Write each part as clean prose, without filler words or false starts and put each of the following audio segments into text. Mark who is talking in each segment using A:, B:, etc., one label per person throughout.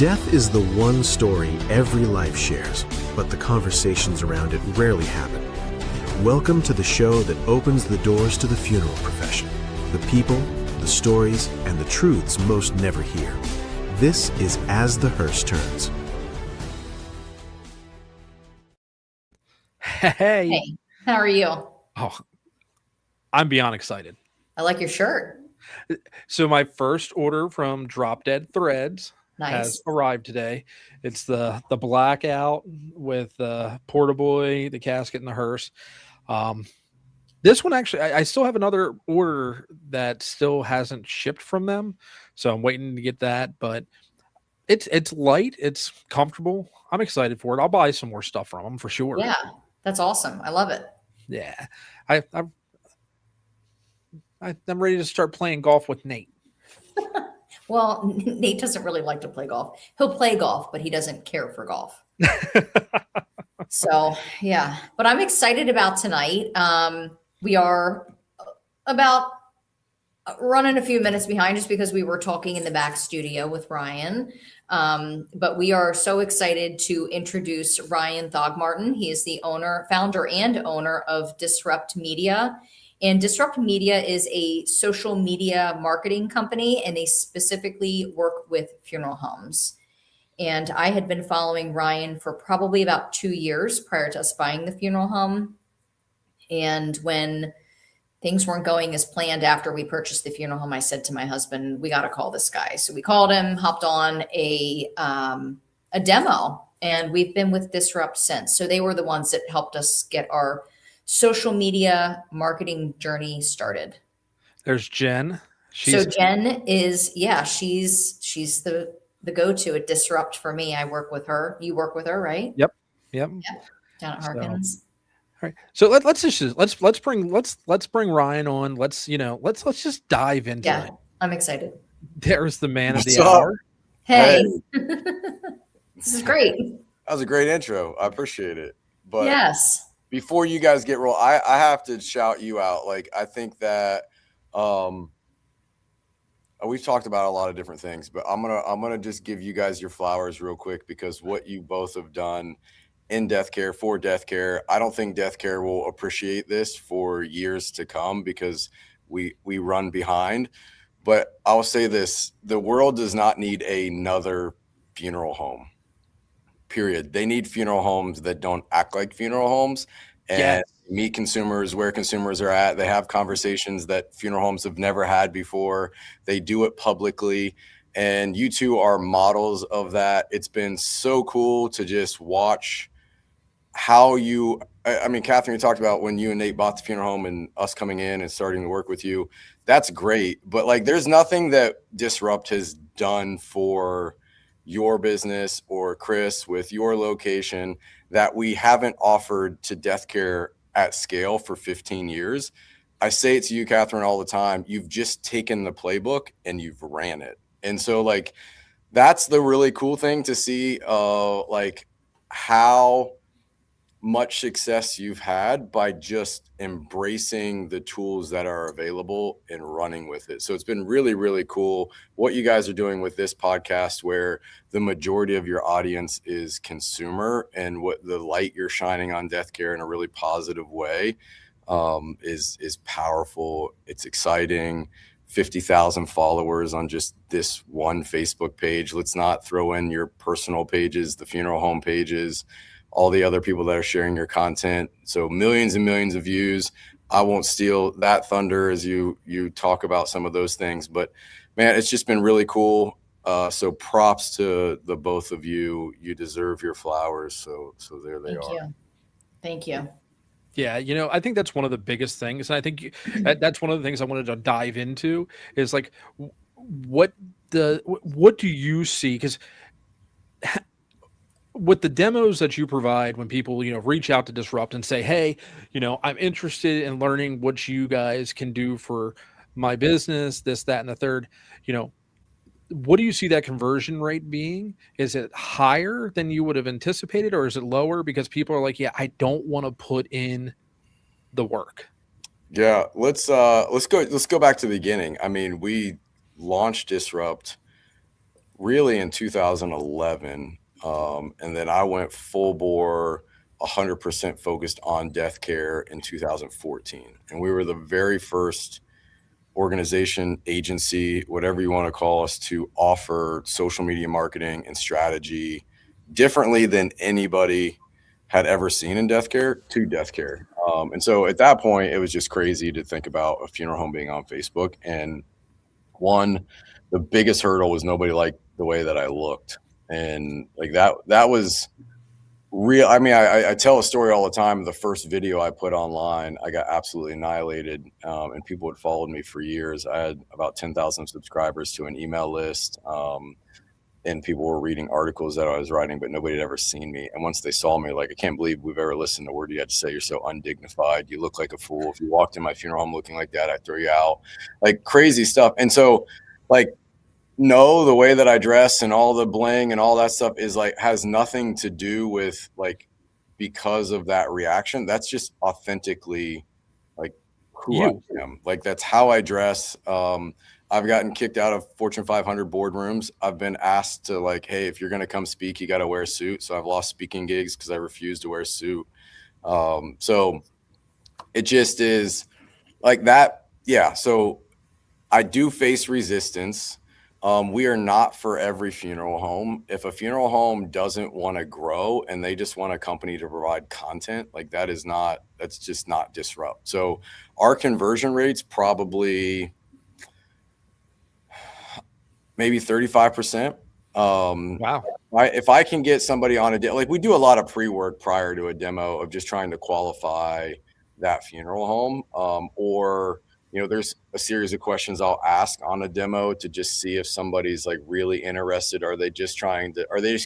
A: Death is the one story every life shares, but the conversations around it rarely happen. Welcome to the show that opens the doors to the funeral profession. The people, the stories, and the truths most never hear. This is As the Hearse Turns.
B: Hey, how are you?
C: Oh, I'm beyond excited.
B: I like your shirt.
C: So my first order from Drop Dead Threads has arrived today. It's the blackout with the portaboy, the casket, and the hearse. This one actually, I still have another order that still hasn't shipped from them, so I'm waiting to get that. But it's light, it's comfortable. I'm excited for it. I'll buy some more stuff from them for sure.
B: Yeah, that's awesome. I love it.
C: Yeah, I'm ready to start playing golf with Nate.
B: Well, Nate doesn't really like to play golf. He'll play golf, but he doesn't care for golf. So, yeah. But I'm excited about tonight. We are about running a few minutes behind just because we were talking in the back studio with Ryan. But we are so excited to introduce Ryan Thogmartin. He is the founder and owner of Disrupt Media. And Disrupt Media is a social media marketing company, and they specifically work with funeral homes. And I had been following Ryan for probably about 2 years prior to us buying the funeral home. And when things weren't going as planned after we purchased the funeral home, I said to my husband, we got to call this guy. So we called him, hopped on a demo, and we've been with Disrupt since. So they were the ones that helped us get our social media marketing journey started.
C: There's Jen.
B: So Jen is, she's the go-to at Disrupt for me. I work with her. You work with her, right?
C: Yep.
B: Down at Harkins.
C: All right. So let's bring Ryan on. Let's just dive into it.
B: I'm excited.
C: There's the man of the hour.
B: Hey. This is great.
D: That was a great intro. I appreciate it. But
B: yes.
D: Before you guys get roll, I have to shout you out. Like, I think that we've talked about a lot of different things, but I'm gonna just give you guys your flowers real quick, because what you both have done in death care, for death care, I don't think death care will appreciate this for years to come, because we run behind. But I'll say this: the world does not need another funeral home. Period. They need funeral homes that don't act like funeral homes and meet consumers where consumers are at. They have conversations that funeral homes have never had before. They do it publicly. And you two are models of that. It's been so cool to just watch how Katharine, you talked about when you and Nate bought the funeral home and us coming in and starting to work with you. That's great. But like, there's nothing that Disrupt has done for your business or Chris with your location that we haven't offered to death care at scale for 15 years. I say it to you, Katharine, all the time. You've just taken the playbook and you've ran it. And so like, that's the really cool thing to see, like how much success you've had by just embracing the tools that are available and running with it. So it's been really, really cool what you guys are doing with this podcast, where the majority of your audience is consumer, and what the light you're shining on death care in a really positive way is powerful. It's exciting. 50,000 followers on just this one Facebook page. Let's not throw in your personal pages, the funeral home pages, all the other people that are sharing your content. So millions and millions of views. I won't steal that thunder as you talk about some of those things, but man, it's just been really cool. So props to the both of you. You deserve your flowers. So there they are.
B: Thank you.
C: Yeah, I think that's one of the biggest things. And I think that's one of the things I wanted to dive into is like, what do you see? Because with the demos that you provide, when people, reach out to Disrupt and say, hey, I'm interested in learning what you guys can do for my business, this, that, and the third, what do you see that conversion rate being? Is it higher than you would have anticipated, or is it lower because people are like, yeah, I don't want to put in the work?
D: Yeah, let's go back to the beginning. I mean, we launched Disrupt really in 2011. And then I went full bore, 100% focused on death care in 2014. And we were the very first organization, agency, whatever you want to call us, to offer social media marketing and strategy differently than anybody had ever seen in death care to death care. And so at that point, it was just crazy to think about a funeral home being on Facebook. And the biggest hurdle was nobody liked the way that I looked. And like that was real. I mean, I tell a story all the time. The first video I put online, I got absolutely annihilated, and people had followed me for years. I had about 10,000 subscribers to an email list, and people were reading articles that I was writing, but nobody had ever seen me. And once they saw me, like, I can't believe we've ever listened to a word you had to say. You're so undignified. You look like a fool. If you walked in my funeral home looking like that, I'd throw you out. Like crazy stuff. And so, like, no, the way that I dress and all the bling and all that stuff is like has nothing to do with like because of that reaction. That's just authentically like who I am. Like that's how I dress. I've gotten kicked out of Fortune 500 boardrooms. I've been asked to like, hey, if you're going to come speak, you got to wear a suit. So I've lost speaking gigs because I refuse to wear a suit. So it just is like that. Yeah. So I do face resistance. We are not for every funeral home. If a funeral home doesn't want to grow and they just want a company to provide content, like that's just not disrupt. So our conversion rate's probably maybe 35%.
C: Wow.
D: If I can get somebody on like we do a lot of pre-work prior to a demo of just trying to qualify that funeral home, or there's a series of questions I'll ask on a demo to just see if somebody's like really interested. Are they just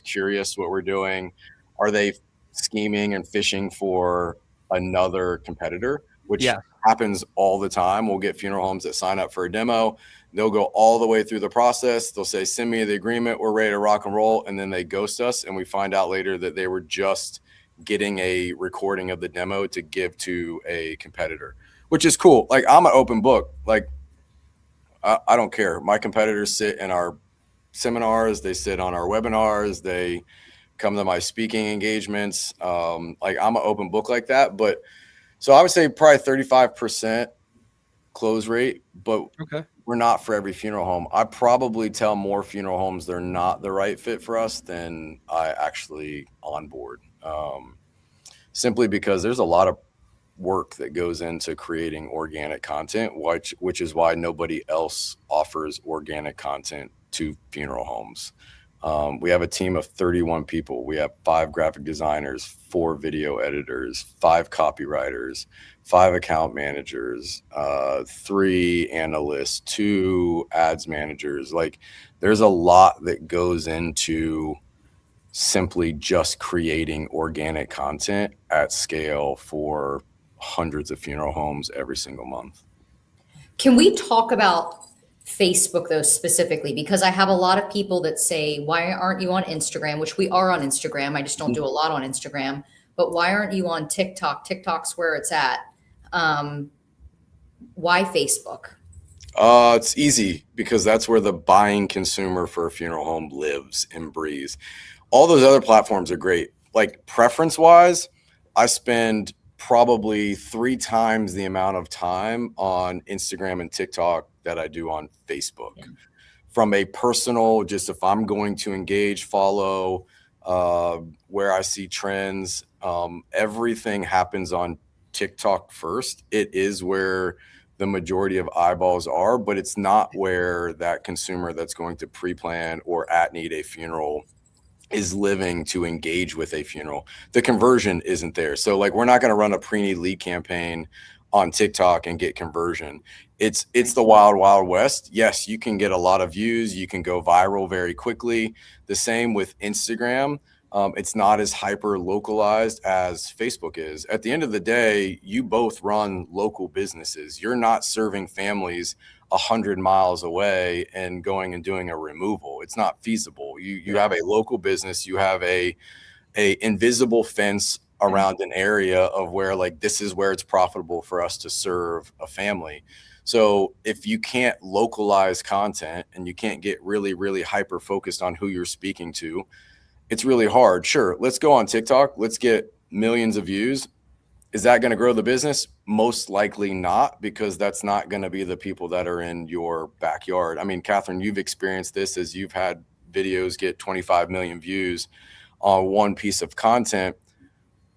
D: curious what we're doing? Are they scheming and fishing for another competitor, which happens all the time. We'll get funeral homes that sign up for a demo. They'll go all the way through the process. They'll say, send me the agreement. We're ready to rock and roll. And then they ghost us. And we find out later that they were just getting a recording of the demo to give to a competitor, which is cool. Like I'm an open book. Like I don't care. My competitors sit in our seminars. They sit on our webinars. They come to my speaking engagements. Like I'm an open book like that. But so I would say probably 35% close rate, but we're not for every funeral home. I probably tell more funeral homes they're not the right fit for us than I actually onboard. Simply because there's a lot of work that goes into creating organic content, which is why nobody else offers organic content to funeral homes. We have a team of 31 people. We have 5 graphic designers, 4 video editors, 5 copywriters, 5 account managers, 3 analysts, 2 ads managers. Like there's a lot that goes into simply just creating organic content at scale for hundreds of funeral homes every single month.
B: Can we talk about Facebook though specifically? Because I have a lot of people that say, why aren't you on Instagram? Which we are on Instagram. I just don't do a lot on Instagram. But why aren't you on TikTok? TikTok's where it's at. Why Facebook?
D: It's easy because that's where the buying consumer for a funeral home lives and breathes. All those other platforms are great. Like preference wise, I spend probably 3 times the amount of time on Instagram and TikTok that I do on Facebook. Yeah. From a personal, just if I'm going to engage, follow, where I see trends, everything happens on TikTok first. It is where the majority of eyeballs are, but it's not where that consumer that's going to pre-plan or at need a funeral is living to engage with a funeral. The conversion isn't there. So like, we're not going to run a pre-need lead campaign on TikTok and get conversion. It's the wild, wild west. Yes, you can get a lot of views. You can go viral very quickly. The same with Instagram. It's not as hyper localized as Facebook is. At the end of the day, you both run local businesses. You're not serving families 100 miles away and going and doing a removal. It's not feasible. You have a local business. You have a invisible fence around an area of where like, this is where it's profitable for us to serve a family. So if you can't localize content and you can't get really, really hyper focused on who you're speaking to, it's really hard. Sure, let's go on TikTok. Let's get millions of views. Is that going to grow the business? Most likely not, because that's not going to be the people that are in your backyard. I mean, Katharine, you've experienced this as you've had videos get 25 million views on one piece of content.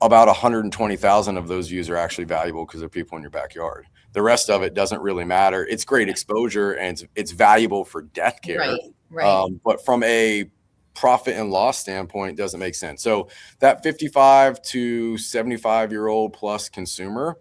D: About 120,000 of those views are actually valuable because they're people in your backyard. The rest of it doesn't really matter. It's great exposure and it's valuable for death care.
B: Right.
D: But from a profit and loss standpoint, doesn't make sense. So that 55 to 75-year-old plus consumer,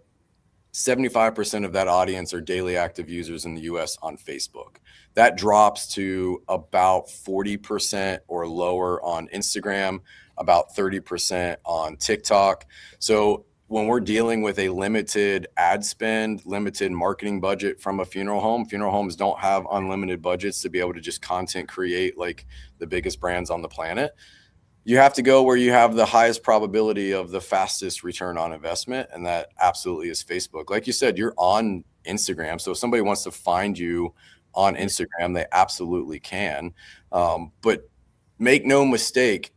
D: 75% of that audience are daily active users in the US on Facebook. That drops to about 40% or lower on Instagram, about 30% on TikTok. So when we're dealing with a limited ad spend, limited marketing budget from a funeral home, funeral homes don't have unlimited budgets to be able to just content create like the biggest brands on the planet. You have to go where you have the highest probability of the fastest return on investment. And that absolutely is Facebook. Like you said, you're on Instagram. So if somebody wants to find you on Instagram, they absolutely can. But make no mistake,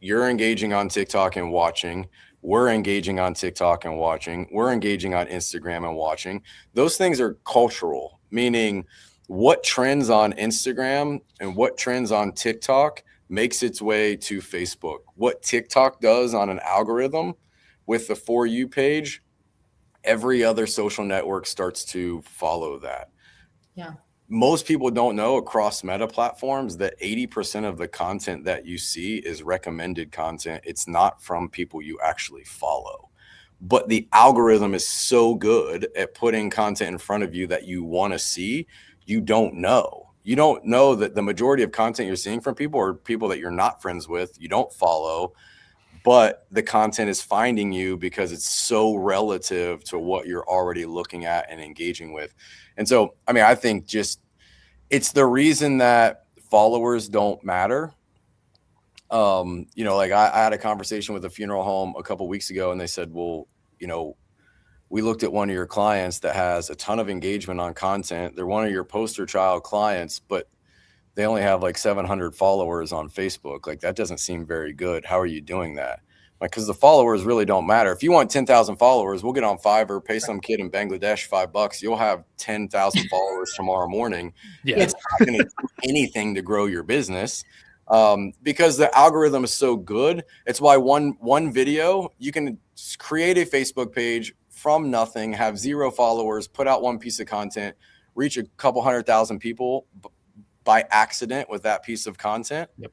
D: you're engaging on TikTok and watching. We're engaging on TikTok and watching. We're engaging on Instagram and watching. Those things are cultural, meaning what trends on Instagram and what trends on TikTok makes its way to Facebook. What TikTok does on an algorithm with the For You page, every other social network starts to follow that.
B: Yeah.
D: Most people don't know across meta platforms that 80% of the content that you see is recommended content. It's not from people you actually follow. But the algorithm is so good at putting content in front of you that you want to see, you don't know. You don't know that the majority of content you're seeing from people are people that you're not friends with, you don't follow, but the content is finding you because it's so relative to what you're already looking at and engaging with. And so, I mean, I think just it's the reason that followers don't matter. You know, like I had a conversation with a funeral home a couple of weeks ago, and they said, well, you know, we looked at one of your clients that has a ton of engagement on content. They're one of your poster child clients, but they only have like 700 followers on Facebook. Like that doesn't seem very good. How are you doing that? Like, because the followers really don't matter. If you want 10,000 followers, we'll get on Fiverr, pay some kid in Bangladesh $5. You'll have 10,000 followers tomorrow morning.
C: Yeah.
D: It's not going to do anything to grow your business because the algorithm is so good. It's why one video, you can create a Facebook page from nothing, have 0 followers, put out one piece of content, reach a couple 100,000 people by accident with that piece of content.
C: Yep.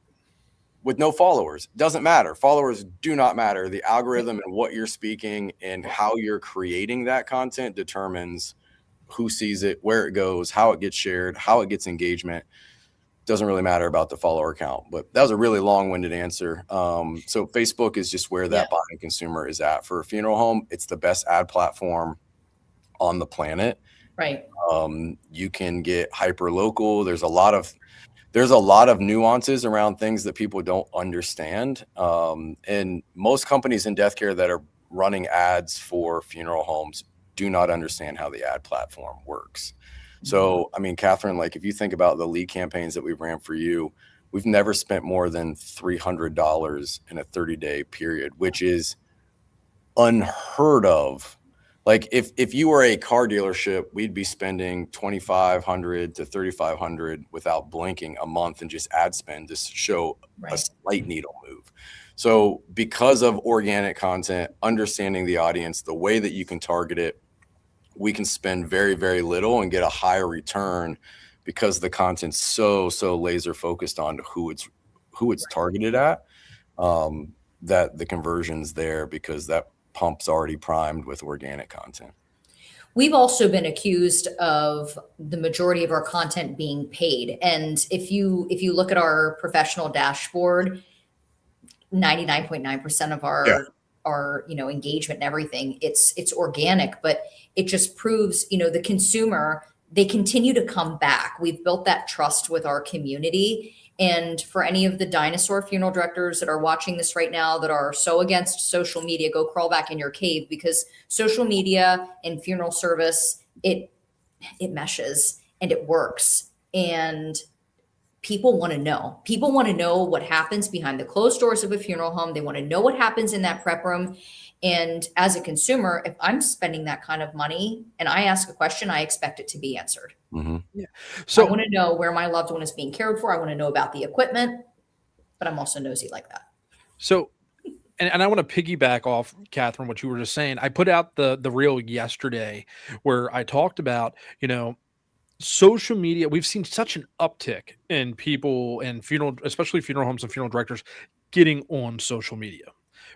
D: With no followers. Doesn't matter. Followers do not matter. The algorithm and what you're speaking and how you're creating that content determines who sees it, where it goes, how it gets shared, how it gets engagement. Doesn't really matter about the follower count. But that was a really long-winded answer. So Facebook is just where that buying consumer is at. For a funeral home, it's the best ad platform on the planet.
B: Right.
D: You can get hyper local. There's a lot of nuances around things that people don't understand. And most companies in death care that are running ads for funeral homes do not understand how the ad platform works. So, I mean, Katharine, like if you think about the lead campaigns that we ran for you, we've never spent more than $300 in a 30-day period, which is unheard of. Like if you were a car dealership, we'd be spending $2,500 to $3,500 without blinking a month and just ad spend to show a slight needle move. So because of organic content, understanding the audience, the way that you can target it, we can spend very, very little and get a higher return because the content's so laser focused on who it's targeted at, that the conversion's there because that pump's already primed with organic content.
B: We've also been accused of the majority of our content being paid. And if you look at our professional dashboard, 99.9% of our engagement and everything, it's organic, but it just proves, the consumer, they continue to come back. We've built that trust with our community. And for any of the dinosaur funeral directors that are watching this right now that are so against social media, go crawl back in your cave, because social media and funeral service, it it meshes and it works. And people want to know. People want to know what happens behind the closed doors of a funeral home. They want to know what happens in that prep room. And as a consumer, if I'm spending that kind of money and I ask a question, I expect it to be answered.
D: Mm-hmm.
C: Yeah.
B: So I want to know where my loved one is being cared for. I want to know about the equipment, but I'm also nosy like that.
C: So, and I want to piggyback off, Katharine, what you were just saying. I put out the reel yesterday where I talked about, social media. We've seen such an uptick in people and especially funeral homes and funeral directors getting on social media,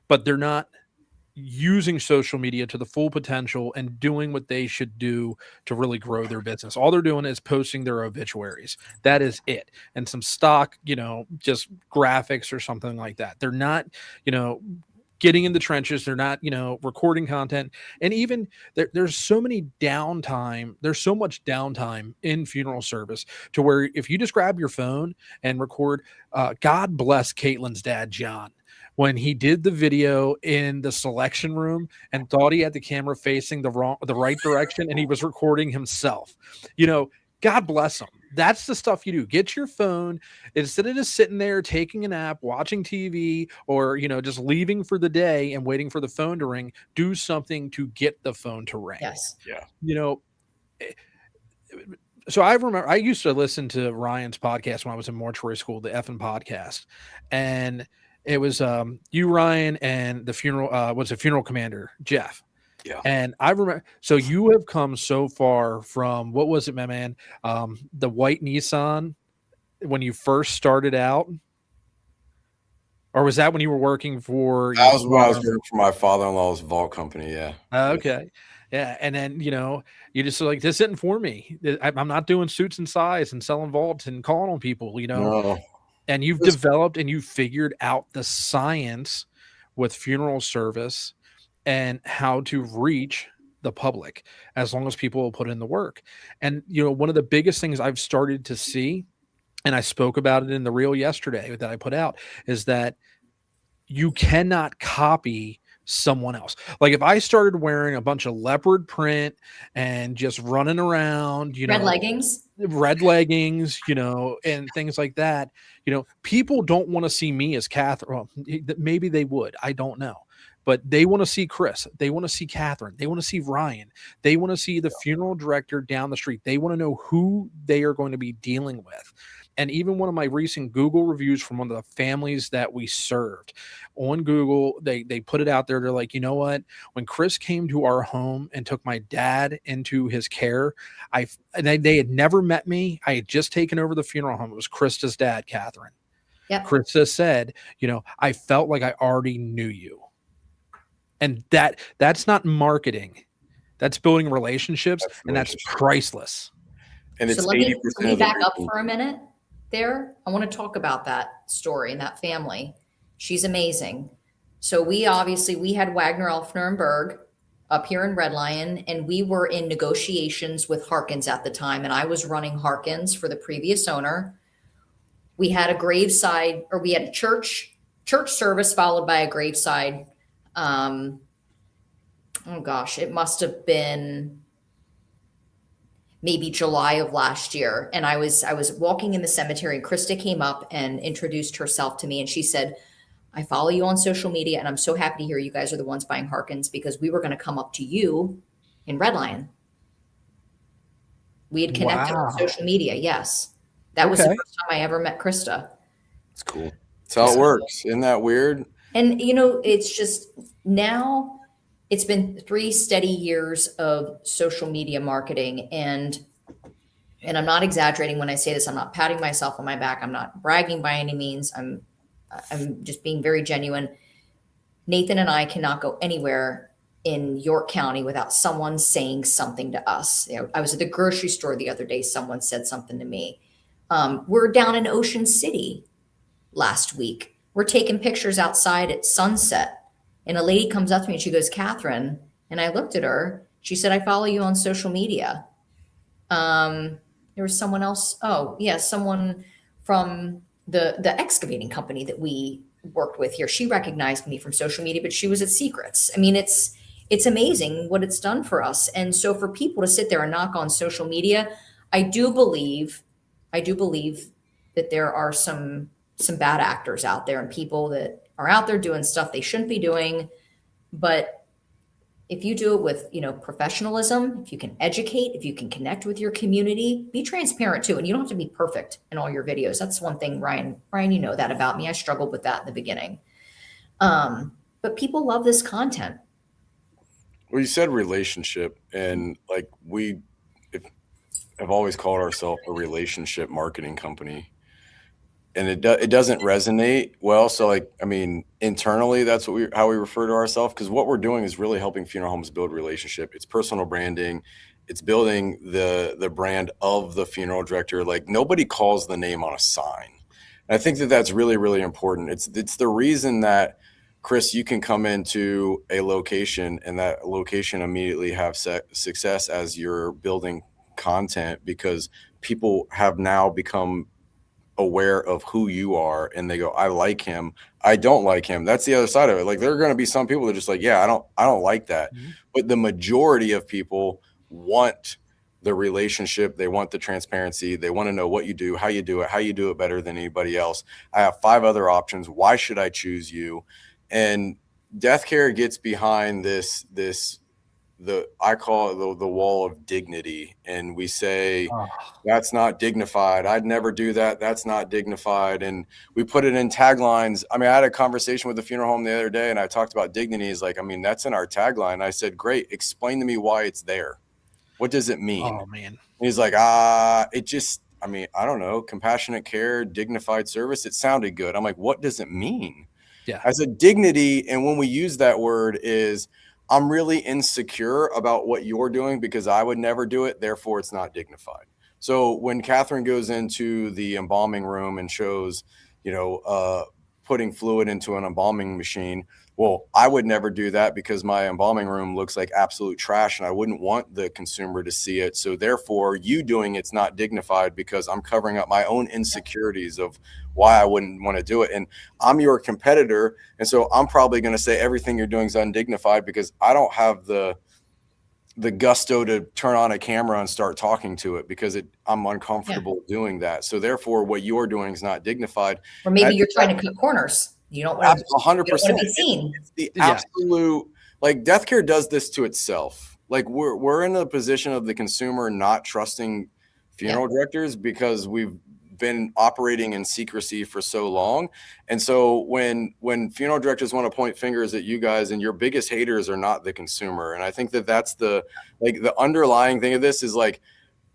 C: but they're not using social media to the full potential and doing what they should do to really grow their business. All they're doing is posting their obituaries. That is it. And some stock, just graphics or something like that. They're not, getting in the trenches. They're not, recording content. And even there's so many downtime. There's so much downtime in funeral service to where if you just grab your phone and record, God bless Caitlin's dad, John, when he did the video in the selection room and thought he had the camera facing the right direction and he was recording himself. God bless him. That's the stuff you do. Get your phone instead of just sitting there taking a nap, watching TV, or just leaving for the day and waiting for the phone to ring. Do something to get the phone to ring.
B: Yes.
D: Yeah.
C: So I remember I used to listen to Ryan's podcast when I was in mortuary school, the effing podcast, and it was you, Ryan, and the funeral commander, Jeff.
D: Yeah.
C: And I remember, so you have come so far from, what was it, my man? The white Nissan when you first started out? Or was that when you were working for?
D: That was when I was working for my father-in-law's vault company. Yeah.
C: Okay. Yeah. And then, you just like, this isn't for me. I'm not doing suits and size and selling vaults and calling on people,
D: No.
C: And you've developed and you figured out the science with funeral service and how to reach the public as long as people will put in the work. And, one of the biggest things I've started to see, and I spoke about it in the reel yesterday that I put out, is that you cannot copy someone else. Like if I started wearing a bunch of leopard print and just running around,
B: red leggings,
C: and things like that, people don't want to see me as Katharine. Well, maybe they would, I don't know. But they want to see Chris. They want to see Katharine. They want to see Ryan. They want to see the funeral director down the street. They want to know who they are going to be dealing with. And even one of my recent Google reviews from one of the families that we served on Google, they put it out there. They're like, you know what? When Chris came to our home and took my dad into his care, they had never met me. I had just taken over the funeral home. It was Krista's dad, Katharine.
B: Yep.
C: Krista said, I felt like I already knew you. And that's not marketing. That's building relationships, and that's priceless.
D: And it's
B: so let
D: 80%
B: me back up for a minute there. I want to talk about that story and that family. She's amazing. So we had Wagner-Elfner and Berg up here in Red Lion, and we were in negotiations with Harkins at the time, and I was running Harkins for the previous owner. We had a graveside, or we had a church service followed by a graveside. It must have been maybe July of last year. And I was walking in the cemetery, and Krista came up and introduced herself to me. And she said, I follow you on social media, and I'm so happy to hear you guys are the ones buying Harkins, because we were going to come up to you in Red Lion. We had connected on social media. Yes. That was the first time I ever met Krista.
D: It's cool. That's how it works. Isn't that weird?
B: And, it's just now it's been 3 steady years of social media marketing. And I'm not exaggerating when I say this. I'm not patting myself on my back. I'm not bragging by any means. I'm just being very genuine. Nathan and I cannot go anywhere in York County without someone saying something to us. I was at the grocery store the other day. Someone said something to me. We're down in Ocean City last week. We're taking pictures outside at sunset, and a lady comes up to me and she goes, Katharine. And I looked at her. She said, I follow you on social media. There was someone else. Oh yeah. Someone from the excavating company that we worked with here. She recognized me from social media, but she was at Secrets. I mean, it's it's amazing what it's done for us. And so for people to sit there and knock on social media, I do believe that there are some bad actors out there and people that are out there doing stuff they shouldn't be doing. But if you do it with, professionalism, if you can educate, if you can connect with your community, be transparent too. And you don't have to be perfect in all your videos. That's one thing, Ryan, you know that about me. I struggled with that in the beginning. But people love this content.
D: Well, you said relationship, and like we have always called ourselves a relationship marketing company, and it doesn't resonate well. So like, I mean, internally, that's how we refer to ourselves, because what we're doing is really helping funeral homes build relationship. It's personal branding. It's building the brand of the funeral director. Like, nobody calls the name on a sign. And I think that that's really, really important. It's the reason that, Chris, you can come into a location and that location immediately have success as you're building content, because people have now become aware of who you are, and they go, I like him, I don't like him. That's the other side of it. Like, there are going to be some people that are just like, yeah, I don't like that. Mm-hmm. But the majority of people want the relationship. They want the transparency. They want to know what you do, how you do it better than anybody else. I have 5 other options. Why should I choose you? And death care gets behind I call it the wall of dignity. And we say, that's not dignified. I'd never do that. That's not dignified. And we put it in taglines. I mean, I had a conversation with the funeral home the other day, and I talked about dignity. He's like, I mean, that's in our tagline. I said, great. Explain to me why it's there. What does it mean?
C: Oh, man.
D: And he's like, it just, I mean, I don't know. Compassionate care, dignified service. It sounded good. I'm like, what does it mean?
C: Yeah.
D: I said dignity. And when we use that word is, I'm really insecure about what you're doing because I would never do it. Therefore, it's not dignified. So when Katharine goes into the embalming room and shows, putting fluid into an embalming machine, well, I would never do that because my embalming room looks like absolute trash and I wouldn't want the consumer to see it. So therefore, you doing it's not dignified because I'm covering up my own insecurities of why I wouldn't want to do it. And I'm your competitor. And so I'm probably going to say everything you're doing is undignified because I don't have the gusto to turn on a camera and start talking to it because I'm uncomfortable doing that. So therefore, what you're doing is not dignified.
B: Or maybe you're trying to cut corners. You don't want to
D: 100%
B: be seen.
D: It's the absolute, like, death care does this to itself. Like, we're in a position of the consumer not trusting funeral directors because we've been operating in secrecy for so long. And so when funeral directors want to point fingers at you guys, and your biggest haters are not the consumer. And I think that's the underlying thing of this is like,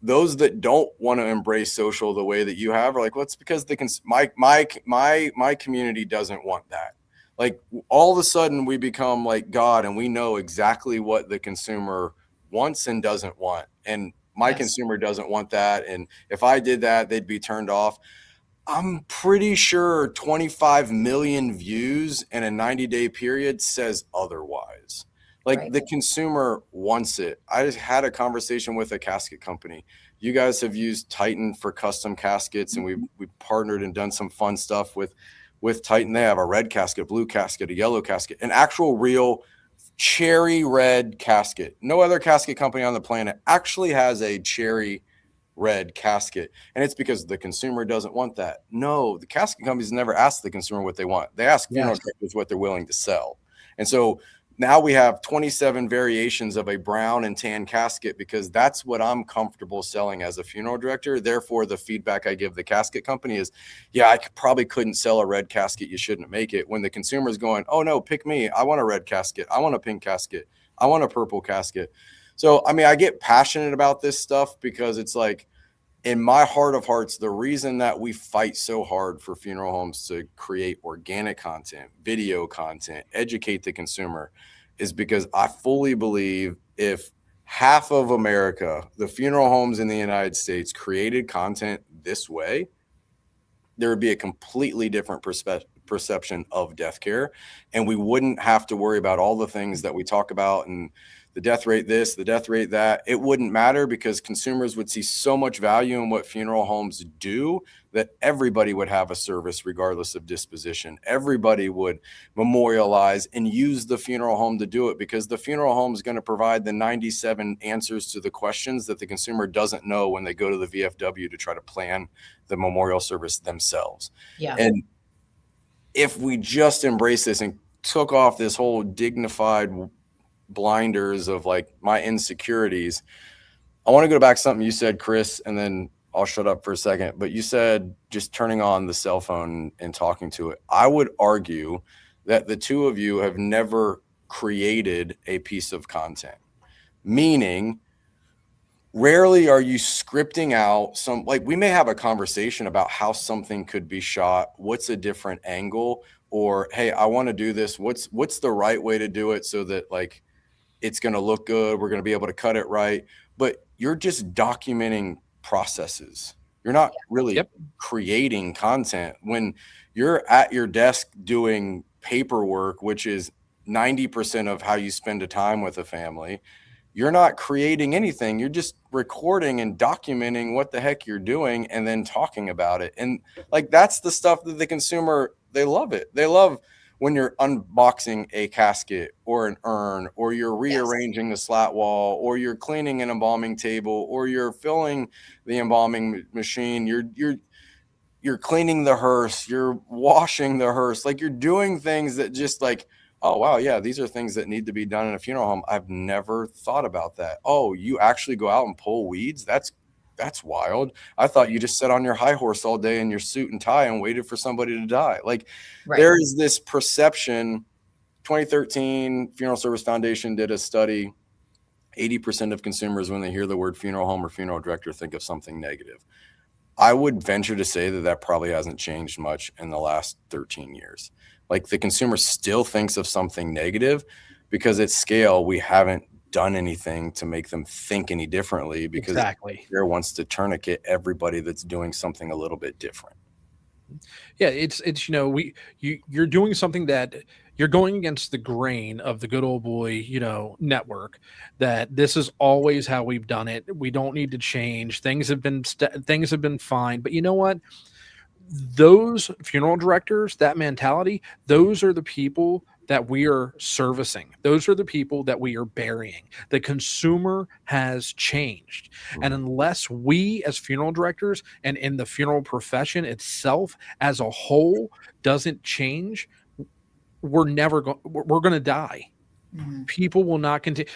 D: those that don't want to embrace social the way that you have are like, well, it's because my community doesn't want that. Like, all of a sudden we become like God, and we know exactly what the consumer wants and doesn't want. And my consumer doesn't want that. And if I did that, they'd be turned off. I'm pretty sure 25 million views in a 90-day period says otherwise. Like, the consumer wants it. I just had a conversation with a casket company. You guys have used Titan for custom caskets, and we partnered and done some fun stuff with Titan. They have a red casket, a blue casket, a yellow casket, an actual real cherry red casket. No other casket company on the planet actually has a cherry red casket. And it's because the consumer doesn't want that. No, the casket companies never ask the consumer what they want. They ask funeral directors what they're willing to sell. And so now we have 27 variations of a brown and tan casket because that's what I'm comfortable selling as a funeral director. Therefore, the feedback I give the casket company is, I probably couldn't sell a red casket. You shouldn't make it. When the consumer is going, oh no, pick me. I want a red casket. I want a pink casket. I want a purple casket. So, I mean, I get passionate about this stuff because it's like, in my heart of hearts, the reason that we fight so hard for funeral homes to create organic content, video content, educate the consumer is because I fully believe if half of America, the funeral homes in the United States, created content this way, there would be a completely different perception of death care. And we wouldn't have to worry about all the things that we talk about and the death rate this, the death rate that, it wouldn't matter because consumers would see so much value in what funeral homes do that everybody would have a service regardless of disposition. Everybody would memorialize and use the funeral home to do it because the funeral home is going to provide the 97 answers to the questions that the consumer doesn't know when they go to the VFW to try to plan the memorial service themselves.
B: Yeah.
D: And if we just embrace this and took off this whole dignified blinders of like my insecurities, I want to go back to something you said, Chris, and then I'll shut up for a second. But you said just turning on the cell phone and talking to it. I would argue that the two of you have never created a piece of content, meaning rarely are you scripting out some, like we may have a conversation about how something could be shot, what's a different angle, or hey, I want to do this, what's the right way to do it so that like it's going to look good, we're going to be able to cut it right. But you're just documenting processes. You're not really creating content. When you're at your desk doing paperwork, which is 90% of how you spend a time with a family, you're not creating anything. You're just recording and documenting what the heck you're doing and then talking about it. And like, that's the stuff that the consumer, they love it. They love when you're unboxing a casket or an urn, or you're rearranging the slat wall, or you're cleaning an embalming table, or you're filling the embalming machine. You're cleaning the hearse, you're washing the hearse. Like you're doing things that just like, oh, wow, yeah, these are things that need to be done in a funeral home. I've never thought about that. Oh, you actually go out and pull weeds? That's wild. I thought you just sat on your high horse all day in your suit and tie and waited for somebody to die. Like there is this perception. 2013 Funeral Service Foundation did a study. 80% of consumers, when they hear the word funeral home or funeral director, think of something negative. I would venture to say that probably hasn't changed much in the last 13 years. Like the consumer still thinks of something negative because at scale, we haven't done anything to make them think any differently because there wants to tourniquet everybody that's doing something a little bit different.
C: Yeah, it's you're doing something that you're going against the grain of the good old boy, network, that this is always how we've done it. We don't need to change. Things have been fine. But you know what? Those funeral directors, that mentality, those are the people that we are servicing. Those are the people that we are burying. The consumer has changed. And unless we as funeral directors and in the funeral profession itself as a whole doesn't change, we're going to die. People will not continue.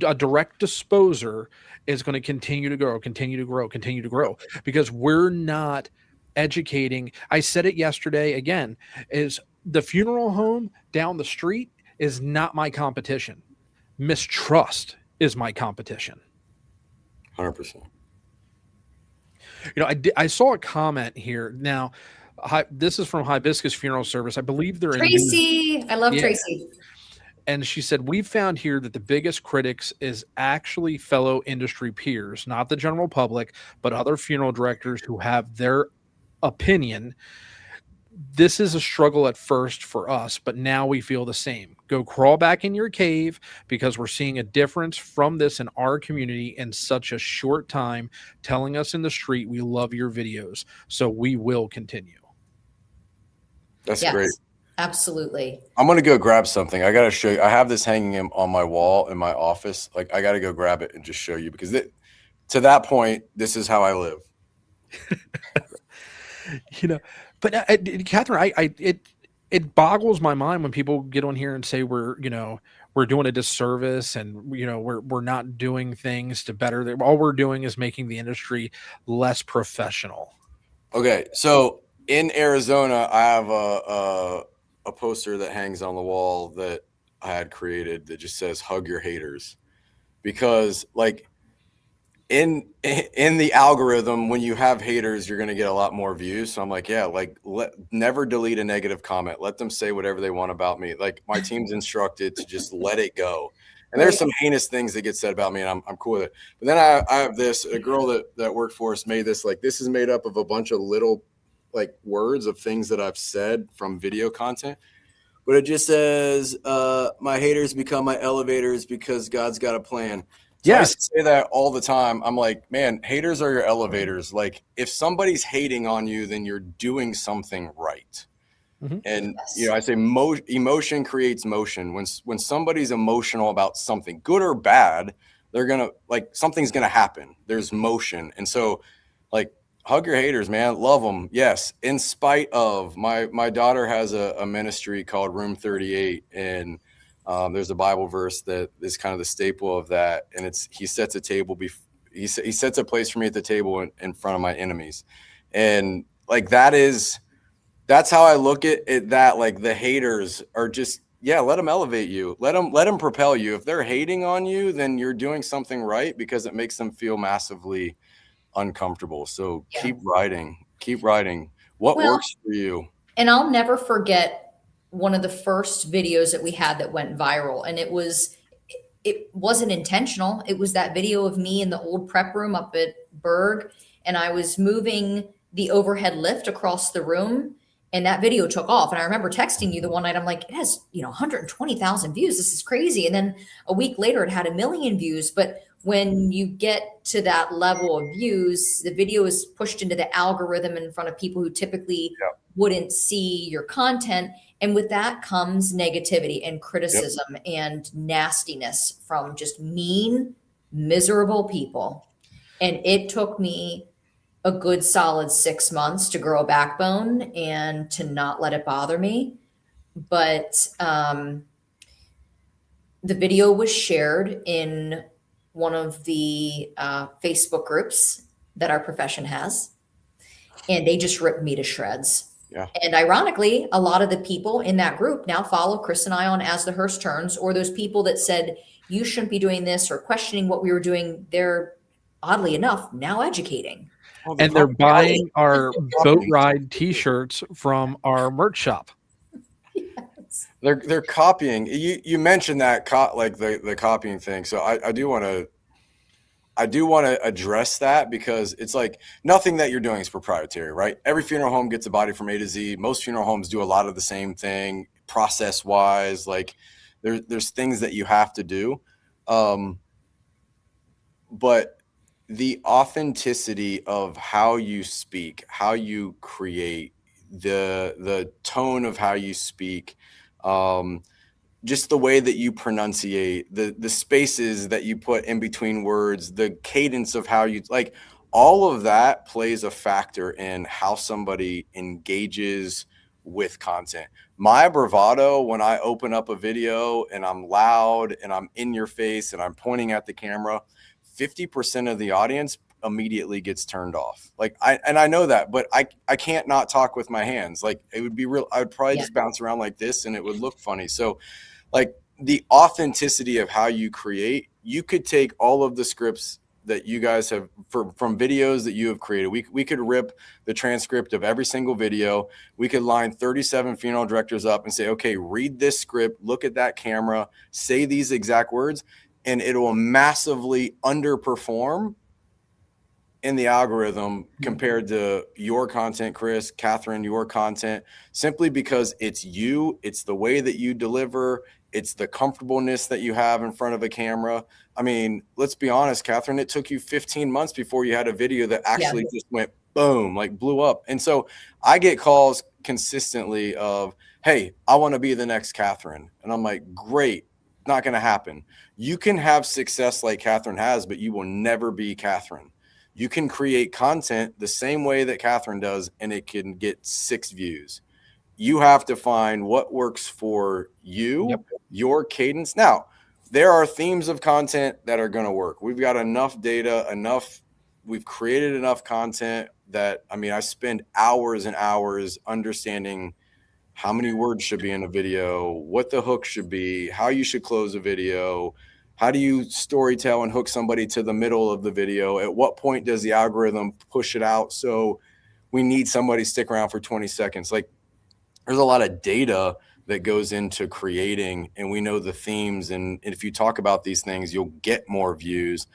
C: A direct disposer is going to continue to grow because we're not educating. I said it yesterday again, is the funeral home down the street is not my competition. Mistrust is my competition.
D: 100%.
C: I saw a comment here. Now, this is from Hibiscus Funeral Service. I believe they're
B: Tracy. I love Tracy.
C: And she said, we've found here that the biggest critics is actually fellow industry peers, not the general public, but other funeral directors who have their opinion. This is a struggle at first for us, but now we feel the same. Go crawl back in your cave because we're seeing a difference from this in our community in such a short time, telling us in the street we love your videos. So we will continue.
D: That's great.
B: Absolutely.
D: I'm going to go grab something. I got to show you. I have this hanging on my wall in my office. Like I got to go grab it and just show you because to that point, this is how I live.
C: But Katharine, it boggles my mind when people get on here and say we're doing a disservice and we're not doing things to better. All we're doing is making the industry less professional.
D: Okay, so in Arizona, I have a poster that hangs on the wall that I had created that just says "Hug your haters," because like in the algorithm, when you have haters, you're going to get a lot more views. So I'm like, never delete a negative comment. Let them say whatever they want about me. Like my team's instructed to just let it go. And there's some heinous things that get said about me, and I'm cool with it. But then I have a girl that worked for us made this. Like this is made up of a bunch of little like words of things that I've said from video content. but it just says, my haters become my elevators because God's got a plan. So I used to say that all the time. I'm like, man, haters are your elevators. Like, if somebody's hating on you, then you're doing something right. Mm-hmm. And, you know, I say emotion creates motion. When somebody's emotional about something, good or bad, they're going to, like, something's going to happen. There's motion. And so, like, hug your haters, man. Love them. Yes. In spite of, my daughter has a ministry called Room 38, and there's a Bible verse that is kind of the staple of that. And it's, he sets a table, he sets a place for me at the table in front of my enemies. And like, that's how I look at it, that like the haters are just, yeah, let them elevate you. Let them propel you. If they're hating on you, then you're doing something right, because it makes them feel massively uncomfortable. So keep writing. What works for you?
B: And I'll never forget one of the first videos that we had that went viral, and it wasn't intentional. It was that video of me in the old prep room up at Berg, and I was moving the overhead lift across the room, and that video took off. And I remember texting you the one night, I'm like, it has, 120,000 views. This is crazy. And then a week later it had 1 million views. But when you get to that level of views, the video is pushed into the algorithm in front of people who typically wouldn't see your content. And with that comes negativity and criticism and nastiness from just mean, miserable people. And it took me a good solid 6 months to grow a backbone and to not let it bother me. But the video was shared in one of the Facebook groups that our profession has, and they just ripped me to shreds. Yeah. And ironically, a lot of the people in that group now follow Chris and I on As the Hearse Turns, or those people that said you shouldn't be doing this or questioning what we were doing. They're, oddly enough, now educating.
C: Well, and they're buying our boat ride T-shirts from our merch shop.
B: Yes.
D: They're copying. You mentioned that like the copying thing. So I do want to address that, because it's like nothing that you're doing is proprietary, right? Every funeral home gets a body from A to Z. Most funeral homes do a lot of the same thing process wise. Like there's things that you have to do, but the authenticity of how you speak, how you create, the tone of how you speak, just the way that you pronunciate, the spaces that you put in between words, the cadence of how you, like, all of that plays a factor in how somebody engages with content. My bravado, when I open up a video and I'm loud and I'm in your face and I'm pointing at the camera, 50% of the audience immediately gets turned off. Like I know that, but I can't not talk with my hands. Like it would be real. I would probably just bounce around like this and it would look funny. So like the authenticity of how you create, you could take all of the scripts that you guys have from videos that you have created. We could rip the transcript of every single video. We could line 37 funeral directors up and say, okay, read this script, look at that camera, say these exact words, and it will massively underperform in the algorithm compared to your content, Chris, Katharine, your content, simply because it's you, it's the way that you deliver, it's the comfortableness that you have in front of a camera. I mean, let's be honest, Katharine, it took you 15 months before you had a video that actually just went boom, like blew up. And so I get calls consistently of, hey, I want to be the next Katharine. And I'm like, great, not going to happen. You can have success like Katharine has, but you will never be Katharine. You can create content the same way that Katharine does, and it can get 6 views. You have to find what works for you, your cadence. Now, there are themes of content that are going to work. We've got enough data, we've created enough content that, I mean, I spend hours and hours understanding how many words should be in a video, what the hook should be, how you should close a video, how do you storytell and hook somebody to the middle of the video? At what point does the algorithm push it out? So we need somebody to stick around for 20 seconds. Like there's a lot of data that goes into creating, and we know the themes. And if you talk about these things, you'll get more views.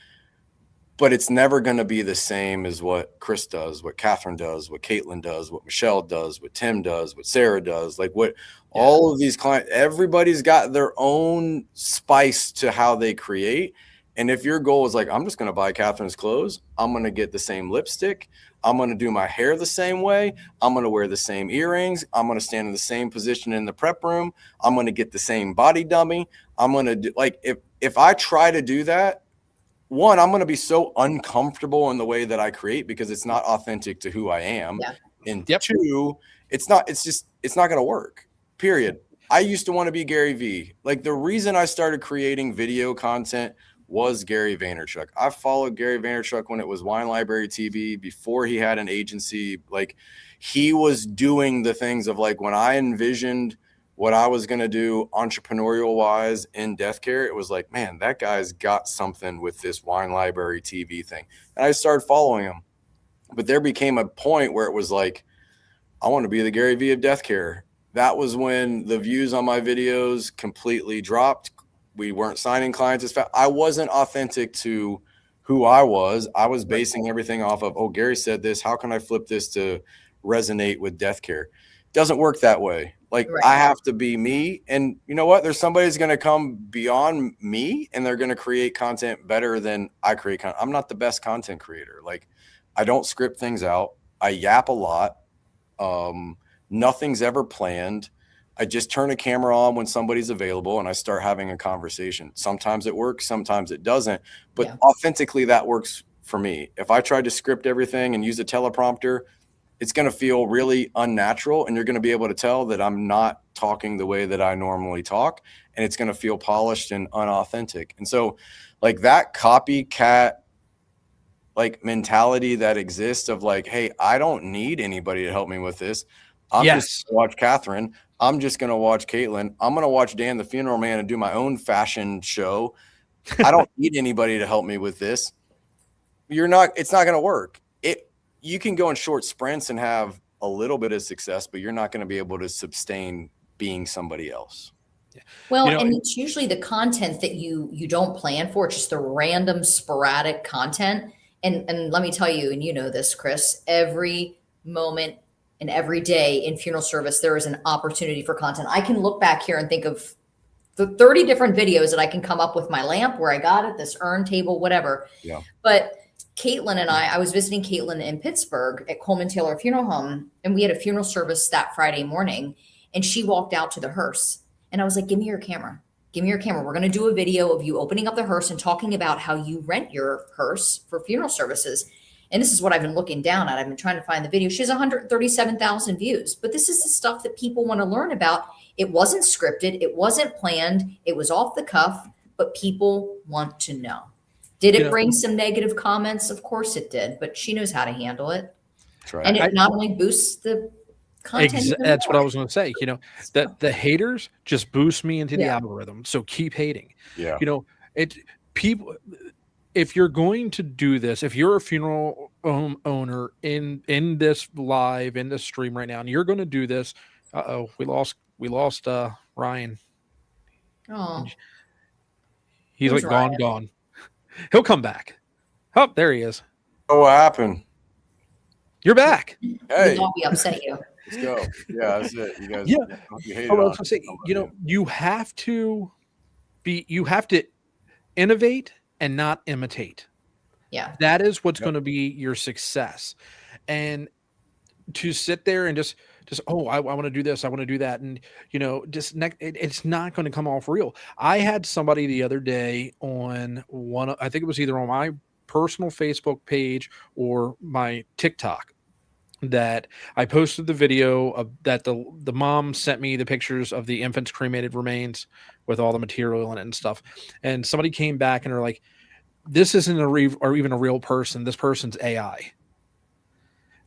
D: but it's never going to be the same as what Chris does, what Katharine does, what Caitlin does, what Michelle does, what Tim does, what Sarah does, like what all of these clients, everybody's got their own spice to how they create. And if your goal is like, I'm just going to buy Katharine's clothes, I'm going to get the same lipstick, I'm going to do my hair the same way, I'm going to wear the same earrings, I'm going to stand in the same position in the prep room, I'm going to get the same body dummy, I'm going to do, like, if I try to do that, one, I'm going to be so uncomfortable in the way that I create because it's not authentic to who I am. Yeah. And two, it's not going to work, period. I used to want to be Gary V. Like, the reason I started creating video content was Gary Vaynerchuk. I followed Gary Vaynerchuk when it was Wine Library TV, before he had an agency. Like, he was doing the things of, like, when I envisioned what I was going to do entrepreneurial wise in death care, it was like, man, that guy's got something with this Wine Library TV thing. And I started following him. But there became a point where it was like, I want to be the Gary V of death care. That was when the views on my videos completely dropped. We weren't signing clients as fast. I wasn't authentic to who I was. I was basing everything off of, oh, Gary said this, how can I flip this to resonate with death care? Doesn't work that way. Like, I have to be me. And you know what? There's somebody who's going to come beyond me and they're going to create content better than I create content. I'm not the best content creator. Like, I don't script things out. I yap a lot. Nothing's ever planned. I just turn a camera on when somebody's available and I start having a conversation. Sometimes it works, sometimes it doesn't. But authentically, that works for me. If I tried to script everything and use a teleprompter, it's going to feel really unnatural, and you're going to be able to tell that I'm not talking the way that I normally talk, and it's going to feel polished and unauthentic. And so, like, that copycat, like, mentality that exists of like, hey, I don't need anybody to help me with this. I'm just going to watch Katharine. I'm just going to watch Caitlin. I'm going to watch Dan the Funeral Man and do my own fashion show. I don't need anybody to help me with this. It's not going to work. You can go in short sprints and have a little bit of success, but you're not going to be able to sustain being somebody else.
B: Well, and it's usually the content that you don't plan for, just the random sporadic content. And let me tell you, and you know this, Chris, every moment and every day in funeral service, there is an opportunity for content. I can look back here and think of the 30 different videos that I can come up with my lamp, where I got it, this urn table, whatever. Yeah. But Caitlin and I was visiting Caitlin in Pittsburgh at Coleman Taylor Funeral Home, and we had a funeral service that Friday morning, and she walked out to the hearse, and I was like, give me your camera. Give me your camera. We're going to do a video of you opening up the hearse and talking about how you rent your hearse for funeral services. And this is what I've been looking down at. I've been trying to find the video. She has 137,000 views, but this is the stuff that people want to learn about. It wasn't scripted. It wasn't planned. It was off the cuff, but people want to know. Did it bring some negative comments? Of course it did, but she knows how to handle it. That's right. And it not only boosts the content.
C: That's what I was going to say. That the haters just boost me into the algorithm. So keep hating. Yeah. People, if you're going to do this, if you're a funeral owner in this live, in this stream right now, and you're going to do this, we lost Ryan.
B: Oh,
C: he's like Ryan? Gone. He'll come back. Oh, there he is.
D: Oh, what happened?
C: You're back.
D: Hey,
B: don't be upset you.
D: Let's go. Yeah, that's it. You guys.
C: Yeah. I was gonna say, you have to innovate and not imitate.
B: Yeah.
C: That is what's going to be your success. And to sit there and just I want to do this, I want to do that, and it's not going to come off real. I had somebody the other day on I think it was either on my personal Facebook page or my TikTok, that I posted the video of that the mom sent me the pictures of the infant's cremated remains with all the material in it and stuff. And somebody came back and they're like, this isn't or even a real person. This person's AI.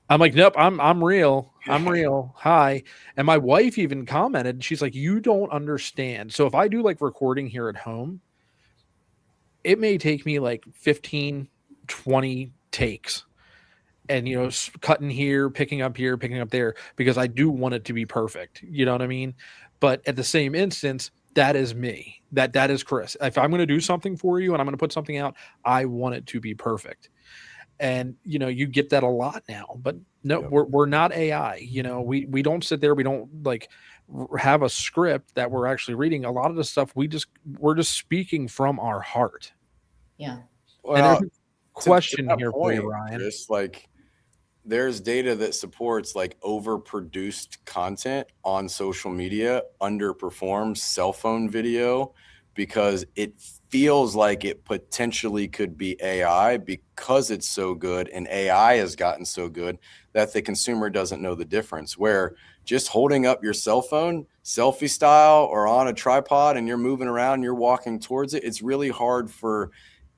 C: I'm like, nope, I'm real. I'm real. Hi. And my wife even commented, she's like, you don't understand. So if I do like recording here at home, it may take me like 15, 20 takes and, cutting here, picking up there, because I do want it to be perfect. You know what I mean? But at the same instance, that is me. That is Chris. If I'm going to do something for you and I'm going to put something out, I want it to be perfect. And you get that a lot now, but no,
D: Yep.
C: we're not AI. We don't sit there. We don't have a script that we're actually reading. A lot of the stuff we're just speaking from our heart.
B: Yeah.
C: Well, and there's a question
D: to
C: here
D: point,
C: for you, Ryan.
D: Chris, there's data that supports overproduced content on social media underperforms cell phone video because it feels like it potentially could be AI because it's so good, and AI has gotten so good that the consumer doesn't know the difference. Where just holding up your cell phone, selfie style, or on a tripod, and you're moving around, you're walking towards it, it's really hard for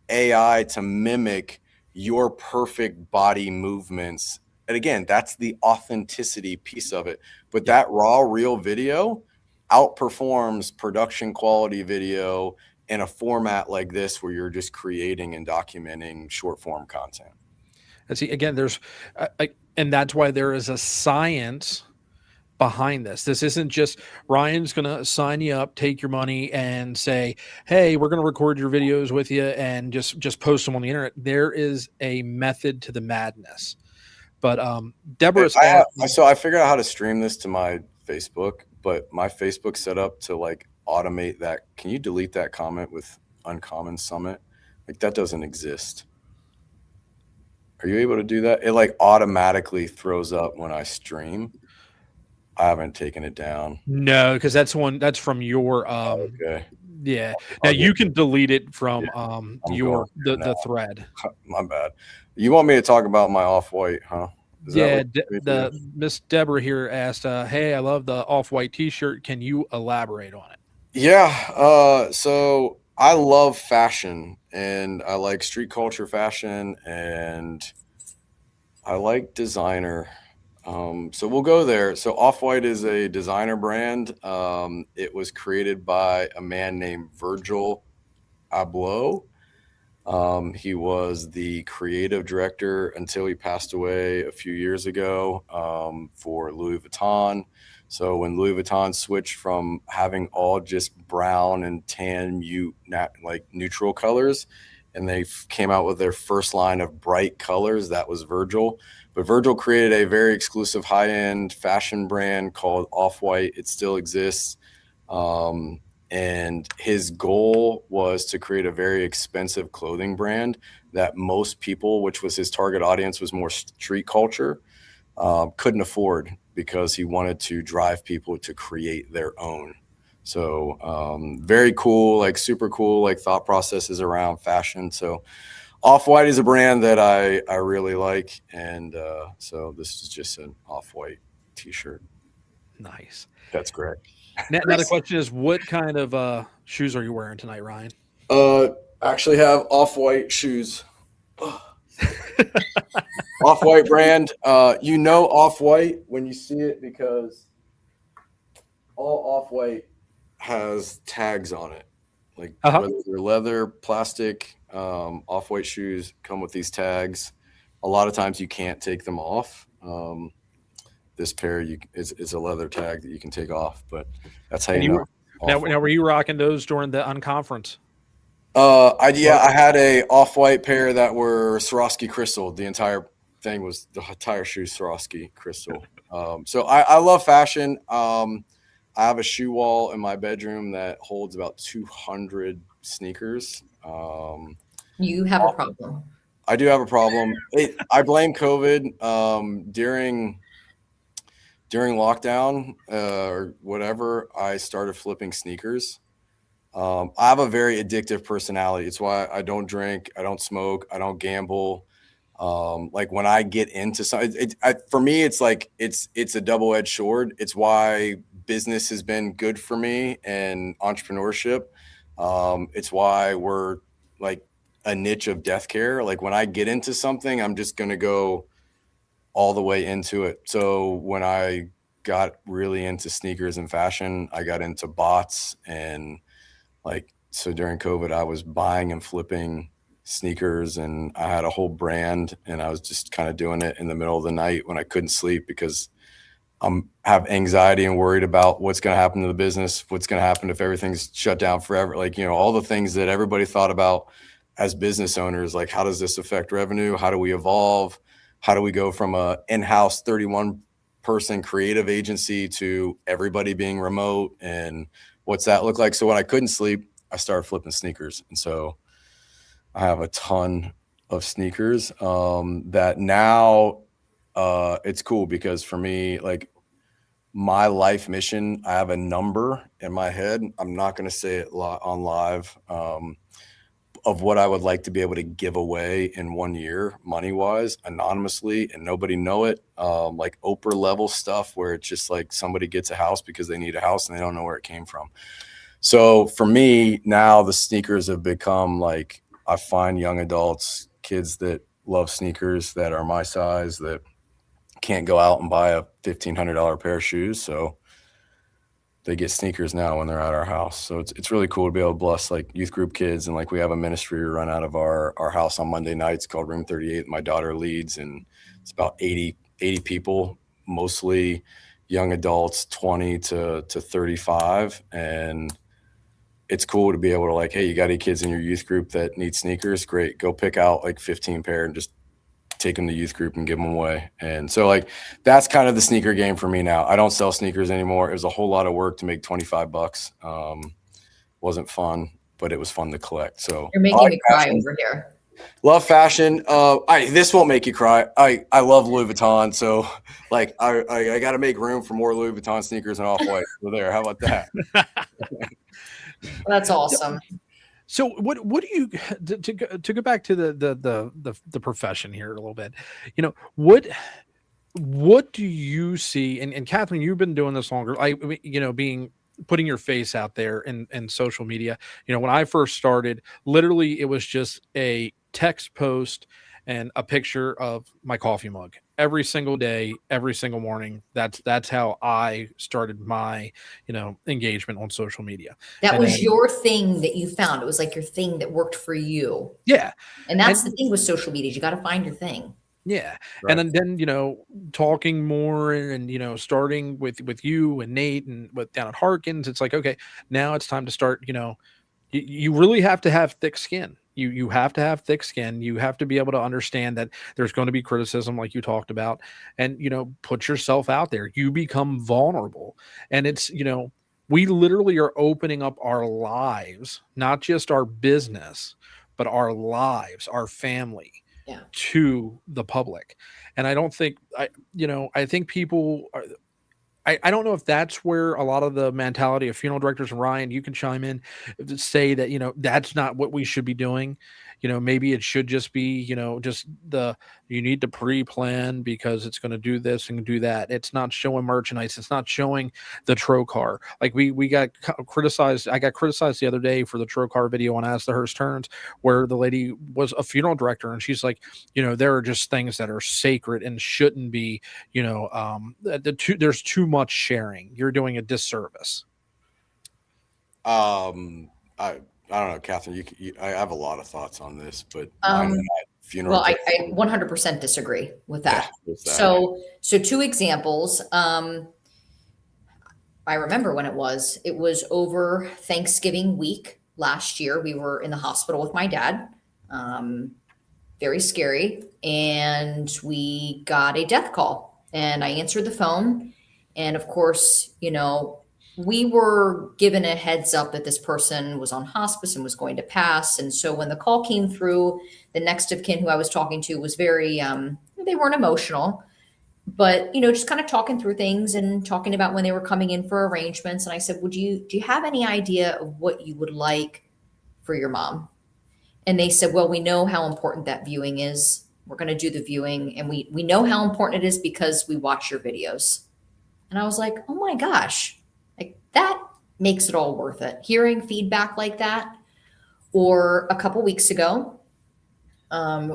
D: AI to mimic your perfect body movements. And again, that's the authenticity piece of it. But that raw, real video outperforms production quality video in a format like this, where you're just creating and documenting short form content.
C: And see, again, there's, and that's why there is a science behind this. This isn't just Ryan's going to sign you up, take your money, and say, "Hey, we're going to record your videos with you and just post them on the internet." There is a method to the madness. But Deborah,
D: so I figured out how to stream this to my Facebook, but my Facebook set up to automate that. Can you delete that comment with Uncommon Summit? That doesn't exist. Are you able to do that? It automatically throws up when I stream. I haven't taken it down.
C: No, because that's from your
D: okay.
C: Yeah. Now you can delete it from the thread.
D: My bad. You want me to talk about my Off-White, huh?
C: The Miss Deborah here asked, "Hey, I love the Off-White T-shirt. Can you elaborate on it?"
D: Yeah. So I love fashion, and I like street culture fashion, and I like designer. So we'll go there. So Off-White is a designer brand. It was created by a man named Virgil Abloh. He was the creative director until he passed away a few years ago for Louis Vuitton. So when Louis Vuitton switched from having all just brown and tan, neutral colors, and they came out with their first line of bright colors, that was Virgil. But Virgil created a very exclusive high-end fashion brand called Off-White. It still exists. And his goal was to create a very expensive clothing brand that most people, which was his target audience, was more street culture, couldn't afford, because he wanted to drive people to create their own. So very cool, super cool, thought processes around fashion. So Off-White is a brand that I really like. And so this is just an Off-White T-shirt.
C: Nice.
D: That's great.
C: Now the question is, what kind of shoes are you wearing tonight, Ryan?
D: Actually have Off-White shoes. Off-White brand. Off-White when you see it, because all Off-White has tags on it. Whether they're leather, plastic, Off-White shoes come with these tags. A lot of times you can't take them off. This pair is a leather tag that you can take off, but that's how you know.
C: Now, were you rocking those during the unconference?
D: I had a Off-White pair that were Swarovski crystal. The entire shoe Swarovski crystal. So I love fashion. I have a shoe wall in my bedroom that holds about 200 sneakers.
B: You have a problem.
D: I do have a problem. I blame COVID. During lockdown or whatever, I started flipping sneakers. I have a very addictive personality. It's why I don't drink, I don't smoke, I don't gamble. When I get into something, for me, it's a double-edged sword. It's why business has been good for me, and entrepreneurship. It's why we're a niche of death care. When I get into something, I'm just going to go all the way into it. So when I got really into sneakers and fashion, I got into bots, and so during COVID, I was buying and flipping sneakers, and I had a whole brand, and I was just kind of doing it in the middle of the night when I couldn't sleep, because have anxiety and worried about what's going to happen to the business, what's going to happen if everything's shut down forever. Like, all the things that everybody thought about as business owners, like how does this affect revenue? How do we evolve? How do we go from a in-house 31 person creative agency to everybody being remote, and what's that look like? So when I couldn't sleep, I started flipping sneakers. And so I have a ton of sneakers that now it's cool because for me, like my life mission, I have a number in my head. I'm not going to say it on live of what I would like to be able to give away in 1 year, money wise, anonymously, and nobody know it. Like Oprah level stuff where it's just like somebody gets a house because they need a house and they don't know where it came from. So for me now, the sneakers have become like, I find young adults, kids that love sneakers that are my size that can't go out and buy a $1,500 pair of shoes. So they get sneakers now when they're at our house. So it's really cool to be able to bless like youth group kids. And like we have a ministry run out of our house on Monday nights called Room 38. My daughter leads, and it's about 80 people, mostly young adults, 20 to 35. And it's cool to be able to like, hey, you got any kids in your youth group that need sneakers? Great. Go pick out like 15 pair and just take them to youth group and give them away. And so like, that's kind of the sneaker game for me now. I don't sell sneakers anymore. It was a whole lot of work to make $25. Wasn't fun, but it was fun to collect. So
B: you're making me cry over here.
D: Love fashion. This won't make you cry. I love Louis Vuitton. So like, I got to make room for more Louis Vuitton sneakers and Off-White. So there, how about that?
B: That's awesome.
C: So what do you to go back to the profession here a little bit, what do you see? And Katharine, you've been doing this longer. Putting your face out there in social media. When I first started, literally it was just a text post and a picture of my coffee mug every single day, every single morning. That's how I started my, engagement on social media.
B: That was your thing that you found. It was like your thing that worked for you.
C: Yeah.
B: And that's the thing with social media. You got to find your thing.
C: Yeah. Right. And then, talking more and, starting with you and Nate and down at Harkins, it's like, okay, now it's time to start, you really have to have thick skin. You have to have thick skin. You have to be able to understand that there's going to be criticism like you talked about, and, put yourself out there. You become vulnerable, and it's, we literally are opening up our lives, not just our business, but our lives, our family, to the public. And I don't think I think people are, I don't know if that's where a lot of the mentality of funeral directors, and Ryan, you can chime in, to say that, that's not what we should be doing. Maybe it should just be, you need to pre-plan because it's going to do this and do that. It's not showing merchandise. It's not showing the trocar. Like we got criticized. I got criticized the other day for the trocar video on As the Hearse Turns, where the lady was a funeral director. And she's like, there are just things that are sacred and shouldn't be, there's too much sharing. You're doing a disservice.
D: I don't know, Katharine, I have a lot of thoughts on this, but
B: funeral. Well, I 100% disagree with that. Yeah, so 2 examples. I remember when it was over Thanksgiving week last year. We were in the hospital with my dad. Very scary. And we got a death call, and I answered the phone. And of course, we were given a heads up that this person was on hospice and was going to pass. And so when the call came through, the next of kin who I was talking to was very, they weren't emotional, but, just kind of talking through things and talking about when they were coming in for arrangements. And I said, do you have any idea of what you would like for your mom? And they said, well, we know how important that viewing is. We're going to do the viewing. And we know how important it is because we watch your videos. And I was like, oh my gosh. Like that makes it all worth it. Hearing feedback like that. Or a couple weeks ago,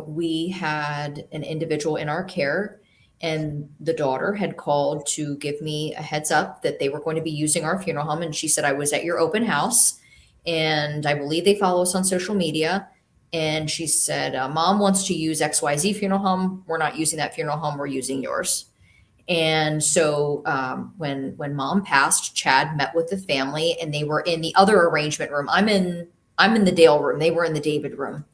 B: we had an individual in our care, and the daughter had called to give me a heads up that they were going to be using our funeral home. And she said, I was at your open house, and I believe they follow us on social media. And she said, Mom wants to use XYZ funeral home. We're not using that funeral home. We're using yours. And so when mom passed, Chad met with the family, and they were in the other arrangement room. I'm in the Dale room. They were in the David room.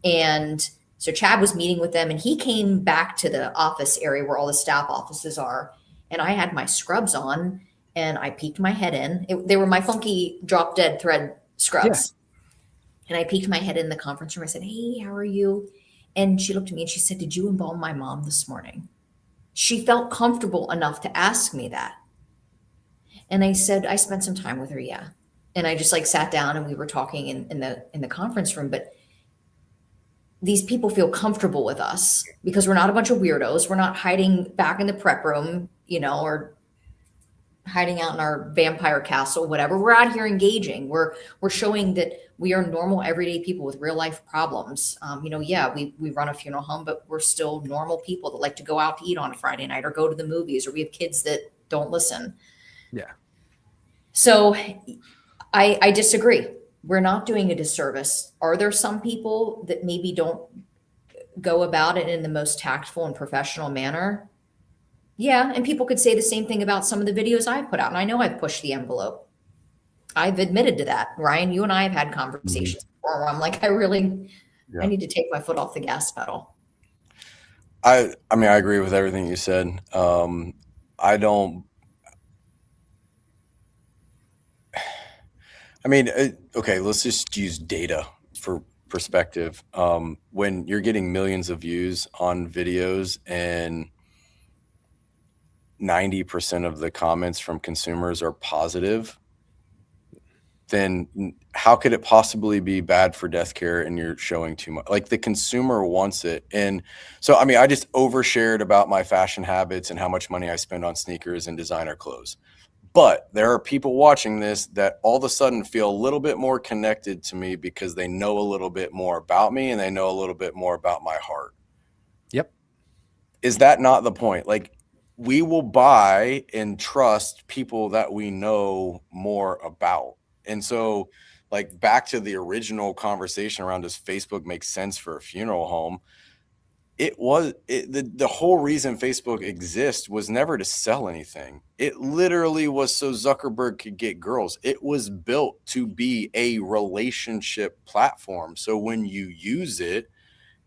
B: And so Chad was meeting with them, and he came back to the office area where all the staff offices are. And I had my scrubs on, and I peeked my head in. They were my funky drop dead thread scrubs. Yeah. And I peeked my head in the conference room. I said, "Hey, how are you?" And she looked at me and she said, "Did you embalm my mom this morning?" She felt comfortable enough to ask me that. And I said, "I spent some time with her, yeah." And I just like sat down and we were talking in the conference room. But these people feel comfortable with us because we're not a bunch of weirdos. We're not hiding back in the prep room, or hiding out in our vampire castle, whatever. We're out here engaging. We're showing that we are normal, everyday people with real life problems. We run a funeral home, but we're still normal people that like to go out to eat on a Friday night or go to the movies, or we have kids that don't listen.
C: Yeah.
B: So I disagree. We're not doing a disservice. Are there some people that maybe don't go about it in the most tactful and professional manner? Yeah. And people could say the same thing about some of the videos I've put out. And I know I've pushed the envelope. I've admitted to that. Ryan, you and I have had conversations before where I'm like, I need to take my foot off the gas pedal.
D: I agree with everything you said. Okay, let's just use data for perspective. When you're getting millions of views on videos and 90% of the comments from consumers are positive, then how could it possibly be bad for death care and you're showing too much? Like, the consumer wants it. And so, I just overshared about my fashion habits and how much money I spend on sneakers and designer clothes. But there are people watching this that all of a sudden feel a little bit more connected to me because they know a little bit more about me and they know a little bit more about my heart.
C: Yep.
D: Is that not the point? Like, we will buy and trust people that we know more about. And so, like, back to the original conversation around, does Facebook make sense for a funeral home? The whole reason Facebook exists was never to sell anything. It literally was so Zuckerberg could get girls. It was built to be a relationship platform. So when you use it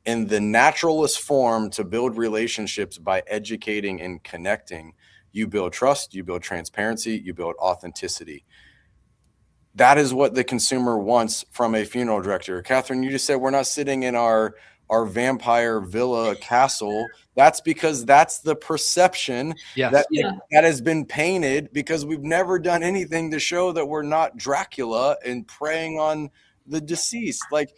D: in the naturalist form to build relationships by educating and connecting, you build trust, you build transparency, you build authenticity. That is what the consumer wants from a funeral director. Katharine, you just said we're not sitting in our vampire villa castle. That's because that's the perception that has been painted, because we've never done anything to show that we're not Dracula and preying on the deceased. Like,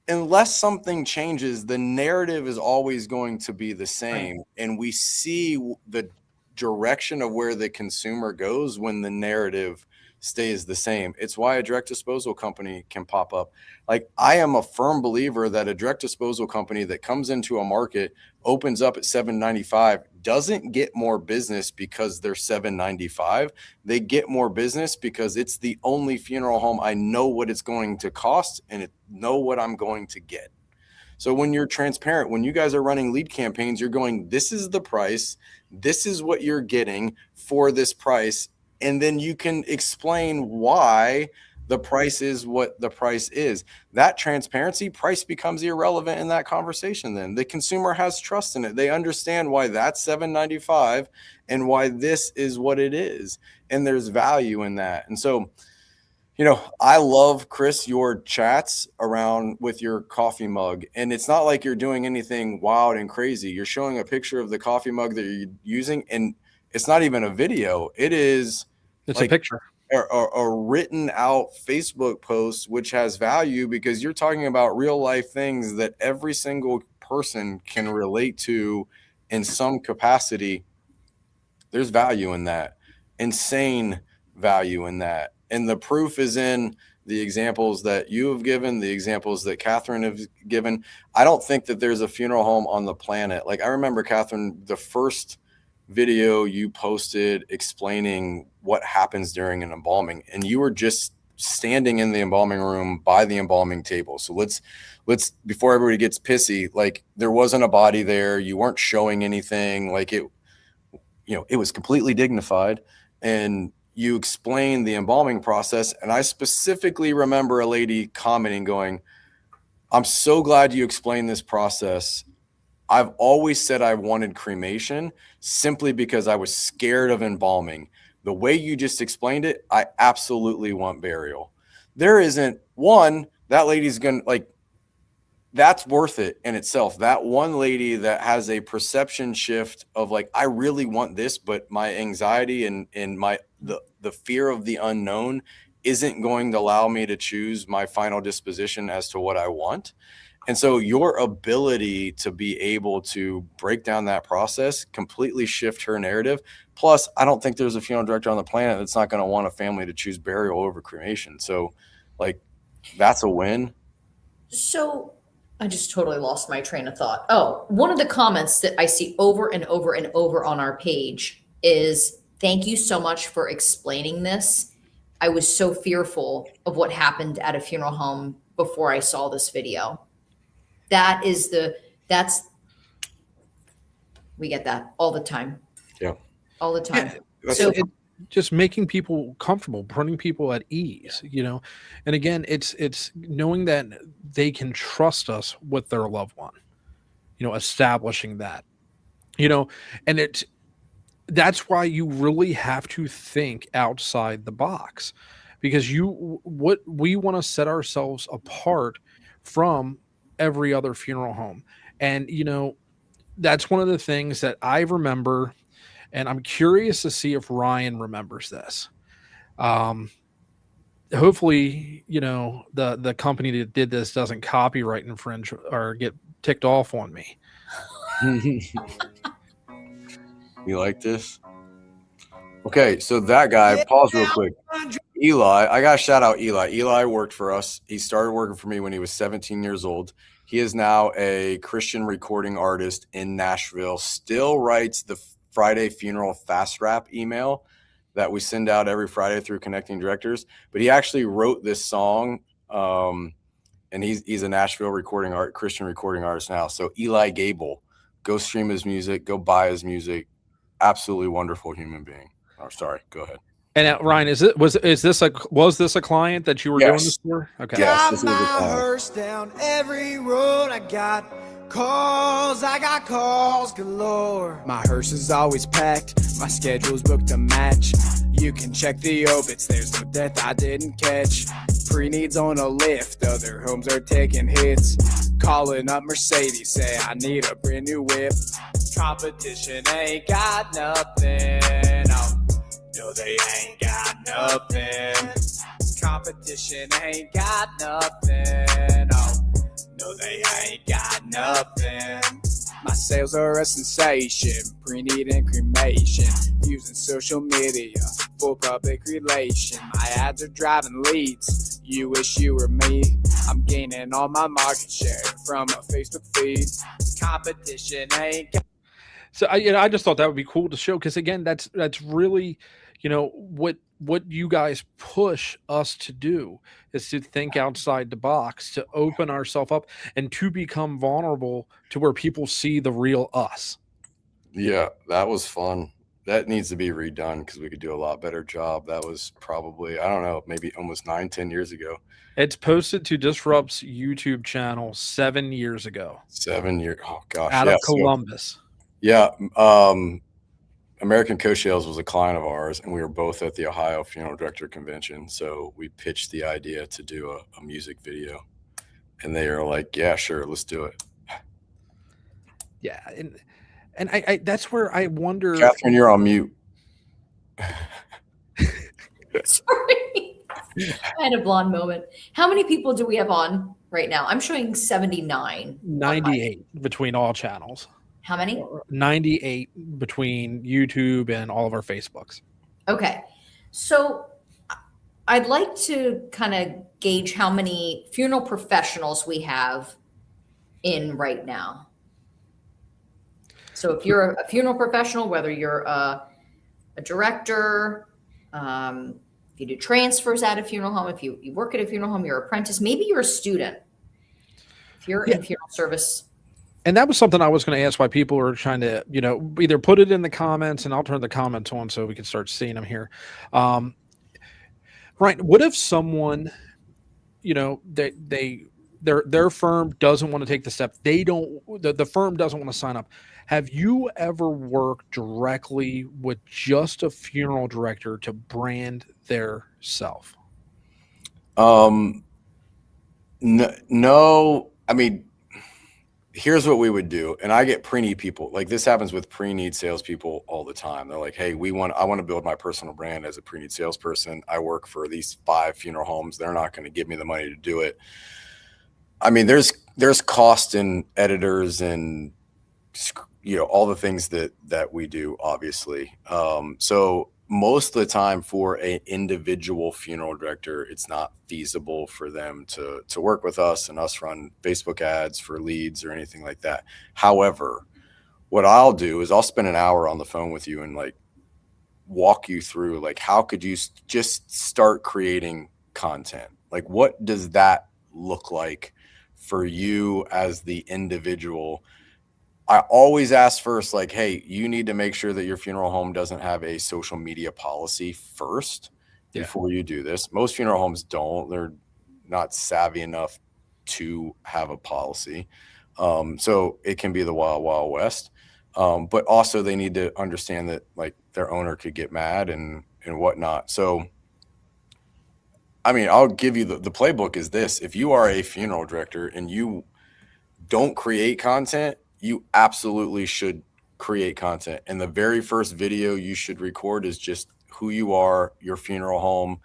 D: unless something changes, the narrative is always going to be the same. Right. And we see the direction of where the consumer goes when the narrative stays the same. It's why a direct disposal company can pop up. Like, I am a firm believer that a direct disposal company that comes into a market, opens up at $7.95, doesn't get more business because they're $7.95. They get more business because it's the only funeral home I know what it's going to cost and know what I'm going to get. So when you're transparent, when you guys are running lead campaigns, you're going, this is the price, this is what you're getting for this price. And then you can explain why the price is what the price is. That transparency, price becomes irrelevant in that conversation. Then the consumer has trust in it. They understand why that's $7.95 and why this is what it is. And there's value in that. And so, I love, Chris, your chats around with your coffee mug. And it's not like you're doing anything wild and crazy. You're showing a picture of the coffee mug that you're using, and it's not even a video. It's like
C: a picture.
D: A written out Facebook post, which has value because you're talking about real life things that every single person can relate to in some capacity. There's value in that, insane value in that. And the proof is in the examples that you have given, the examples that Katharine has given. I don't think that there's a funeral home on the planet. Like, I remember, Katharine, the first video you posted explaining what happens during an embalming, and you were just standing in the embalming room by the embalming table. So let's before everybody gets pissy, like, there wasn't a body there, you weren't showing anything, like, it was completely dignified, and you explained the embalming process. And I specifically remember a lady commenting going, I'm so glad you explained this process. I've always said I wanted cremation simply because I was scared of embalming. The way you just explained it, I absolutely want burial. There isn't one, that lady's going to that's worth it in itself. That one lady that has a perception shift of I really want this, but my anxiety and the fear of the unknown isn't going to allow me to choose my final disposition as to what I want. And so your ability to be able to break down that process, completely shift her narrative. Plus, I don't think there's a funeral director on the planet that's not going to want a family to choose burial over cremation. So that's a win.
B: So I just totally lost my train of thought. Oh, one of the comments that I see over and over and over on our page is, thank you so much for explaining this. I was so fearful of what happened at a funeral home before I saw this video. We get that all the time.
D: Yeah.
B: All the time.
C: Yeah, so just making people comfortable, putting people at ease, and again, it's knowing that they can trust us with their loved one, establishing that, and that's why you really have to think outside the box, because what we want to set ourselves apart from every other funeral home. And, that's one of the things that I remember, and I'm curious to see if Ryan remembers this. Hopefully, the company that did this doesn't copyright infringe or get ticked off on me.
D: You like this? Okay, so that guy, pause real quick. Eli, I got to shout out Eli. Eli worked for us. He started working for me when he was 17 years old. He is now a Christian recording artist in Nashville, still writes the Friday funeral fast wrap email that we send out every Friday through Connecting Directors. But he actually wrote this song, and he's a Nashville Christian recording artist now. So Eli Gable, go stream his music, go buy his music. Absolutely wonderful human being. Oh, sorry, go ahead.
C: And Ryan, was this a client that you were doing this for? Okay.
D: Yes, this was a
E: client. Hearse down every road. I got calls galore. My hearse is always packed. My schedule's booked to match. You can check the obits. There's no death I didn't catch. Pre-needs on a lift. Other homes are taking hits. Calling up Mercedes. Say I need a brand new whip. Competition ain't got nothing. No, they ain't got nothing. Competition ain't got nothing. Oh, no, they ain't got nothing. My sales are a sensation. Pre-need and cremation. Using social media for public relation. My ads are driving leads. You wish you were me. I'm gaining all my market share from a Facebook feed. Competition ain't got.
C: So I just thought that would be cool to show, because again, that's really, what you guys push us to do is to think outside the box, to open ourselves up, and to become vulnerable to where people see the real us.
D: Yeah, that was fun. That needs to be redone because we could do a lot better job. That was probably, I don't know, maybe almost 9-10 years ago.
C: It's posted to Disrupt's YouTube channel 7 years ago.
D: 7 years. Oh gosh.
C: Out of Columbus.
D: Yeah. American Coattails was a client of ours, and we were both at the Ohio Funeral Director Convention. So we pitched the idea to do a music video, and they are like, yeah, sure, let's do it.
C: Yeah. And I that's where I wonder.
D: Katharine, you're on mute.
B: Sorry. I had a blonde moment. How many people do we have on right now? I'm showing 79.
C: 98 between all channels.
B: How many?
C: 98 between YouTube and all of our Facebooks.
B: Okay. So I'd like to kind of gauge how many funeral professionals we have in right now. So if you're a funeral professional, whether you're a director, if you do transfers at a funeral home, if you work at a funeral home, you're an apprentice, maybe you're a student. If you're in funeral service.
C: And that was something I was going to ask why people are trying to, either put it in the comments, and I'll turn the comments on so we can start seeing them here. Right. What if someone, their firm doesn't want to take the step. The firm doesn't want to sign up. Have you ever worked directly with just a funeral director to brand their self?
D: No, I mean, here's what we would do. And I get pre-need people, like this happens with pre-need salespeople all the time. They're like, hey, I want to build my personal brand as a pre-need salesperson. I work for these 5 funeral homes. They're not going to give me the money to do it. I mean, there's cost in editors and, all the things that we do, obviously. So most of the time for an individual funeral director, it's not feasible for them to work with us and us run Facebook ads for leads or anything like that. However, what I'll do is I'll spend an hour on the phone with you and like walk you through, like, how could you just start creating content? Like, what does that look like for you as the individual? I always ask first, like, hey, you need to make sure that your funeral home doesn't have a social media policy first before you do this. Most funeral homes don't. They're not savvy enough to have a policy. So it can be the wild, wild west. But also they need to understand that, like, their owner could get mad and whatnot. So, I mean, I'll give you the playbook is this. If you are a funeral director and you don't create content, you absolutely should create content. And the very first video you should record is just who you are, your funeral home,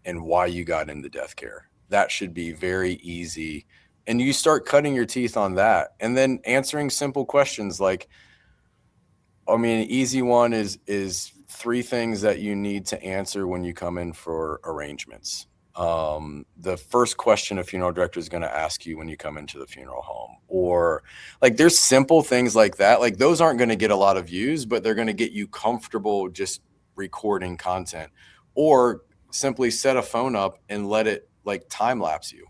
D: and why you got into death care. That should be very easy. And you start cutting your teeth on that. And then answering simple questions like, I mean, an easy one is 3 things that you need to answer when you come in for arrangements. The first question a funeral director is going to ask you when you come into the funeral home, or like, there's simple things like that. Like, those aren't going to get a lot of views, but they're going to get you comfortable just recording content. Or simply set a phone up and let it like time lapse you,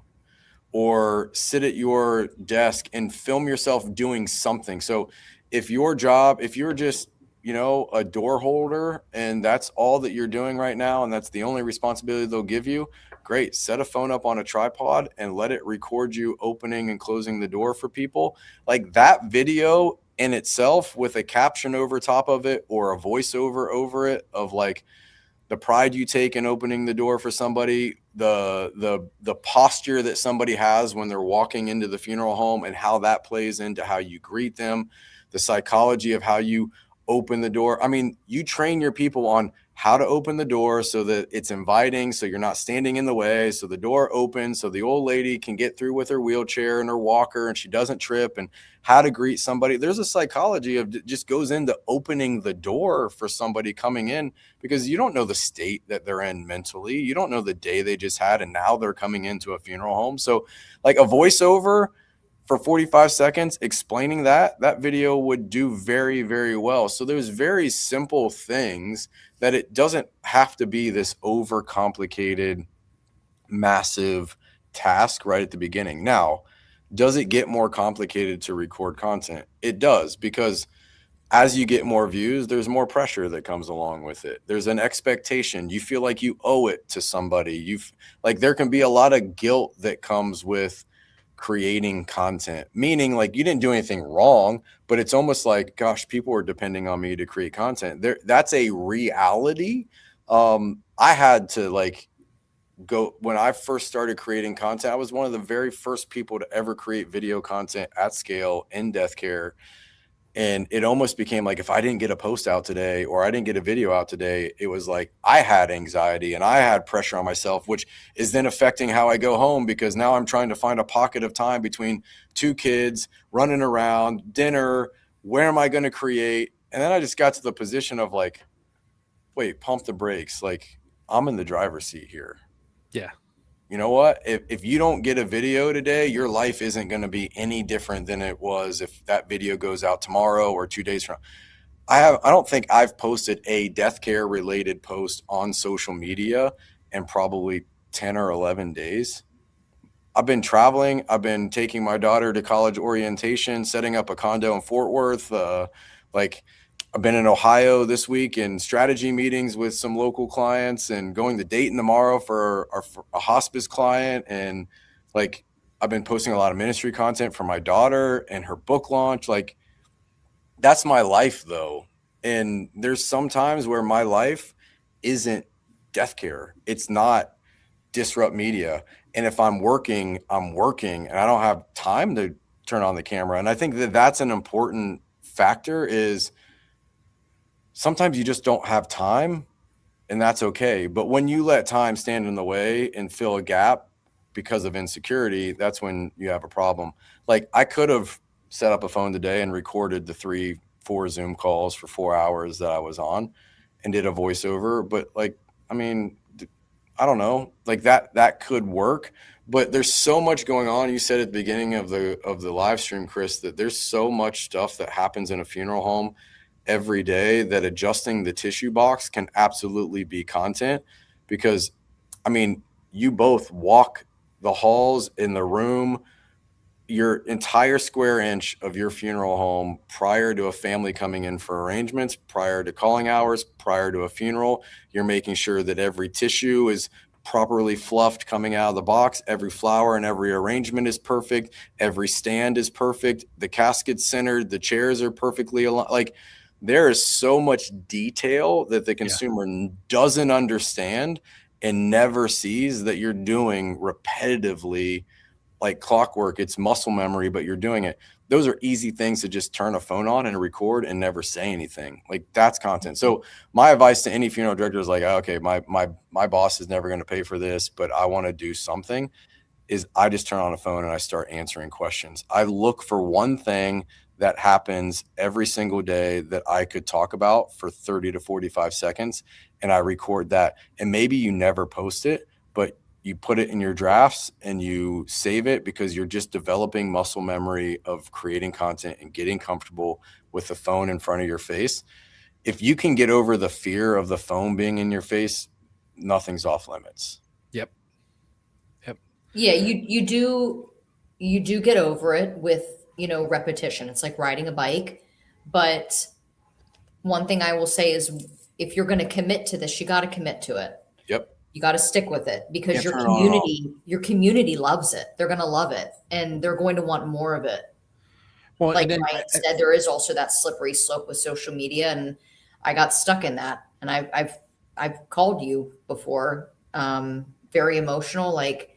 D: or sit at your desk and film yourself doing something. So if you're just, a door holder and that's all that you're doing right now, and that's the only responsibility they'll give you, great. Set a phone up on a tripod and let it record you opening and closing the door for people. Like, that video in itself with a caption over top of it or a voiceover over it of like the pride you take in opening the door for somebody, the posture that somebody has when they're walking into the funeral home and how that plays into how you greet them, the psychology of how you open the door. I mean, you train your people on how to open the door so that it's inviting, so you're not standing in the way, so the door opens, so the old lady can get through with her wheelchair and her walker and she doesn't trip, and how to greet somebody. There's a psychology of just goes into opening the door for somebody coming in, because you don't know the state that they're in mentally. You don't know the day they just had and now they're coming into a funeral home. So like a voiceover for 45 seconds explaining that video would do very, very well. So there's very simple things that it doesn't have to be this overcomplicated, massive task right at the beginning. Now, does it get more complicated to record content? It does, because as you get more views, there's more pressure that comes along with it. There's an expectation. You feel like you owe it to somebody. There can be a lot of guilt that comes with creating content, meaning like you didn't do anything wrong, but it's almost like, gosh, people are depending on me to create content. That's a reality. I had to when I first started creating content, I was one of the very first people to ever create video content at scale in death care. And it almost became like, if I didn't get a post out today or I didn't get a video out today, it was like I had anxiety and I had pressure on myself, which is then affecting how I go home, because now I'm trying to find a pocket of time between 2 kids running around, dinner. Where am I going to create? And then I just got to the position of like, wait, pump the brakes. Like, I'm in the driver's seat here.
C: Yeah.
D: You know what? If you don't get a video today, your life isn't going to be any different than it was if that video goes out tomorrow or 2 days from. I don't think I've posted a death care related post on social media in probably 10 or 11 days. I've been traveling. I've been taking my daughter to college orientation, setting up a condo in Fort Worth. Like I've been in Ohio this week in strategy meetings with some local clients, and going to Dayton tomorrow for a hospice client. And like, I've been posting a lot of ministry content for my daughter and her book launch. Like, that's my life though. And there's some times where my life isn't death care. It's not disrupt media. And if I'm working, and I don't have time to turn on the camera. And I think that that's an important factor, is sometimes you just don't have time, and that's okay. But when you let time stand in the way and fill a gap because of insecurity, that's when you have a problem. Like, I could have set up a phone today and recorded the 3-4 Zoom calls for 4 hours that I was on and did a voiceover. But like, I mean, I don't know, like that could work, but there's so much going on. You said at the beginning of the live stream, Chris, that there's so much stuff that happens in a funeral home every day that adjusting the tissue box can absolutely be content. Because I mean, you both walk the halls in the room, your entire square inch of your funeral home prior to a family coming in for arrangements, prior to calling hours, prior to a funeral. You're making sure that every tissue is properly fluffed coming out of the box. Every flower and every arrangement is perfect. Every stand is perfect. The casket's centered. The chairs are perfectly aligned. Like, there is so much detail that the consumer doesn't understand and never sees, that you're doing repetitively, like clockwork. It's muscle memory, but you're doing it. Those are easy things to just turn a phone on and record and never say anything. Like, that's content. So my advice to any funeral director is like, okay, my boss is never going to pay for this, but I want to do something, is I just turn on a phone and I start answering questions. I look for one thing that happens every single day that I could talk about for 30 to 45 seconds, and I record that. And maybe you never post it, but you put it in your drafts and you save it, because you're just developing muscle memory of creating content and getting comfortable with the phone in front of your face. If you can get over the fear of the phone being in your face, nothing's off limits.
C: Yep.
B: Yeah, you do get over it with, repetition. It's like riding a bike. But one thing I will say is, if you're going to commit to this, you got to commit to it.
D: Yep.
B: You got to stick with it, because
D: Can't
B: your community loves it. They're going to love it, and they're going to want more of it.
C: Well,
B: like Ryan said, there is also that slippery slope with social media, and I got stuck in that. And I've called you before, very emotional. Like,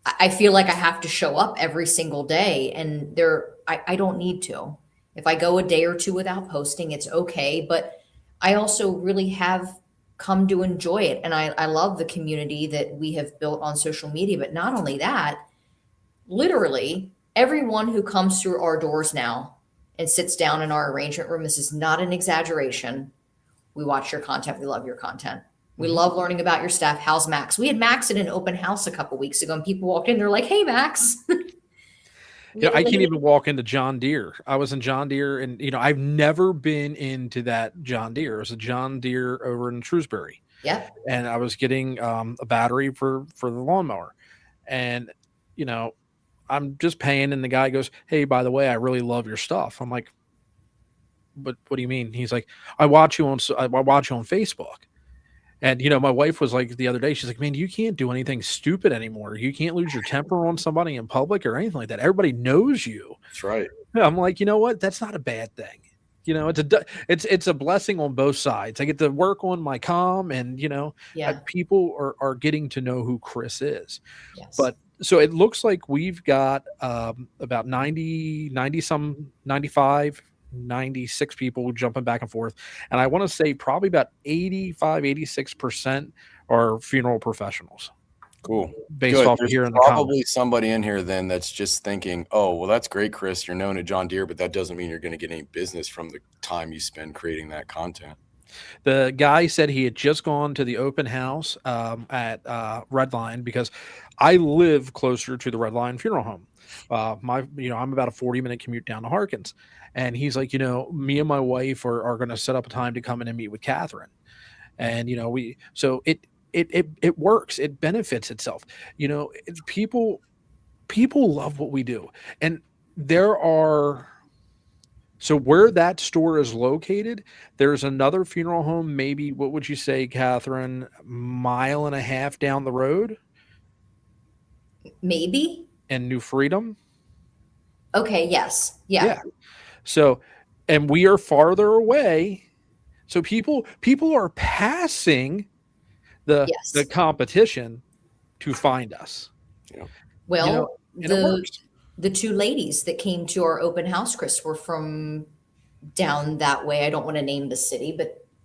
B: I feel like I have to show up every single day, and I don't need to. If I go a day or two without posting, it's okay. But I also really have come to enjoy it. And I love the community that we have built on social media. But not only that, literally everyone who comes through our doors now and sits down in our arrangement room, this is not an exaggeration. We watch your content. We love your content. We love learning about your staff. How's Max? We had Max at an open house a couple weeks ago, and people walked in. They're like, "Hey, Max."
C: I can't even walk into John Deere. I was in John Deere, and I've never been into that John Deere. It was a John Deere over in Shrewsbury.
B: Yeah.
C: And I was getting a battery for the lawnmower, and I'm just paying, and the guy goes, "Hey, by the way, I really love your stuff." I'm like, "But what do you mean?" He's like, I watch you on Facebook." And, my wife was like the other day, she's like, "Man, you can't do anything stupid anymore. You can't lose your temper on somebody in public or anything like that. Everybody knows you."
D: That's right.
C: I'm like, you know what? That's not a bad thing. It's a blessing on both sides. I get to work on my comm, and, people are getting to know who Chris is.
B: Yes.
C: But so it looks like we've got about 95, 96 people jumping back and forth. And I want to say probably about 86% are funeral professionals.
D: Cool.
C: Based off of here in the
D: probably somebody in here then that's just thinking, "Oh, well, that's great, Chris. You're known at John Deere, but that doesn't mean you're going to get any business from the time you spend creating that content."
C: The guy said he had just gone to the open house at Red Line, because I live closer to the Red Line funeral home. I'm about a 40-minute commute down to Harkins. And he's like, me and my wife are going to set up a time to come in and meet with Katharine. And, it works. It benefits itself. You know, people love what we do. And there are, so where that store is located, there's another funeral home, maybe, what would you say, Katharine, mile and a half down the road?
B: Maybe.
C: In New Freedom.
B: Okay. Yes. Yeah.
C: So, and we are farther away. So people are passing the competition to find us.
D: Yeah.
B: Well,
C: you know, and it works.
B: The two ladies that came to our open house, Chris, were from down that way. I don't want to name the city,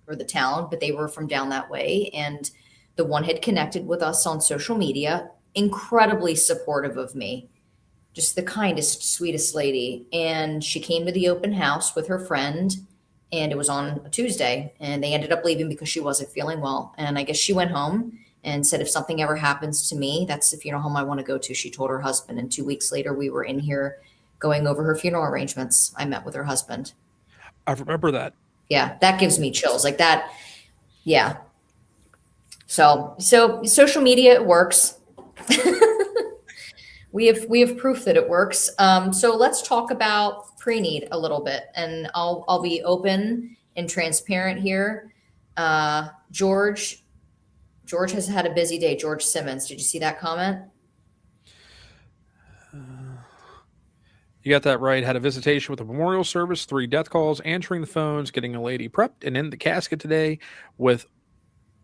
B: or the town, but they were from down that way. And the one had connected with us on social media, incredibly supportive of me, just the kindest, sweetest lady. And she came to the open house with her friend, and it was on a Tuesday, and they ended up leaving because she wasn't feeling well. And I guess she went home and said, if something ever happens to me, that's the funeral home I want to go to. She told her husband, and 2 weeks later, we were in here going over her funeral arrangements. I met with her husband.
C: I remember that.
B: Yeah, that gives me chills like that. Yeah. So social media, it works. We have proof that it works. So let's talk about pre-need a little bit, and I'll be open and transparent here. George has had a busy day. George Simmons. Did you see that comment?
C: You got that right. Had a visitation with a memorial service, 3 death calls, answering the phones, getting a lady prepped and in the casket today with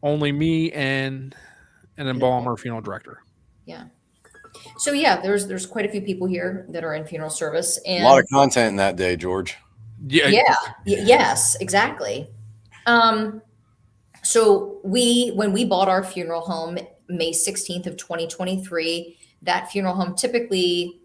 C: only me and an embalmer funeral director.
B: Yeah. So yeah, there's quite a few people here that are in funeral service, and
D: a lot of content in that day, George.
B: Yeah. Yes, exactly. So when we bought our funeral home, May 16th of 2023, that funeral home typically,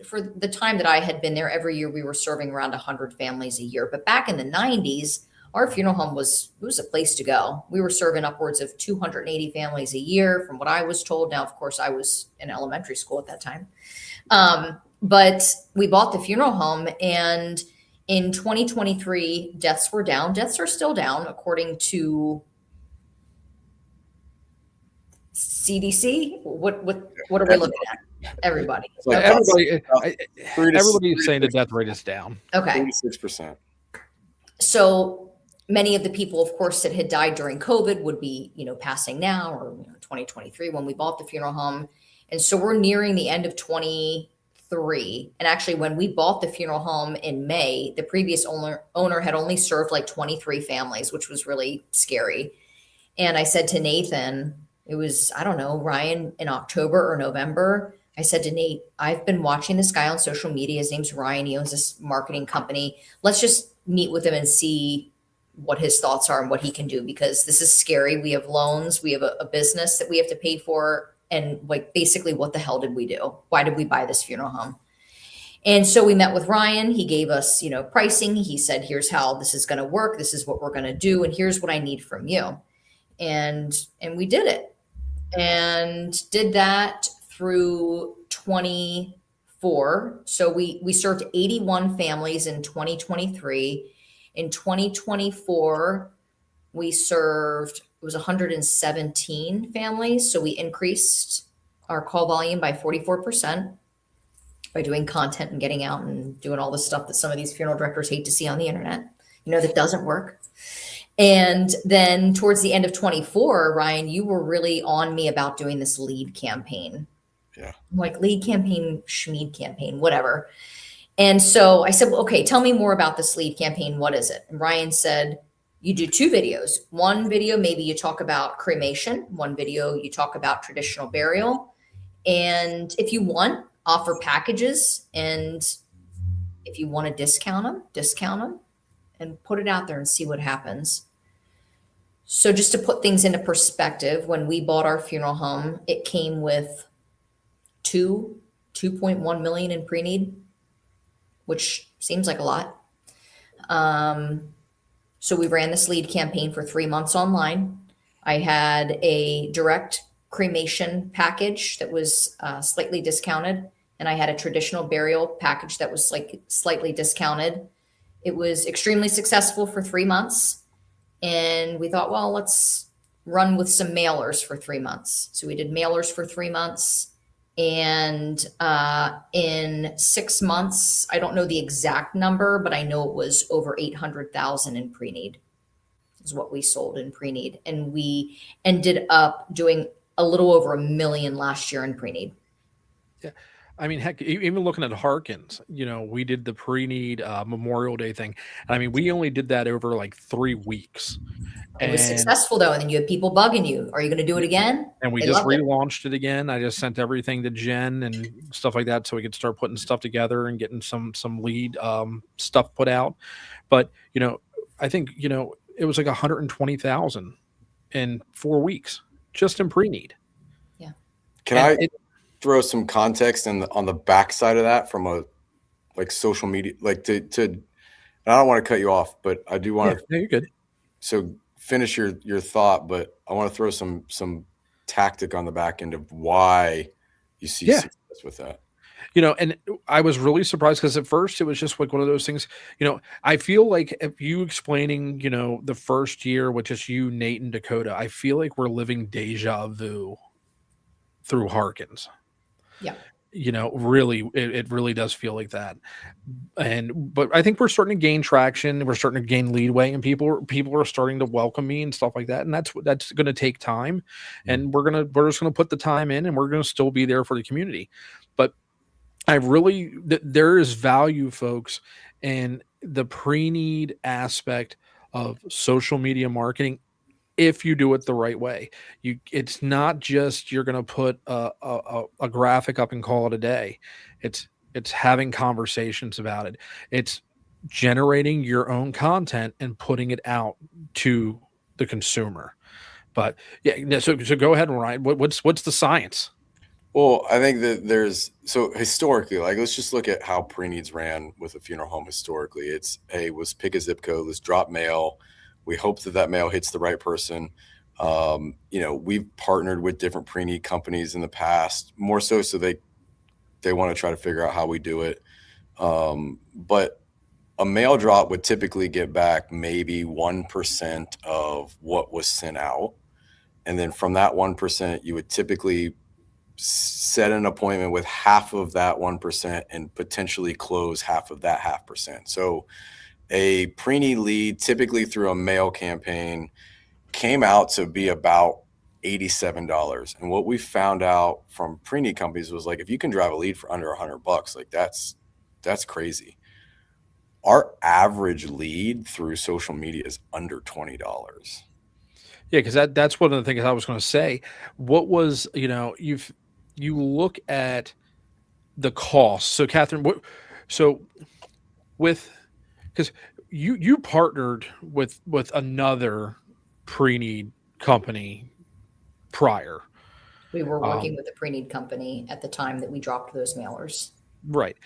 B: for the time that I had been there, every year we were serving around 100 families a year. But back in the 90s, our funeral home was a place to go. We were serving upwards of 280 families a year, from what I was told. Now, of course, I was in elementary school at that time. But we bought the funeral home, and in 2023, deaths were down. Deaths are still down, according to CDC. What are we looking at? Everybody.
D: Like
C: everybody's saying the death rate is down.
B: Okay.
D: 36%.
B: So many of the people, of course, that had died during COVID would be, passing now, or 2023 when we bought the funeral home. And so we're nearing the end of 23. And actually, when we bought the funeral home in May, the previous owner had only served like 23 families, which was really scary. And I said to Nathan, it was, I don't know, Ryan, in October or November, I said to Nate, I've been watching this guy on social media. His name's Ryan. He owns this marketing company. Let's just meet with him and see what his thoughts are and what he can do, because this is scary. We have loans. We have a business that we have to pay for. And like, basically, what the hell did we do? Why did we buy this funeral home? And so we met with Ryan. He gave us, pricing. He said, here's how this is going to work. This is what we're going to do. And here's what I need from you. And we did it, and did that through 24. So we served 81 families in 2023. In 2024, we served, it was 117 families. So we increased our call volume by 44% by doing content and getting out and doing all the stuff that some of these funeral directors hate to see on the internet, that doesn't work. And then towards the end of 24, Ryan, you were really on me about doing this lead campaign.
D: Yeah.
B: Like lead campaign, Schmeed campaign, whatever. And so I said, well, okay, tell me more about this lead campaign. What is it? And Ryan said, you do 2 videos. One video, maybe you talk about cremation. One video, you talk about traditional burial. And if you want, offer packages. And if you want to discount them and put it out there and see what happens. So just to put things into perspective, when we bought our funeral home, it came with 2.1 million in pre-need, which seems like a lot. So we ran this lead campaign for 3 months online. I had a direct cremation package that was slightly discounted, and I had a traditional burial package that was slightly discounted. It was extremely successful for 3 months. And we thought, well, let's run with some mailers for 3 months. So we did mailers for 3 months. And in 6 months, I don't know the exact number, but I know it was over 800,000 in pre-need is what we sold in pre-need. And we ended up doing a little over $1 million last year in pre-need.
C: Yeah. I mean, heck, even looking at Harkins, we did the pre-need Memorial Day thing. I mean, we only did that over like 3 weeks.
B: It was successful though, and then you had people bugging you. Are you going to do it again?
C: And we just relaunched it again. I just sent everything to Jen and stuff like that, so we could start putting stuff together and getting some lead stuff put out. But I think it was like 120,000 in 4 weeks just in pre-need.
B: Yeah.
D: Can I throw some context on the backside of that from a social media, to I don't want to cut you off, but I do want to.
C: Yeah, you're good.
D: So finish your thought, but I want to throw some tactic on the back end of why you see success with that.
C: And I was really surprised because at first it was just like one of those things, I feel like if you explaining, the first year with just you, Nate, and Dakota, I feel like we're living deja vu through Harkins.
B: Yeah.
C: Really, it really does feel like that. But I think we're starting to gain traction. We're starting to gain leadway, and people are starting to welcome me and stuff like that. And that's going to take time. And we're just going to put the time in, and we're going to still be there for the community. But there is value, folks, in the pre-need aspect of social media marketing. If you do it the right way, it's not just you're going to put a graphic up and call it a day. It's having conversations about it. It's generating your own content and putting it out to the consumer. But yeah, so go ahead, Ryan. What's the science?
D: Well, I think that historically, let's just look at how pre-needs ran with a funeral home historically. It's, hey, let's pick a zip code, let's drop mail. We hope that mail hits the right person. We've partnered with different pre-need companies in the past, more so they want to try to figure out how we do it. But a mail drop would typically get back maybe 1% of what was sent out. And then from that 1%, you would typically set an appointment with half of that 1% and potentially close half of that 0.5%. So a pre-need lead, typically through a mail campaign, came out to be about $87. And what we found out from pre-need companies was if you can drive a lead for under $100, that's crazy. Our average lead through social media is under $20.
C: Yeah, because that's one of the things I was going to say. What was, you look at the cost. So Katharine, because you partnered with another pre-need company prior.
B: We were working with a pre-need company at the time that we dropped those mailers.
C: Right.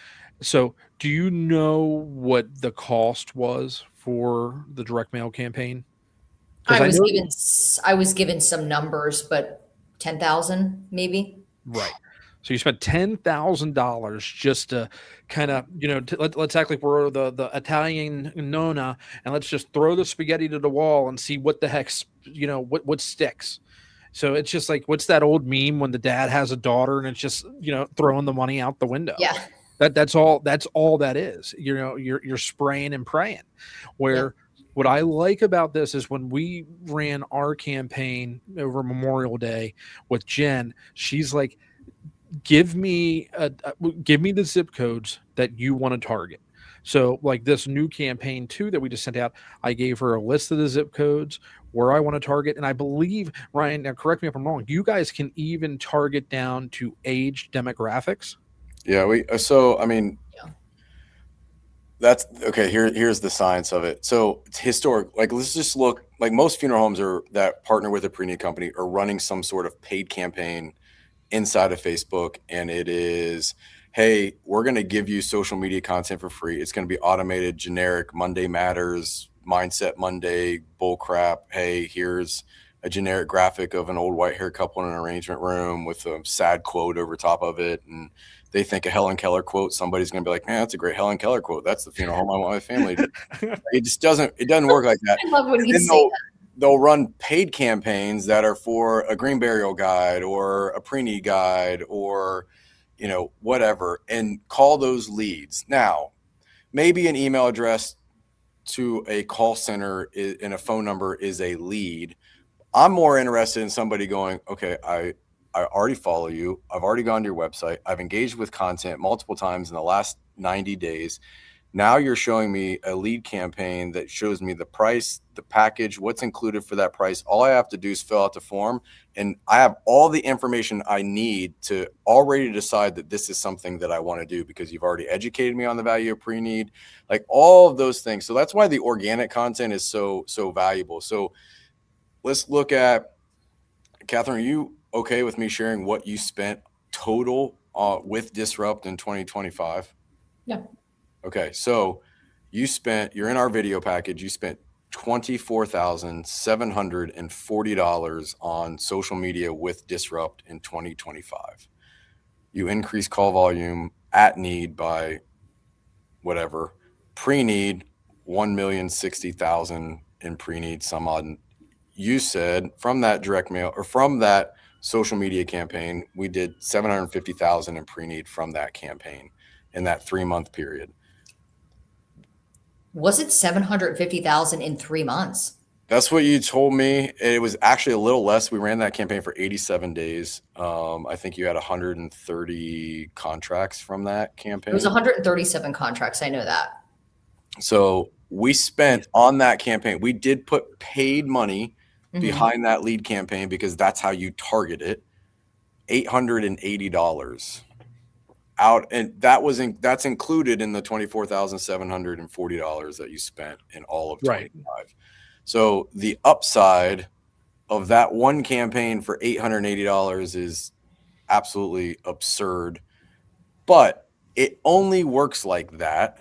C: So do you know what the cost was for the direct mail campaign?
B: I was given some numbers, but 10,000 maybe.
C: Right. So you spent $10,000 just to kind of, let's act like we're the Italian nonna, and let's just throw the spaghetti to the wall and see what the heck's, what sticks. So it's just like, what's that old meme when the dad has a daughter and it's just, throwing the money out the window?
B: Yeah.
C: That's all that is. You're spraying and praying. Where what I like about this is when we ran our campaign over Memorial Day with Jen, she's like, give me the zip codes that you want to target. So like this new campaign too that we just sent out, I gave her a list of the zip codes where I want to target. And I believe, Ryan, now correct me if I'm wrong, you guys can even target down to age demographics.
D: Yeah, that's okay. Here's the science of it. So it's historic. Let's just look, most funeral homes that partner with a pre-need company are running some sort of paid campaign inside of Facebook. And it is, hey, we're going to give you social media content for free. It's going to be automated, generic, Monday Matters, Mindset Monday, bullcrap. Hey, here's a generic graphic of an old white hair couple in an arrangement room with a sad quote over top of it. And they think a Helen Keller quote, somebody's going to be like, man, that's a great Helen Keller quote. That's the funeral home I want my family to. It doesn't work like that.
B: I love when you say that.
D: they'll run paid campaigns that are for a green burial guide or a pre-need guide or, you know, whatever, and call those leads. Now, maybe an email address to a call center and a phone number is a lead. I'm more interested in somebody going, okay, I already follow you. I've already gone to your website. I've engaged with content multiple times in the last 90 days. Now you're showing me a lead campaign that shows me the price, the package, what's included for that price. All I have to do is fill out the form, and I have all the information I need to already decide that this is something that I want to do, because you've already educated me on the value of pre-need, like all of those things. So that's why the organic content is so valuable. So let's look at, Katharine, are you okay with me sharing what you spent total with Disrupt in 2025?
B: Yeah.
D: Okay, so you're in our video package, you spent $24,740 on social media with Disrupt in 2025. You increase call volume at need by whatever, pre-need 1,060,000 in pre-need, some odd. You said from that direct mail or from that social media campaign, we did 750,000 in pre-need from that campaign in that 3-month period.
B: Was it 750,000 in 3 months?
D: That's what you told me. It was actually a little less. We ran that campaign for 87 days. I think you had 130 contracts from that campaign.
B: It was 137 contracts. I know that.
D: So we spent on that campaign. We did put paid money behind that lead campaign because that's how you target it. $880 out, and that's included in the $24,740 that you spent in all of 25. Right. So the upside of that one campaign for $880 is absolutely absurd, but it only works like that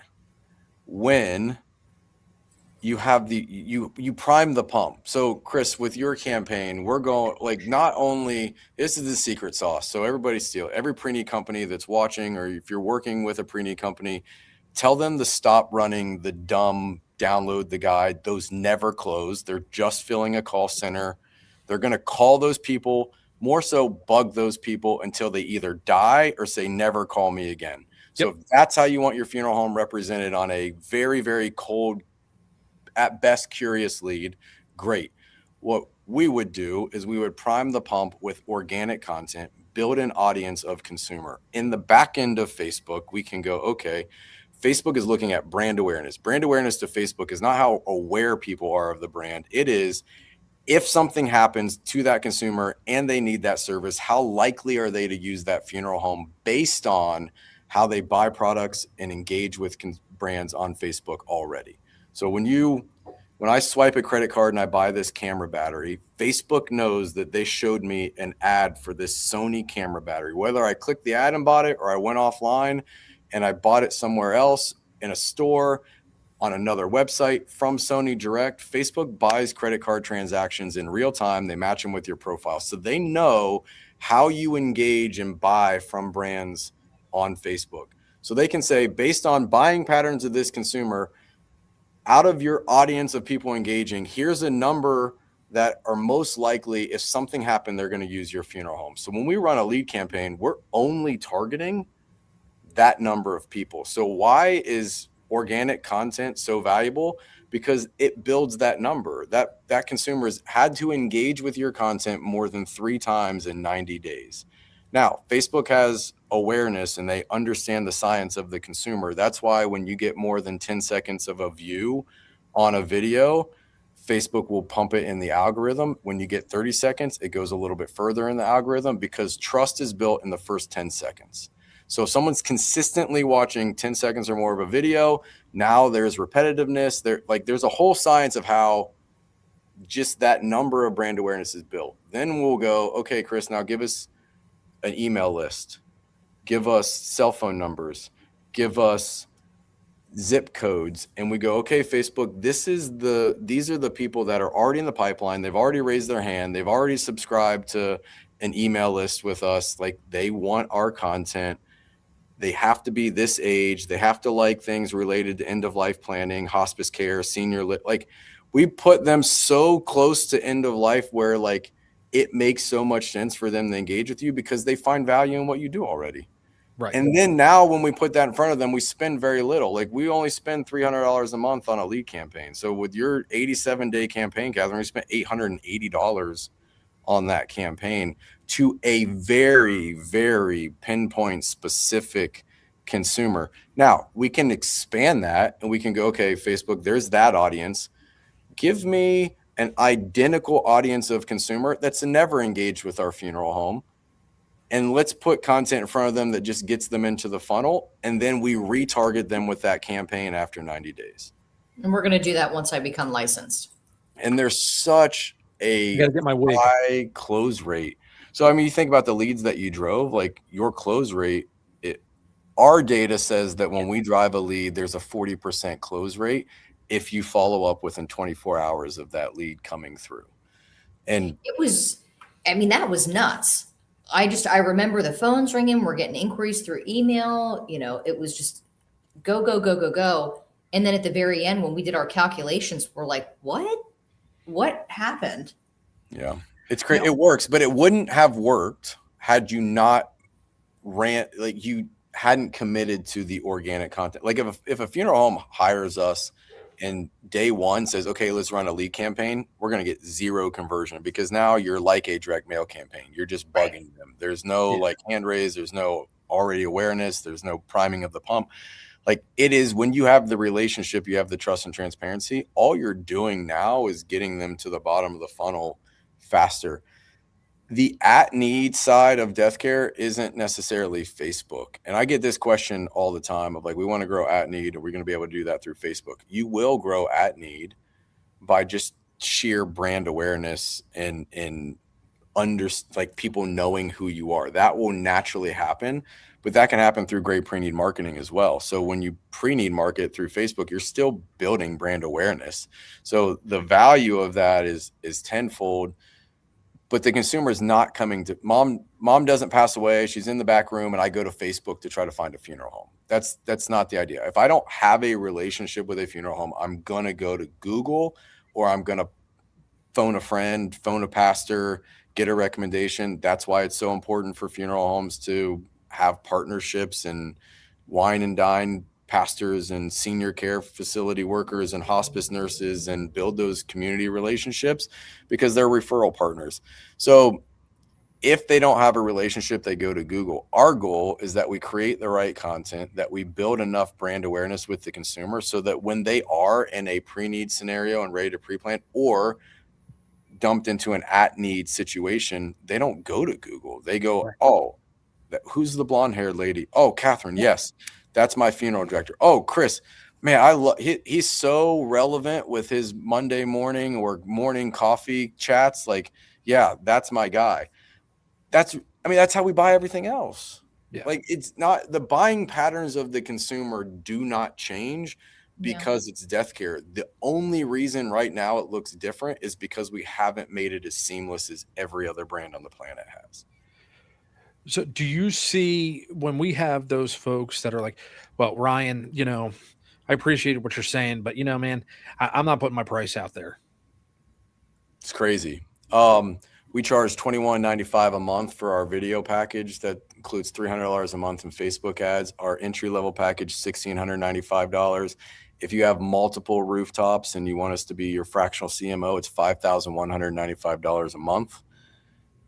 D: when you have you prime the pump. So Chris, with your campaign, we're going, like, not only, this is the secret sauce. So everybody steal, every pre-need company that's watching, or if you're working with a pre-need company, tell them to stop running the dumb download the guide. Those never close. They're just filling a call center. They're going to call those people, more so bug those people until they either die or say, never call me again. So if that's how you want your funeral home represented on a very, very cold, at best curious lead, great. What we would do is we would prime the pump with organic content, build an audience of consumer. In the back end of Facebook, we can go, okay, Facebook is looking at brand awareness. Brand awareness to Facebook is not how aware people are of the brand. It is, if something happens to that consumer and they need that service, how likely are they to use that funeral home based on how they buy products and engage with brands on Facebook already. So when I swipe a credit card and I buy this camera battery, Facebook knows that they showed me an ad for this Sony camera battery. Whether I clicked the ad and bought it, or I went offline and I bought it somewhere else in a store, on another website from Sony Direct, Facebook buys credit card transactions in real time. They match them with your profile. So they know how you engage and buy from brands on Facebook. So they can say, based on buying patterns of this consumer, out of your audience of people engaging, here's a number that are most likely, if something happened, they're going to use your funeral home. So when we run a lead campaign, we're only targeting that number of people. So why is organic content so valuable? Because it builds that number. That consumers had to engage with your content more than 3 times in 90 days. Now, Facebook has awareness and they understand the science of the consumer. That's why when you get more than 10 seconds of a view on a video, Facebook will pump it in the algorithm. When you get 30 seconds, it goes a little bit further in the algorithm, because trust is built in the first 10 seconds. So if someone's consistently watching 10 seconds or more of a video, now there's repetitiveness. There's a whole science of how just that number of brand awareness is built. Then we'll go, okay, Chris, now give us an email list, give us cell phone numbers, give us zip codes, and we go, okay, Facebook, these are the people that are already in the pipeline. They've already raised their hand. They've already subscribed to an email list with us. Like, they want our content. They have to be this age. They have to like things related to end of life planning, hospice care, senior, we put them so close to end of life where like it makes so much sense for them to engage with you because they find value in what you do already.
C: Right.
D: And then now when we put that in front of them, we spend very little. Like we only spend $300 a month on a lead campaign. So with your 87-day campaign, Katharine, we spent $880 on that campaign to a very, very pinpoint specific consumer. Now we can expand that and we can go, okay, Facebook, there's that audience. Give me an identical audience of consumer that's never engaged with our funeral home. And let's put content in front of them that just gets them into the funnel. And then we retarget them with that campaign after 90 days.
B: And we're going to do that once I become licensed.
D: And there's such a
C: gotta get my wig.
D: high close rate. So, I mean, you think about the leads that you drove, like your close rate, our data says that when we drive a lead, there's a 40% close rate if you follow up within 24 hours of that lead coming through. And
B: it was, I mean, that was nuts. I remember the phones ringing. We're getting inquiries through email. You know, it was just go, go, go, go, go. And then at the very end, when we did our calculations, we're like, what happened?
D: Yeah, it's great. It works, but it wouldn't have worked had you not you hadn't committed to the organic content. Like if a funeral home hires us and day one says, okay, let's run a lead campaign, we're going to get zero conversion because now you're like a direct mail campaign. You're just bugging them. There's no like hand raise. There's no already awareness. There's no priming of the pump. Like it is when you have the relationship, you have the trust and transparency. All you're doing now is getting them to the bottom of the funnel faster. The at-need side of death care isn't necessarily Facebook. And I get this question all the time of like, we want to grow at-need. Are we going to be able to do that through Facebook? You will grow at-need by just sheer brand awareness and like people knowing who you are. That will naturally happen, but that can happen through great pre-need marketing as well. So when you pre-need market through Facebook, you're still building brand awareness. So the value of that is tenfold. But the consumer is not coming to mom doesn't pass away. She's in the back room and I go to Facebook to try to find a funeral home. That's not the idea. If I don't have a relationship with a funeral home, I'm going to go to Google or I'm going to phone a friend, phone a pastor, get a recommendation. That's why it's so important for funeral homes to have partnerships and wine and dine pastors and senior care facility workers and hospice nurses and build those community relationships because they're referral partners. So if they don't have a relationship, they go to Google. Our goal is that we create the right content, that we build enough brand awareness with the consumer so that when they are in a pre-need scenario and ready to pre-plan or dumped into an at-need situation, they don't go to Google. They go, oh, who's the blonde-haired lady? Oh, Katharine, yes. That's my funeral director. Oh, Chris, man, he's so relevant with his Monday morning or morning coffee chats. Like, yeah, that's my guy. That's how we buy everything else. Yeah. Like it's not the buying patterns of the consumer do not change because it's death care. The only reason right now it looks different is because we haven't made it as seamless as every other brand on the planet has.
C: So do you see when we have those folks that are like, well, Ryan, you know, I appreciate what you're saying, but you know, man, I'm not putting my price out there.
D: It's crazy. We charge $21.95 a month for our video package. That includes $300 a month in Facebook ads. Our entry-level package, $1,695. If you have multiple rooftops and you want us to be your fractional CMO, it's $5,195 a month.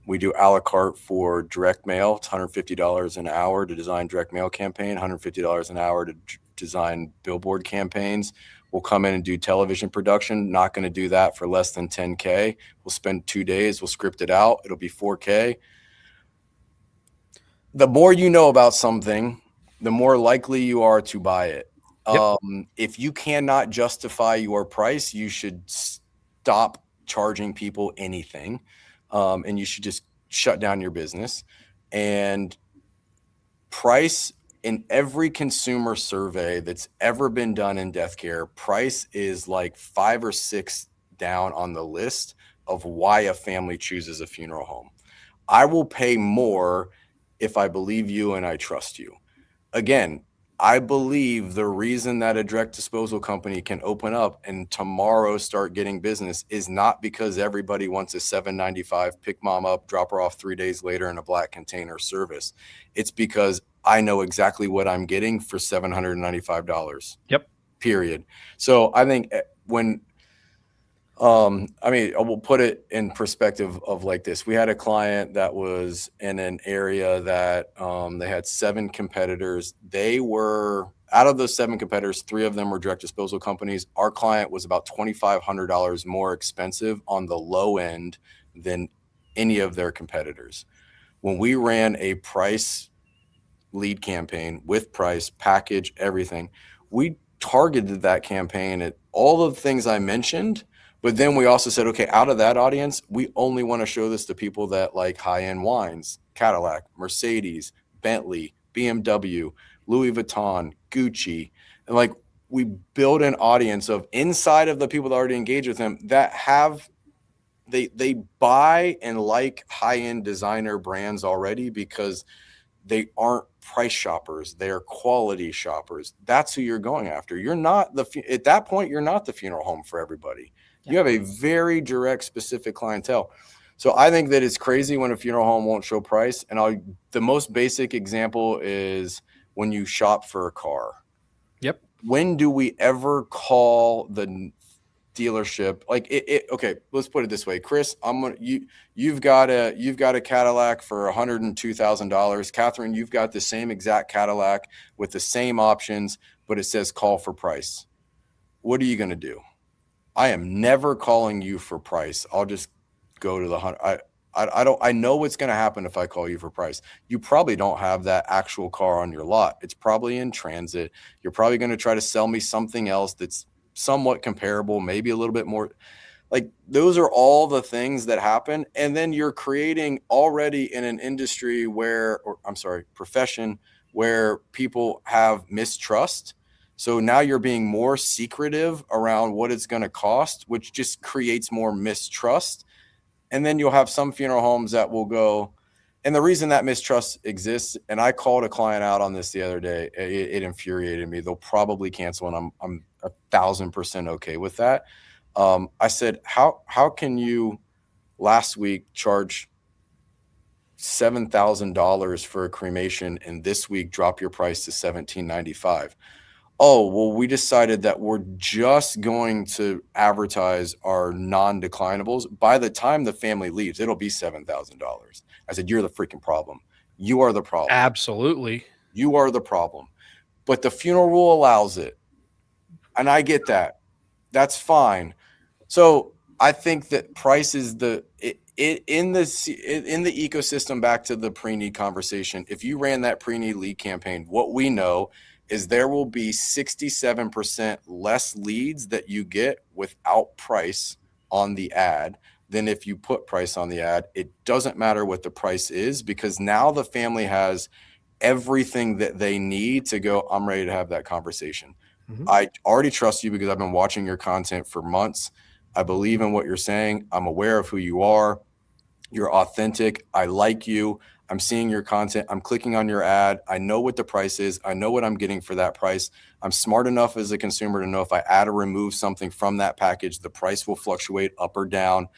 D: We do a la carte for direct mail. It's $150 an hour to design direct mail campaign, $150 an hour to design billboard campaigns. We'll come in and do television production. Not going to do that for less than $10K. We'll spend 2 days. We'll script it out. It'll be $4K. The more you know about something, the more likely you are to buy it. Yep. If you cannot justify your price, you should stop charging people anything. And you should just shut down your business. And price in every consumer survey that's ever been done in death care, price is like 5 or 6 down on the list of why a family chooses a funeral home. I will pay more if I believe you and I trust you. Again, I believe the reason that a direct disposal company can open up and tomorrow start getting business is not because everybody wants a $7.95 pick mom up, drop her off 3 days later in a black container service. It's because I know exactly what I'm getting for $795.
C: Yep.
D: Period. So I think when I mean, I will put it in perspective of like this. We had a client that was in an area that they had 7 competitors. They were, out of those 7 competitors, 3 of them were direct disposal companies. Our client was about $2,500 more expensive on the low end than any of their competitors. When we ran a price lead campaign with price, package, everything, we targeted that campaign at all of the things I mentioned. But then we also said, okay, out of that audience, we only want to show this to people that like high-end wines, Cadillac, Mercedes, Bentley, BMW, Louis Vuitton, Gucci. And like we build an audience of inside of the people that already engage with them that have, they buy and like high-end designer brands already because they aren't price shoppers. They're quality shoppers. That's who you're going after. You're not at that point, you're not the funeral home for everybody. You have a very direct, specific clientele. So I think that it's crazy when a funeral home won't show price. And the most basic example is when you shop for a car.
C: Yep.
D: When do we ever call the dealership? Like okay, let's put it this way, Chris. You've got a Cadillac for $102,000. Katharine, you've got the same exact Cadillac with the same options, but it says call for price. What are you going to do? I am never calling you for price. I'll just go to the $100. I know what's going to happen if I call you for price. You probably don't have that actual car on your lot. It's probably in transit. You're probably going to try to sell me something else that's somewhat comparable, maybe a little bit more. Like those are all the things that happen. And then you're creating already in an industry profession where people have mistrust. So now you're being more secretive around what it's going to cost, which just creates more mistrust. And then you'll have some funeral homes that will go, and the reason that mistrust exists, and I called a client out on this the other day, it infuriated me. They'll probably cancel, and I'm 1,000% okay with that. I said, how can you last week charge $7,000 for a cremation and this week drop your price to $1,795? Oh, well, we decided that we're just going to advertise our non-declinables. By the time the family leaves, it'll be $7,000. I said, you're the freaking problem. You are the problem.
C: Absolutely.
D: You are the problem. But the funeral rule allows it. And I get that. That's fine. So I think that price is in the ecosystem, back to the pre-need conversation. If you ran that pre-need lead campaign, what we know is there will be 67% less leads that you get without price on the ad than if you put price on the ad. It doesn't matter what the price is, because now the family has everything that they need to go, I'm ready to have that conversation. Mm-hmm. I already trust you because I've been watching your content for months. I believe in what you're saying. I'm aware of who you are. You're authentic. I like you. I'm seeing your content. I'm clicking on your ad. I know what the price is. I know what I'm getting for that price. I'm smart enough as a consumer to know if I add or remove something from that package, the price will fluctuate up or down.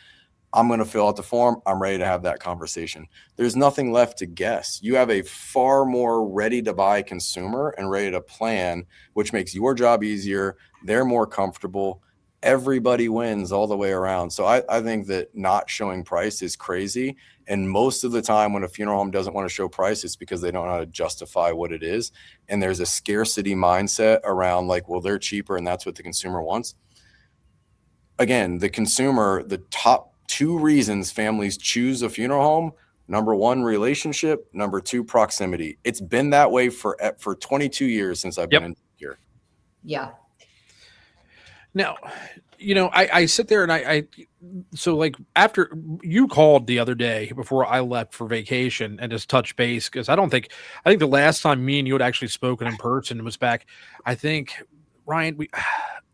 D: I'm going to fill out the form. I'm ready to have that conversation. There's nothing left to guess. You have a far more ready to buy consumer and ready to plan, which makes your job easier. They're more comfortable. Everybody wins all the way around. So I think that not showing price is crazy. And most of the time when a funeral home doesn't want to show price, it's because they don't know how to justify what it is. And there's a scarcity mindset around like, well, they're cheaper and that's what the consumer wants. Again, the consumer, the top 2 reasons families choose a funeral home: number 1, relationship; number 2, proximity. It's been that way for 22 years since I've been in here.
B: Yeah.
C: Now, I sit there and so like after you called the other day before I left for vacation and just touch base, because I think the last time me and you had actually spoken in person was back, I think, Ryan,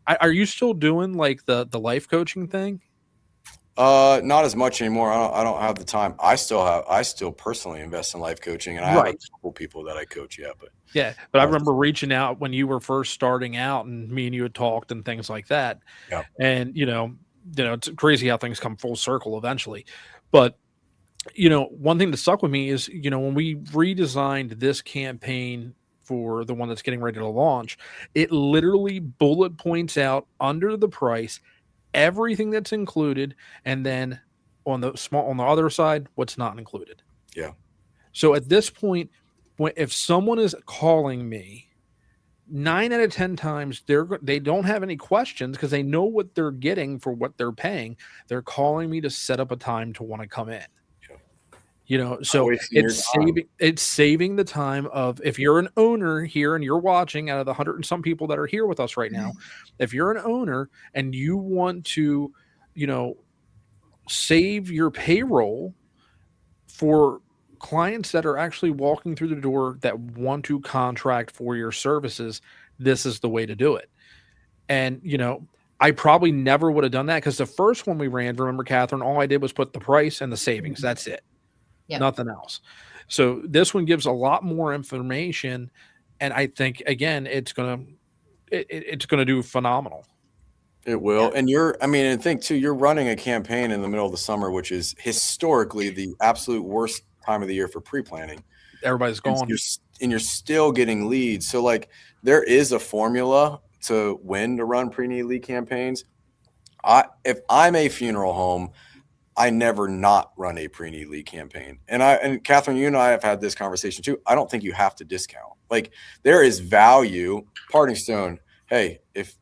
C: are you still doing like the life coaching thing?
D: Not as much anymore. I don't have the time. I still personally invest in life coaching, and I have a couple people that I coach. Yeah,
C: but I remember reaching out when you were first starting out, and me and you had talked and things like that.
D: Yeah.
C: And it's crazy how things come full circle eventually. But one thing that stuck with me is when we redesigned this campaign for the one that's getting ready to launch, it literally bullet points out under the price everything that's included, and then on the other side, what's not included.
D: Yeah.
C: So at this point, if someone is calling me, 9 out of 10 times they don't have any questions because they know what they're getting for what they're paying. They're calling me to set up a time to want to come in. So it's saving the time of, if you're an owner here and you're watching, out of the 100 and some people that are here with us right now, if you're an owner and you want to, save your payroll for clients that are actually walking through the door that want to contract for your services, this is the way to do it. And, I probably never would have done that because the first one we ran, remember, Katharine, all I did was put the price and the savings. That's it. Yep. Nothing else. So this one gives a lot more information, and I think again it's gonna do phenomenal.
D: It will. Yeah. And think too, you're running a campaign in the middle of the summer, which is historically the absolute worst time of the year for pre-planning.
C: Everybody's gone,
D: and you're still getting leads. So there is a formula to when to run pre-need lead campaigns. If I'm a funeral home, I never not run a pre-need lead campaign. And Katharine, you and I have had this conversation too. I don't think you have to discount. There is value. Parting Stone. Hey, if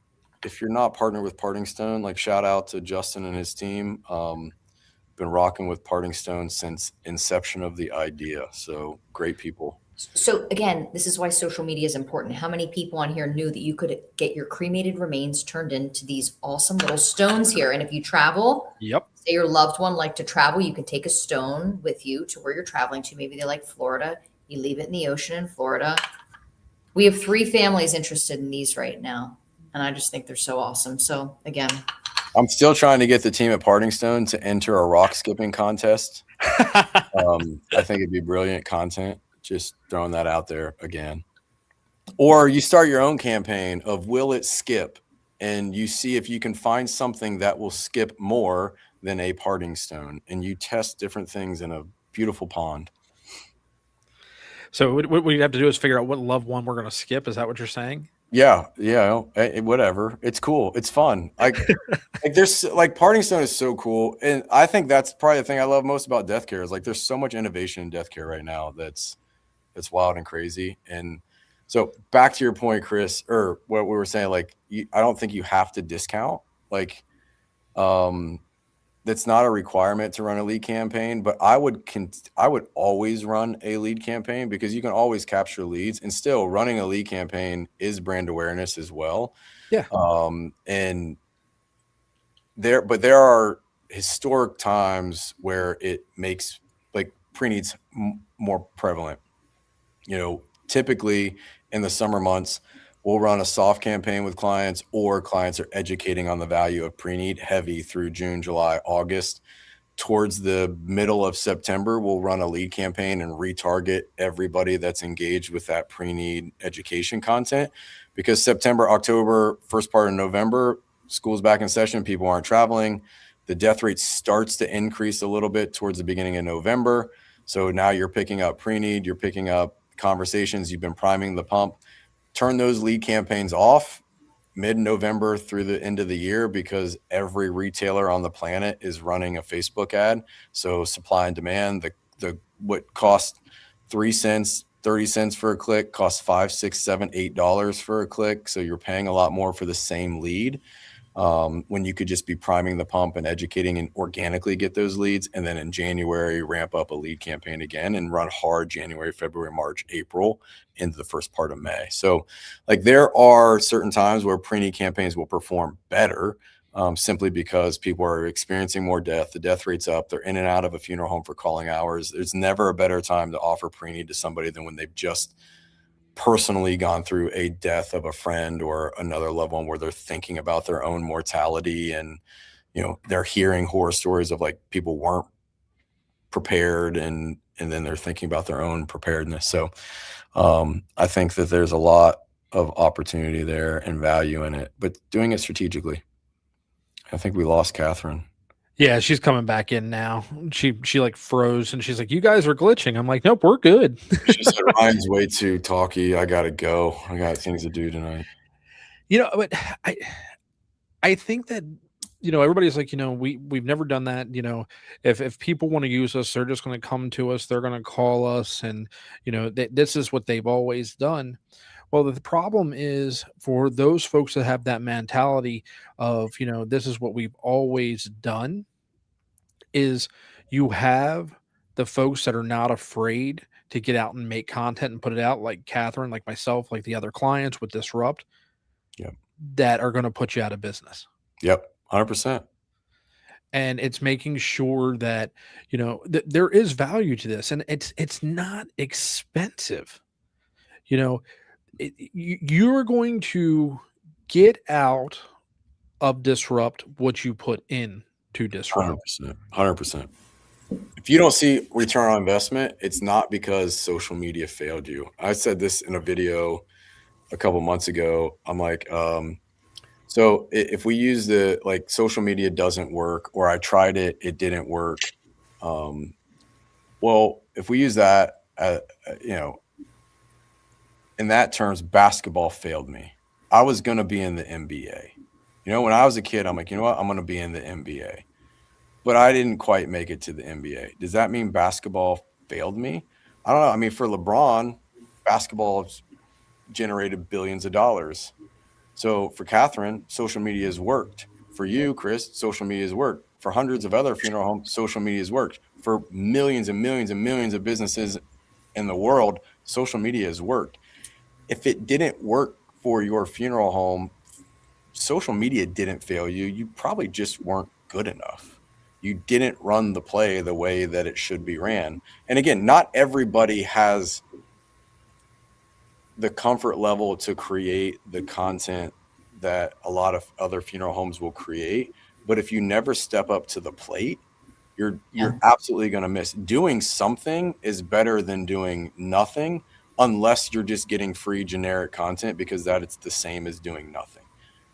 D: you're not partnered with Parting Stone, shout out to Justin and his team. Been rocking with Parting Stone since inception of the idea. So great people.
B: So again, this is why social media is important. How many people on here knew that you could get your cremated remains turned into these awesome little stones here? And if you travel, say your loved one like to travel, you can take a stone with you to where you're traveling to. Maybe they like Florida. You leave it in the ocean in Florida. We have 3 families interested in these right now, and I just think they're so awesome. So again,
D: I'm still trying to get the team at Parting Stone to enter a rock skipping contest. I think it'd be brilliant content. Just throwing that out there again. Or you start your own campaign of will it skip, and you see if you can find something that will skip more than a Parting Stone, and you test different things in a beautiful pond.
C: So what we have to do is figure out what loved one we're going to skip. Is that what you're saying?
D: Yeah. Whatever. It's cool. It's fun. There's Parting Stone is so cool, and I think that's probably the thing I love most about death care is there's so much innovation in death care right now that's wild and crazy. And so back to your point, Chris, or what we were saying, I don't think you have to discount. That's not a requirement to run a lead campaign, but I would always run a lead campaign because you can always capture leads, and still running a lead campaign is brand awareness as well.
C: Yeah.
D: And there are historic times where it makes pre-needs more prevalent. Typically in the summer months, we'll run a soft campaign with clients, or clients are educating on the value of pre-need heavy through June, July, August. Towards the middle of September, we'll run a lead campaign and retarget everybody that's engaged with that pre-need education content, because September, October, first part of November, school's back in session, people aren't traveling. The death rate starts to increase a little bit towards the beginning of November. So now you're picking up pre-need, you're picking up conversations, you've been priming the pump. Turn those lead campaigns off mid-November through the end of the year, because every retailer on the planet is running a Facebook ad. So supply and demand, the what cost 3 cents, 30 cents for a click costs $5, $6, $7, $8 for a click. So you're paying a lot more for the same lead. When you could just be priming the pump and educating and organically get those leads. And then in January, ramp up a lead campaign again and run hard January, February, March, April into the first part of May. So there are certain times where pre-need campaigns will perform better, simply because people are experiencing more death. The death rate's up. They're in and out of a funeral home for calling hours. There's never a better time to offer pre-need to somebody than when they've just personally gone through a death of a friend or another loved one, where they're thinking about their own mortality and they're hearing horror stories of like people weren't prepared and then they're thinking about their own preparedness. So I think that there's a lot of opportunity there and value in it, but doing it strategically. I think we lost Katharine.
C: Yeah, she's coming back in now. She like froze and she's like, "You guys are glitching." I'm like, "Nope, we're good."
D: She said, "Ryan's way too talky. I gotta go. I got things to do tonight."
C: But I think that everybody's like, we've never done that. If people want to use us, they're just going to come to us. They're going to call us, and this is what they've always done. Well, the problem is for those folks that have that mentality of, this is what we've always done, is you have the folks that are not afraid to get out and make content and put it out, like Katharine, like myself, like the other clients with Disrupt, that are going to put you out of business.
D: Yep, 100%.
C: And it's making sure that, there is value to this, and it's not expensive. You're going to get out of Disrupt what you put in to Disrupt.
D: 100%. If you don't see return on investment, it's not because social media failed you. I said this in a video a couple months ago. I'm like, so if we use social media doesn't work, or I tried it, it didn't work. Well, if we use that, in that terms, basketball failed me. I was going to be in the NBA. When I was a kid, I'm like, you know what? I'm going to be in the NBA. But I didn't quite make it to the NBA. Does that mean basketball failed me? I don't know. I mean, for LeBron, basketball has generated billions of dollars. So for Katharine, social media has worked. For you, Chris, social media has worked. For hundreds of other funeral homes, social media has worked. For millions and millions and millions of businesses in the world, social media has worked. If it didn't work for your funeral home, social media didn't fail you. You probably just weren't good enough. You didn't run the play the way that it should be ran. And again, not everybody has the comfort level to create the content that a lot of other funeral homes will create. But if you never step up to the plate, you're absolutely going to miss. Doing something is better than doing nothing, unless you're just getting free generic content, because that it's the same as doing nothing.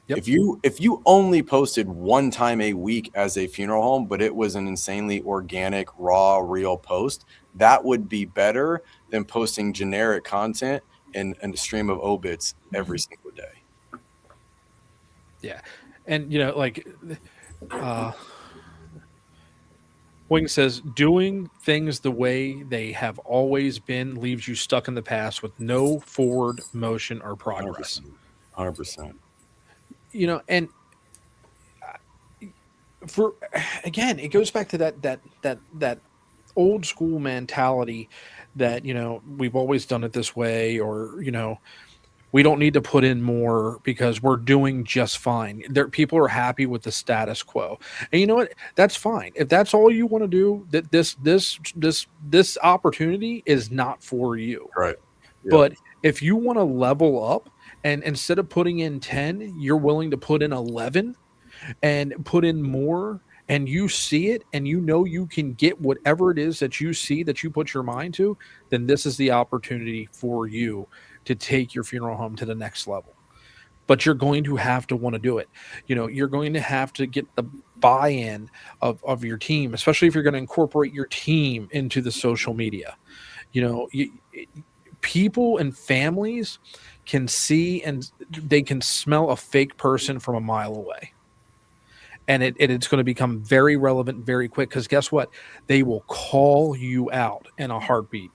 D: Yep. If you only posted one time a week as a funeral home, but it was an insanely organic, raw, real post, that would be better than posting generic content and a stream of obits every single day.
C: Yeah. And, Wing says, doing things the way they have always been leaves you stuck in the past with no forward motion or progress.
D: 100%.
C: And for, again, it goes back to that old school mentality that, we've always done it this way, or, we don't need to put in more because we're doing just fine. People are happy with the status quo. And you know what? That's fine. If that's all you want to do, that this opportunity is not for you.
D: Right. Yeah.
C: But if you want to level up, and instead of putting in 10, you're willing to put in 11 and put in more, and you see it and you can get whatever it is that you see that you put your mind to, then this is the opportunity for you to take your funeral home to the next level. But you're going to have to want to do it. You're going to have to get the buy-in of your team, especially if you're going to incorporate your team into the social media. People and families can see and they can smell a fake person from a mile away. And it's going to become very relevant very quick, because guess what? They will call you out in a heartbeat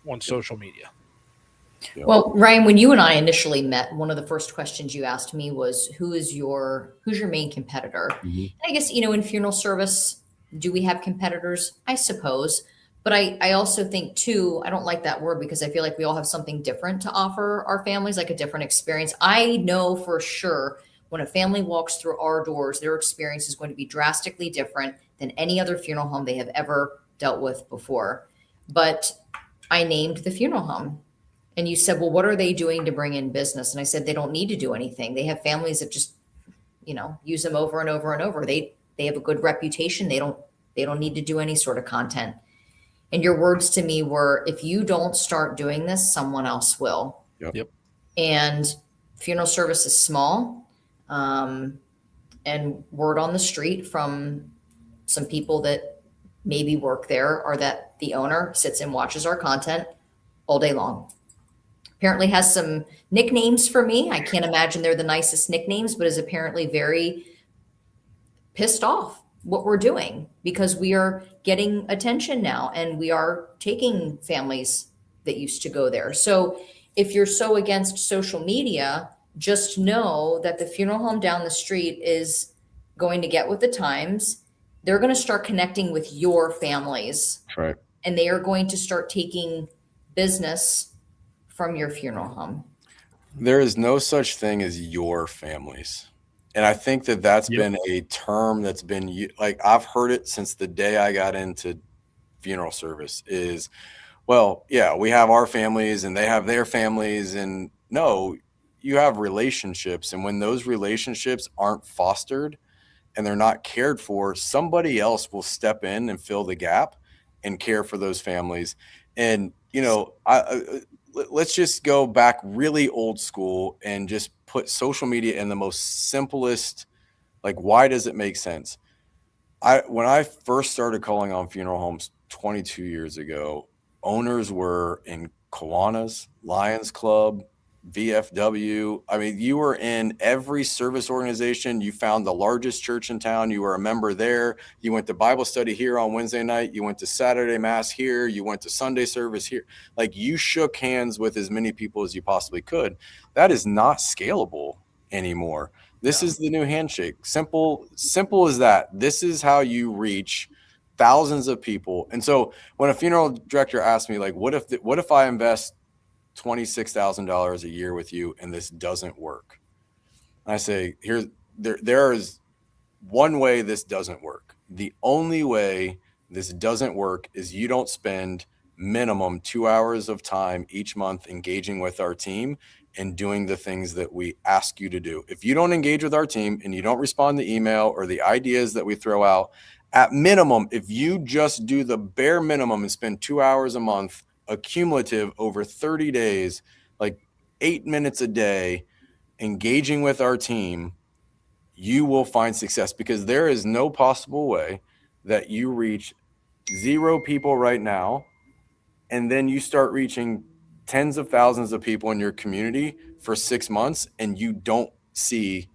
C: on social media.
B: Well, Ryan, when you and I initially met, one of the first questions you asked me was, who's your main competitor? Mm-hmm. And I guess, in funeral service, do we have competitors? I suppose. But I also think too, I don't like that word, because I feel like we all have something different to offer our families, like a different experience. I know for sure when a family walks through our doors, their experience is going to be drastically different than any other funeral home they have ever dealt with before. But I named the funeral home. And you said, well, what are they doing to bring in business? And I said, they don't need to do anything. They have families that just, use them over and over and over. They They have a good reputation. They don't need to do any sort of content. And your words to me were, if you don't start doing this, someone else will.
C: Yep.
B: And funeral service is small. And word on the street from some people that maybe work there, or that the owner sits and watches our content all day long. Apparently has some nicknames for me. I can't imagine they're the nicest nicknames, but is apparently very pissed off what we're doing, because we are getting attention now and we are taking families that used to go there. So if you're so against social media, just know that the funeral home down the street is going to get with the times. They're going to start connecting with your families.
D: That's right.
B: And they are going to start taking business from your funeral home.
D: There is no such thing as your families. And I think that that's been a term that's been, like, I've heard it since the day I got into funeral service is, well, yeah, we have our families and they have their families. And no, you have relationships. And when those relationships aren't fostered and they're not cared for, somebody else will step in and fill the gap and care for those families. And, you know, let's just go back really old school and just put social media in the most simplest, like, why does it make sense? When I first started calling on funeral homes 22 years ago, owners were in Kiwanis, Lions Club, VFW. I mean, you were in every service organization. You found the largest church in town. You were a member there. You went to Bible study here on Wednesday night. You went to Saturday Mass here. You went to Sunday service here. Like, you shook hands with as many people as you possibly could. That is not scalable anymore. This is the new handshake. Simple as that. This is how you reach thousands of people. And so when a funeral director asked me, like, what if I invest $26,000 a year with you and this doesn't work? I say, there is one way this doesn't work. The only way this doesn't work is you don't spend minimum 2 hours of time each month engaging with our team and doing the things that we ask you to do. If you don't engage with our team and you don't respond to email or the ideas that we throw out, at minimum, if you just do the bare minimum and spend 2 hours a month, accumulative over 30 days, like 8 minutes a day, engaging with our team, you will find success, because there is no possible way that you reach 0 people right now and then you start reaching tens of thousands of people in your community for 6 months and you don't see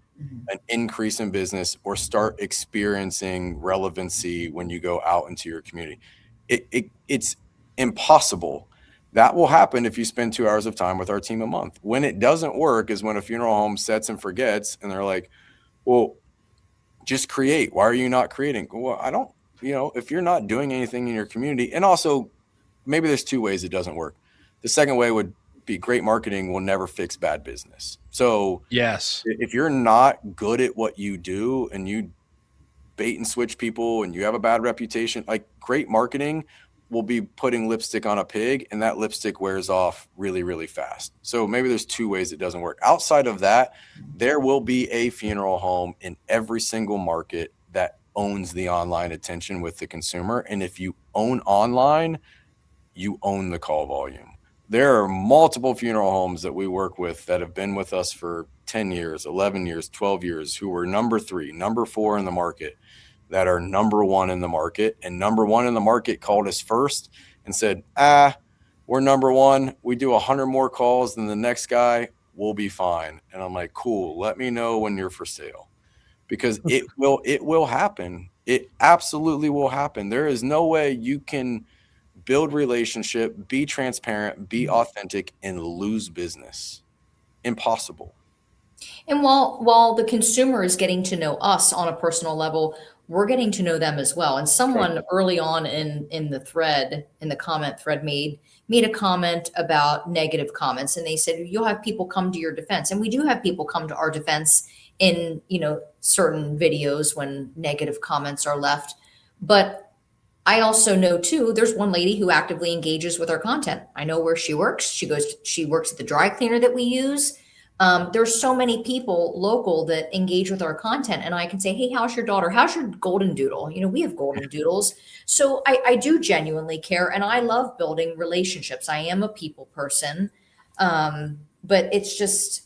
D: an increase in business or start experiencing relevancy when you go out into your community. It's impossible. That will happen if you spend 2 hours of time with our team a month. When it doesn't work is when a funeral home sets and forgets and they're like, well, just create. Why are you not creating? Well, I don't, if you're not doing anything in your community, and also maybe there's 2 ways it doesn't work. The second way would be great marketing will never fix bad business. So
C: yes,
D: if you're not good at what you do and you bait and switch people and you have a bad reputation, like, great marketing will be putting lipstick on a pig, and that lipstick wears off really, really fast. So maybe there's 2 ways it doesn't work. Outside of that, there will be a funeral home in every single market that owns the online attention with the consumer. And if you own online, you own the call volume. There are multiple funeral homes that we work with that have been with us for 10 years, 11 years, 12 years, who were number 3, number 4 in the market, that are number 1 in the market. And number 1 in the market called us first and said, we're number 1. We do 100 more calls than the next guy. We'll be fine. And I'm like, cool. Let me know when you're for sale, because it will happen. It absolutely will happen. There is no way you can build relationship, be transparent, be authentic, and lose business. Impossible.
B: And while the consumer is getting to know us on a personal level, we're getting to know them as well. And someone early on in the comment thread made a comment about negative comments. And they said, you'll have people come to your defense. And we do have people come to our defense in, certain videos when negative comments are left. But I also know too, there's one lady who actively engages with our content. I know where she works. She works at the dry cleaner that we use. There's so many people local that engage with our content, and I can say, hey, how's your daughter? How's your golden doodle? We have golden doodles. So I do genuinely care, and I love building relationships. I am a people person. But it's just,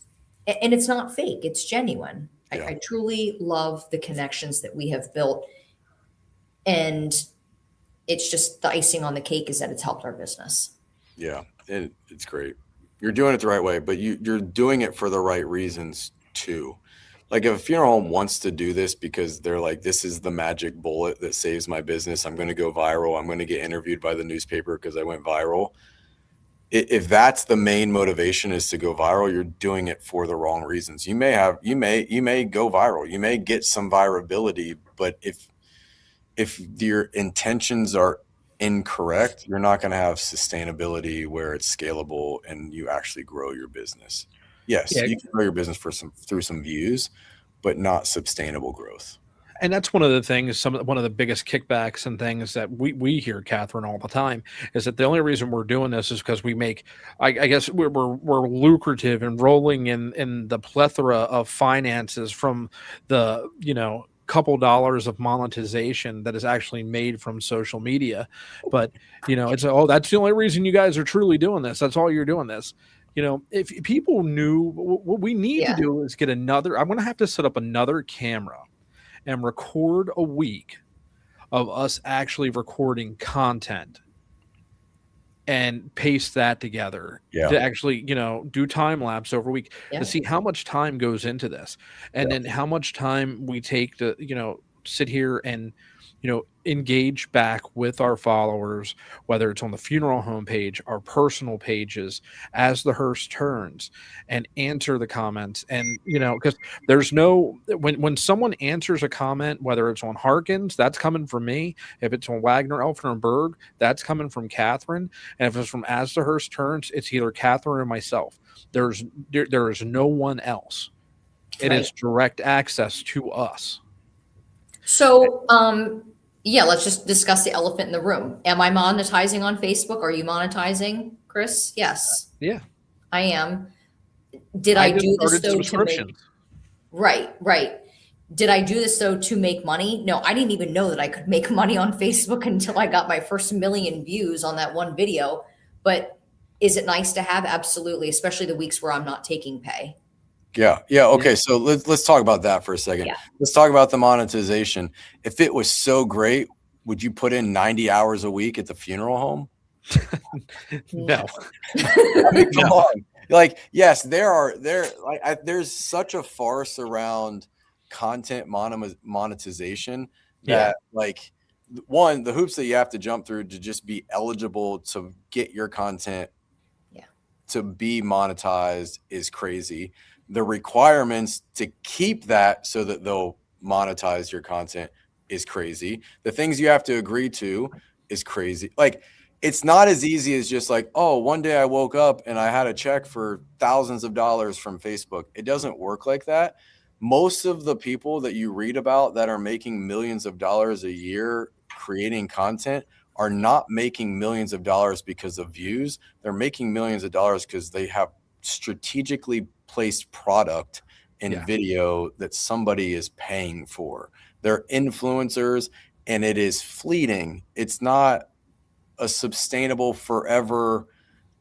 B: and it's not fake, it's genuine.
D: Yeah.
B: I truly love the connections that we have built. And it's just the icing on the cake is that it's helped our business.
D: Yeah, it's great. You're doing it the right way, but you're doing it for the right reasons too. Like if a funeral home wants to do this because they're like, this is the magic bullet that saves my business. I'm going to go viral. I'm going to get interviewed by the newspaper because I went viral. If that's the main motivation is to go viral, you're doing it for the wrong reasons. You may go viral. You may get some virability, but if your intentions are incorrect, you're not going to have sustainability where it's scalable and you actually grow your business. Yes, you can grow your business through some views, but not sustainable growth.
C: And that's one of the things, one of the biggest kickbacks and things that we hear, Katharine, all the time, is that the only reason we're doing this is because we make, I guess we're lucrative and rolling in the plethora of finances from the, couple dollars of monetization that is actually made from social media. But, it's, that's the only reason you guys are truly doing this. That's all you're doing this. If people knew what we need to do is I'm going to have to set up another camera and record a week of us actually recording content and paste that together to actually, do time lapse over a week to see how much time goes into this. And then how much time we take to, sit here and, engage back with our followers, whether it's on the funeral home page, our personal pages, as the hearse turns, and answer the comments. And, because there's when someone answers a comment, whether it's on Harkins, that's coming from me. If it's on Wagner-Elfner and Berg, that's coming from Katharine. And if it's from As the Hearse Turns, it's either Katharine or myself. There is no one else. It is direct access to us.
B: So, let's just discuss the elephant in the room. Am I monetizing on Facebook? Are you monetizing, Chris? Yes.
C: Yeah.
B: I am. Did I do this though to make right. Did I do this though to make money? No, I didn't even know that I could make money on Facebook until I got my first 1 million views on that one video. But is it nice to have? Absolutely, especially the weeks where I'm not taking pay.
D: Yeah. Okay. So let's talk about that for a second.
B: Yeah.
D: Let's talk about the monetization. If it was so great, would you put in 90 hours a week at the funeral home?
C: No.
D: I mean, come on. Like, yes, there's such a farce around content monetization that like one, the hoops that you have to jump through to just be eligible to get your content to be monetized is crazy. The requirements to keep that so that they'll monetize your content is crazy. The things you have to agree to is crazy. Like, it's not as easy as just like, oh, one day I woke up and I had a check for thousands of dollars from Facebook. It doesn't work like that. Most of the people that you read about that are making millions of dollars a year creating content are not making millions of dollars because of views. They're making millions of dollars because they have strategically placed product in video that somebody is paying for. They're influencers and it is fleeting. It's not a sustainable forever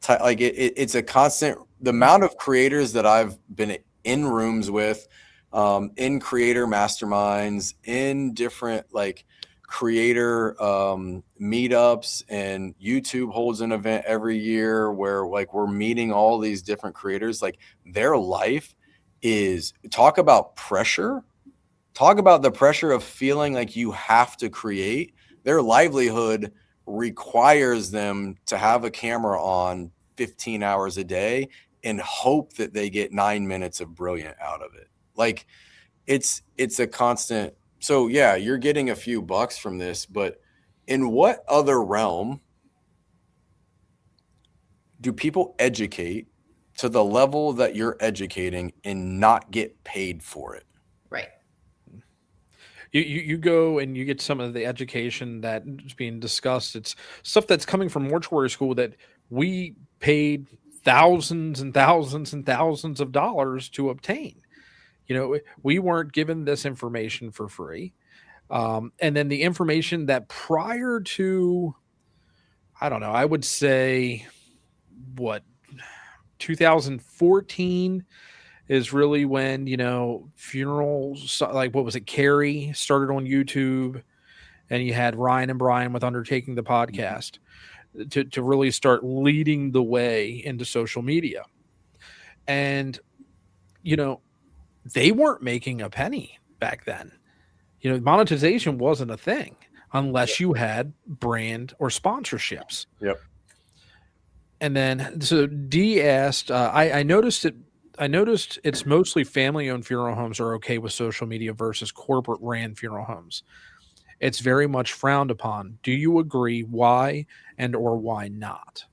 D: like it's a constant. The amount of creators that I've been in rooms with, in creator masterminds, in different like creator meetups, and YouTube holds an event every year where like we're meeting all these different creators. Like their life is, talk about pressure, talk about the pressure of feeling like you have to create. Their livelihood requires them to have a camera on 15 hours a day and hope that they get 9 minutes of brilliant out of it. Like it's a constant. So yeah, you're getting a few bucks from this, but in what other realm do people educate to the level that you're educating and not get paid for it?
B: Right.
C: You go and you get some of the education that is being discussed. It's stuff that's coming from mortuary school that we paid thousands and thousands and thousands of dollars to obtain. We weren't given this information for free. And then the information that prior to, I don't know, I would say 2014 is really when, funerals, like what was it? Carrie started on YouTube, and you had Ryan and Brian with Undertaking the Podcast to really start leading the way into social media. And, they weren't making a penny back then. Monetization wasn't a thing unless you had brand or sponsorships.
D: Yep.
C: And then, so D asked, I noticed it's mostly family-owned funeral homes are okay with social media versus corporate-ran funeral homes. It's very much frowned upon. Do you agree? Why and or why not?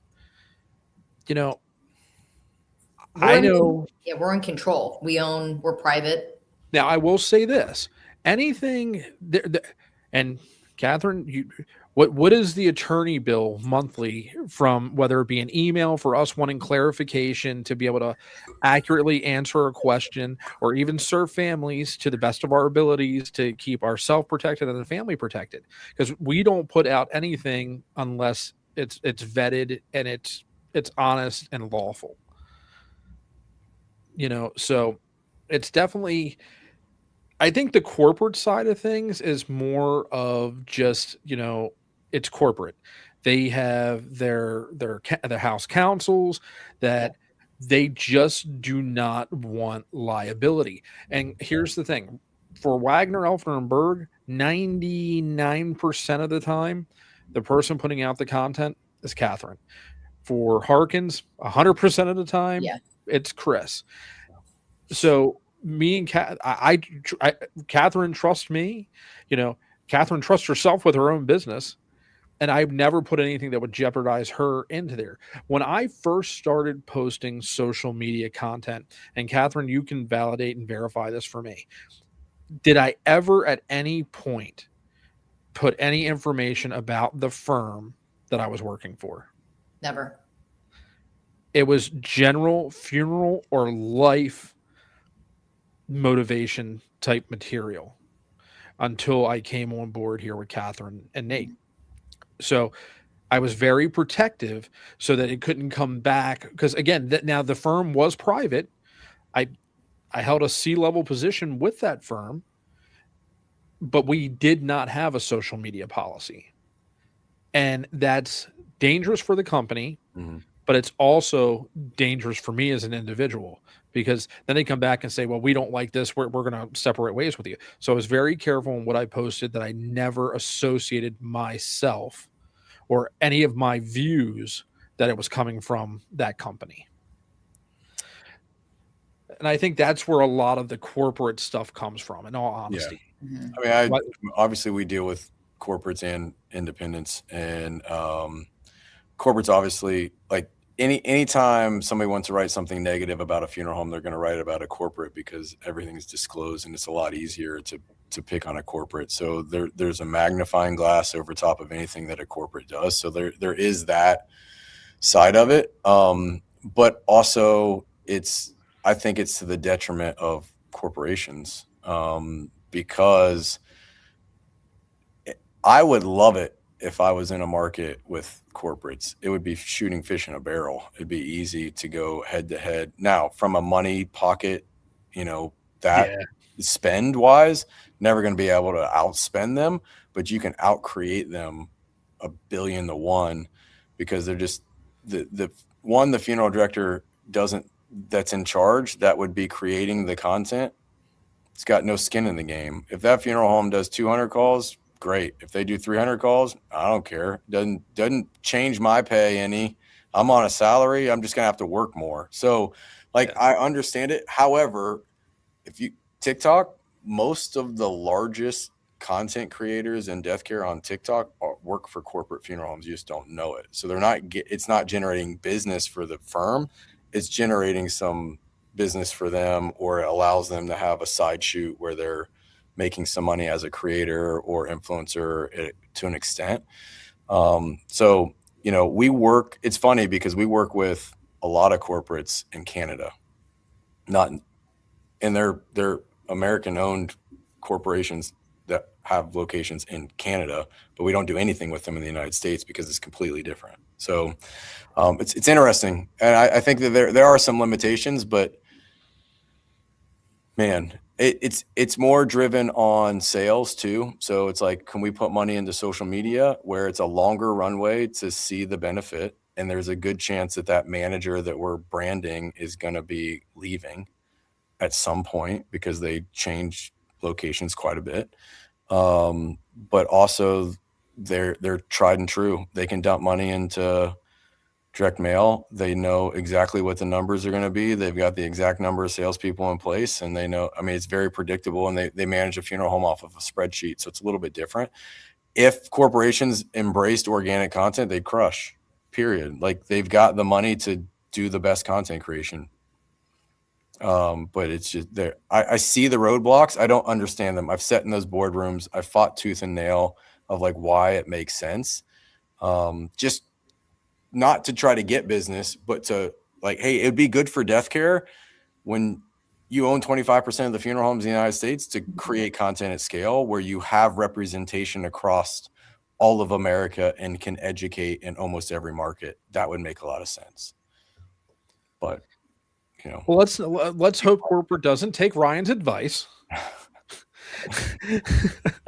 C: I know.
B: Yeah, we're in control. We're private.
C: Now, I will say this. Anything, and Katharine, what is the attorney bill monthly from, whether it be an email for us wanting clarification to be able to accurately answer a question, or even serve families to the best of our abilities to keep ourselves protected and the family protected? Because we don't put out anything unless it's vetted and it's honest and lawful. So it's definitely, I think the corporate side of things is more of just, it's corporate. They have their house counsels that they just do not want liability. And here's the thing. For Wagner-Elfner and Berg, 99% of the time, the person putting out the content is Katharine. For Harkins, 100% of the time, it's Chris. So me and Katharine trusts me. Katharine trusts herself with her own business, and I've never put anything that would jeopardize her into there. When I first started posting social media content, and Katharine, you can validate and verify this for me, did I ever at any point put any information about the firm that I was working for?
B: Never.
C: It was general funeral or life motivation type material until I came on board here with Katharine and Nate. So I was very protective so that it couldn't come back. Because again, now the firm was private. I held a C-level position with that firm, but we did not have a social media policy. And that's dangerous for the company, but it's also dangerous for me as an individual, because then they come back and say, well, we don't like this. We're going to separate ways with you. So I was very careful in what I posted, that I never associated myself or any of my views that it was coming from that company. And I think that's where a lot of the corporate stuff comes from, in all honesty.
D: Yeah. I mean, obviously we deal with corporates and independents, and corporates obviously, like anytime somebody wants to write something negative about a funeral home, they're going to write about a corporate, because everything is disclosed and it's a lot easier to pick on a corporate. So there's a magnifying glass over top of anything that a corporate does. So there is that side of it. But also I think it's to the detriment of corporations, because I would love it if I was in a market with corporates. It would be shooting fish in a barrel. It'd be easy to go head to head. Now, from a money pocket, spend wise, never going to be able to outspend them, but you can outcreate them 1,000,000,000 to 1, because they're just the funeral director that's in charge, that would be creating the content. It's got no skin in the game. If that funeral home does 200 calls, great. If they do 300 calls, I don't care. Doesn't change my pay any. I'm on a salary. I'm just going to have to work more. So I understand it. However, TikTok, most of the largest content creators in death care on TikTok work for corporate funeral homes. You just don't know it. So it's not generating business for the firm. It's generating some business for them, or it allows them to have a side shoot where they're making some money as a creator or influencer to an extent. So, it's funny because we work with a lot of corporates in Canada, and they're American owned corporations that have locations in Canada, but we don't do anything with them in the United States because it's completely different. So it's interesting, and I think that there are some limitations, but man, it's more driven on sales too. So it's like, can we put money into social media where it's a longer runway to see the benefit, and there's a good chance that that manager that we're branding is going to be leaving at some point because they change locations quite a bit. But also they're tried and true. They can dump money into direct mail. They know exactly what the numbers are going to be. They've got the exact number of salespeople in place, and they know, I mean, it's very predictable, and they manage a funeral home off of a spreadsheet. So it's a little bit different. If corporations embraced organic content, they'd crush, period. Like, they've got the money to do the best content creation. But it's just there. I see the roadblocks. I don't understand them. I've sat in those boardrooms. I fought tooth and nail of like why it makes sense. Just not to try to get business, but to like, hey, it'd be good for death care when you own 25% of the funeral homes in the United States to create content at scale where you have representation across all of America and can educate in almost every market. That would make a lot of sense. But
C: well, let's hope corporate doesn't take Ryan's advice.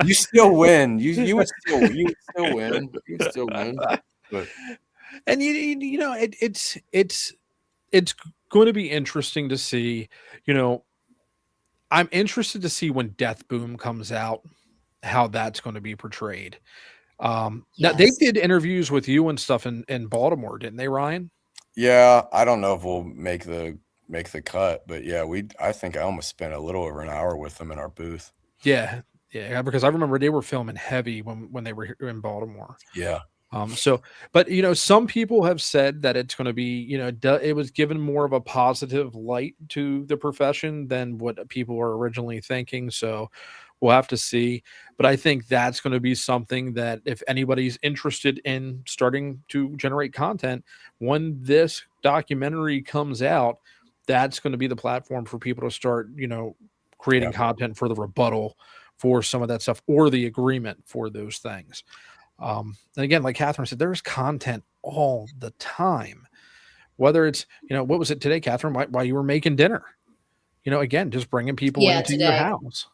D: You still win. You would still win. You would still win. But
C: and it's going to be interesting to see. I'm interested to see when Death Boom comes out, how that's going to be portrayed. Now they did interviews with you and stuff in Baltimore, didn't they, Ryan?
D: Yeah, I don't know if we'll make the cut, but yeah, I think I almost spent a little over an hour with them in our booth.
C: Yeah, because I remember they were filming heavy when they were here in Baltimore.
D: Yeah.
C: But some people have said that it's going to be, it was given more of a positive light to the profession than what people were originally thinking. So we'll have to see. But I think that's going to be something that if anybody's interested in starting to generate content, when this documentary comes out, that's going to be the platform for people to start, creating content for the rebuttal for some of that stuff or the agreement for those things. And again, like Katharine said, there's content all the time, whether it's, what was it today, Katharine, while you were making dinner, again, just bringing people into your house.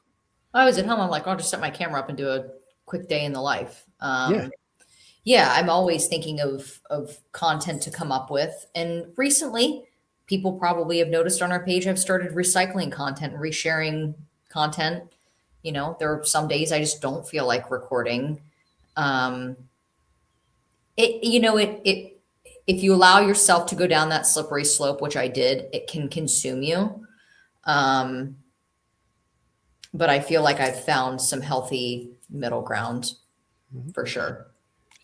B: I was at home. I'm like, I'll just set my camera up and do a quick day in the life. I'm always thinking of content to come up with. And recently, people probably have noticed on our page, I've started recycling content and resharing content. There are some days I just don't feel like recording. If you allow yourself to go down that slippery slope, which I did, it can consume you. But I feel like I've found some healthy middle ground for sure.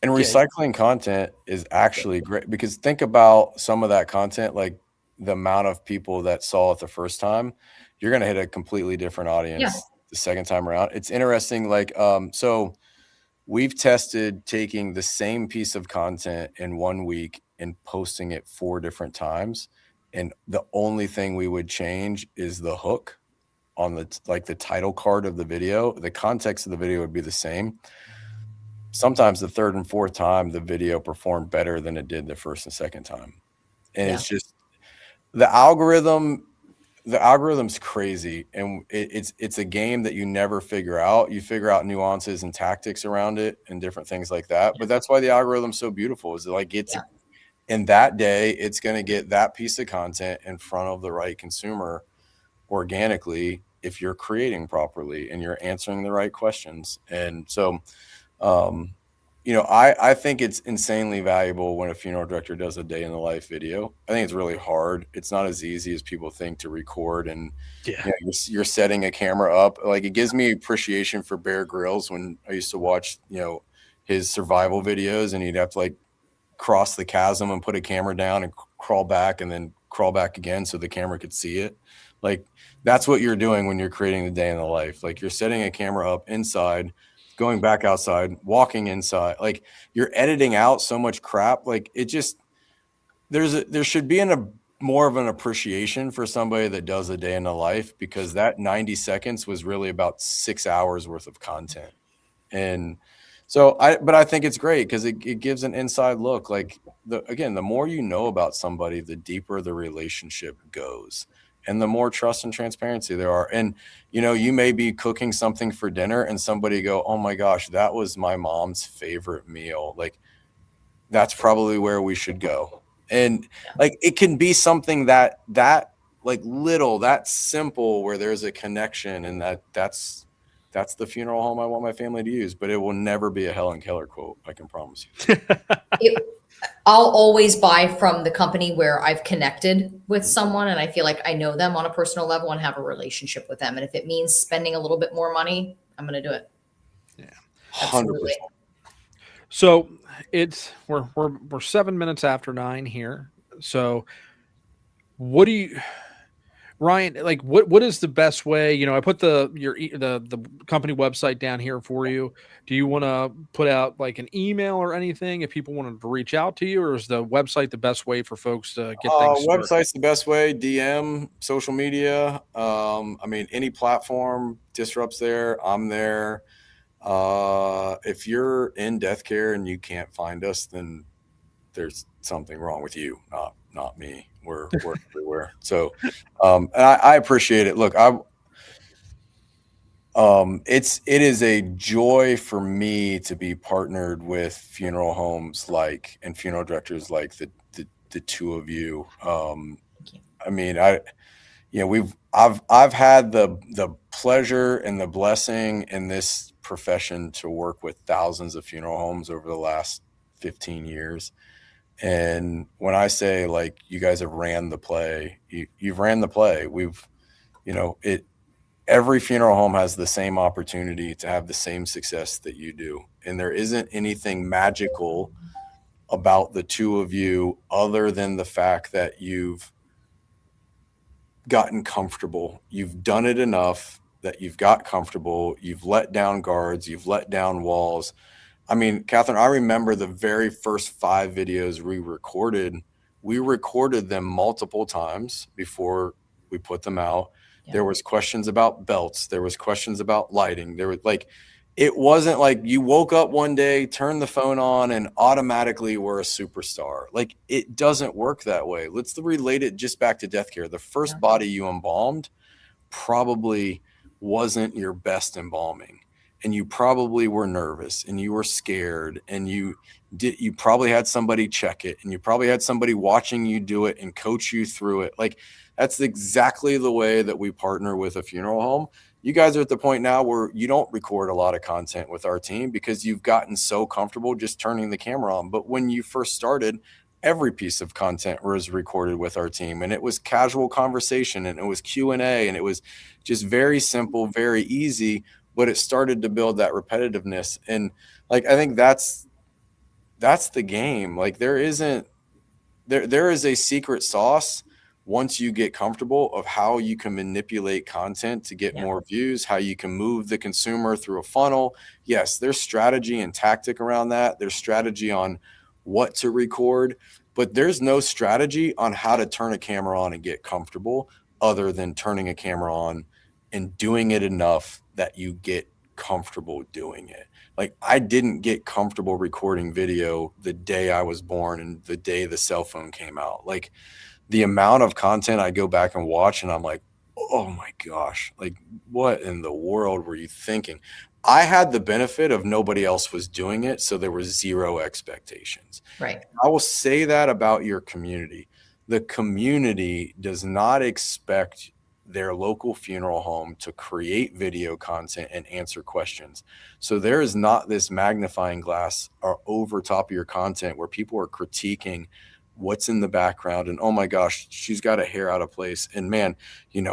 D: And recycling content is actually great because think about some of that content, like the amount of people that saw it the first time, you're going to hit a completely different audience the second time around. It's interesting. Like, so we've tested taking the same piece of content in 1 week and posting it 4 different times. And the only thing we would change is the hook on the title card of the video. The context of the video would be the same. Sometimes the third and fourth time the video performed better than it did the first and second time. And it's just the algorithm's crazy, and it's a game that you never figure out. You figure out nuances and tactics around it and different things like that. But that's why the algorithm's so beautiful, is like in that day, it's going to get that piece of content in front of the right consumer organically if you're creating properly and you're answering the right questions. And so I think it's insanely valuable when a funeral director does a day in the life video. I think it's really hard. It's not as easy as people think to record, and you're setting a camera up. Like, it gives me appreciation for Bear Grylls when I used to watch, his survival videos, and he'd have to like cross the chasm and put a camera down and crawl back and then crawl back again so the camera could see it. Like, that's what you're doing when you're creating the day in the life. Like, you're setting a camera up inside, going back outside, walking inside. Like, you're editing out so much crap. Like, there should be more of an appreciation for somebody that does a day in the life, because that 90 seconds was really about 6 hours worth of content. And so I think it's great because it gives an inside look. Like the more you know about somebody, the deeper the relationship goes and the more trust and transparency there are. And, you may be cooking something for dinner and somebody go, oh my gosh, that was my mom's favorite meal. Like, that's probably where we should go. And like, it can be something that like little, that simple, where there's a connection, and that's the funeral home I want my family to use. But it will never be a Helen Keller quote, I can promise you.
B: I'll always buy from the company where I've connected with someone and I feel like I know them on a personal level and have a relationship with them. And if it means spending a little bit more money, I'm going to do it.
D: Yeah,
B: absolutely.
D: 100%.
C: So we're 7 minutes after 9 here. So what do you, Ryan, like what is the best way? I put the company website down here for you. Do you want to put out like an email or anything if people wanted to reach out to you, or is the website the best way for folks to get things started?
D: Website's the best way. DM, social media. Any platform, Disrupt's there. I'm there. If you're in death care and you can't find us, then there's something wrong with you, not me. We're everywhere. So, and I appreciate it. Look, it is a joy for me to be partnered with funeral homes and funeral directors like the two of you. I've had the pleasure and the blessing in this profession to work with thousands of funeral homes over the last 15 years. And when I say, like, you guys have ran the play, you've ran the play. Every funeral home has the same opportunity to have the same success that you do. And there isn't anything magical about the two of you other than the fact that you've gotten comfortable. You've done it enough that you've got comfortable. You've let down guards. You've let down walls. Katharine, I remember the very first 5 videos we recorded. We recorded them multiple times before we put them out. Yeah. There was questions about belts. There was questions about lighting. It wasn't like you woke up one day, turned the phone on, and automatically were a superstar. Like, it doesn't work that way. Let's relate it just back to death care. The first body you embalmed probably wasn't your best embalming. And you probably were nervous and you were scared and you probably had somebody check it and you probably had somebody watching you do it and coach you through it. Like, that's exactly the way that we partner with a funeral home. You guys are at the point now where you don't record a lot of content with our team because you've gotten so comfortable just turning the camera on. But when you first started, every piece of content was recorded with our team, and it was casual conversation and it was Q&A and it was just very simple, very easy. But it started to build that repetitiveness. And like, I think that's the game. Like, there is a secret sauce once you get comfortable of how you can manipulate content to get more views, how you can move the consumer through a funnel. Yes, there's strategy and tactic around that. There's strategy on what to record, but there's no strategy on how to turn a camera on and get comfortable other than turning a camera on and doing it enough that you get comfortable doing it. Like, I didn't get comfortable recording video the day I was born and the day the cell phone came out. Like, the amount of content I go back and watch and I'm like, oh my gosh, like, what in the world were you thinking? I had the benefit of nobody else was doing it, so there was zero expectations.
B: Right.
D: I will say that about your community. The community does not expect their local funeral home to create video content and answer questions. So there is not this magnifying glass or over top of your content where people are critiquing what's in the background and, oh my gosh, she's got a hair out of place, and man,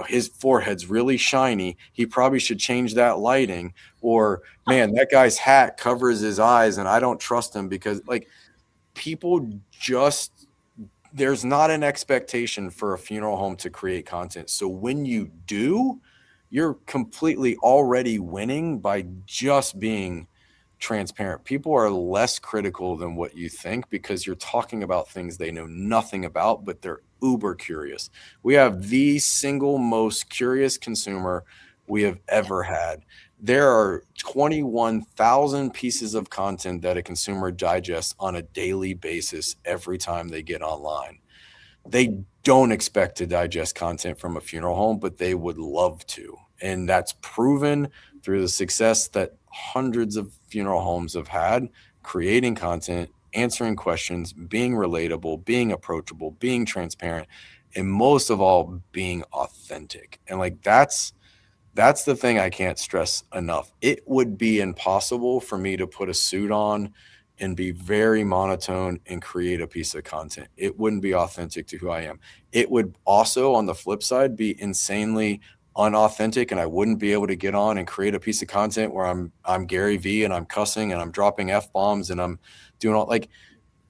D: his forehead's really shiny, he probably should change that lighting, or man, that guy's hat covers his eyes and I don't trust him. Because like, people just, there's not an expectation for a funeral home to create content. So when you do, you're completely already winning by just being transparent. People are less critical than what you think because you're talking about things they know nothing about, but they're uber curious. We have the single most curious consumer we have ever had. There are 21,000 pieces of content that a consumer digests on a daily basis every time they get online. They don't expect to digest content from a funeral home, but they would love to. And that's proven through the success that hundreds of funeral homes have had, creating content, answering questions, being relatable, being approachable, being transparent, and most of all, being authentic. And like that's the thing I can't stress enough. It would be impossible for me to put a suit on and be very monotone and create a piece of content. It wouldn't be authentic to who I am. It would also, on the flip side, be insanely unauthentic, and I wouldn't be able to get on and create a piece of content where I'm Gary V and I'm cussing and I'm dropping F-bombs and I'm doing all like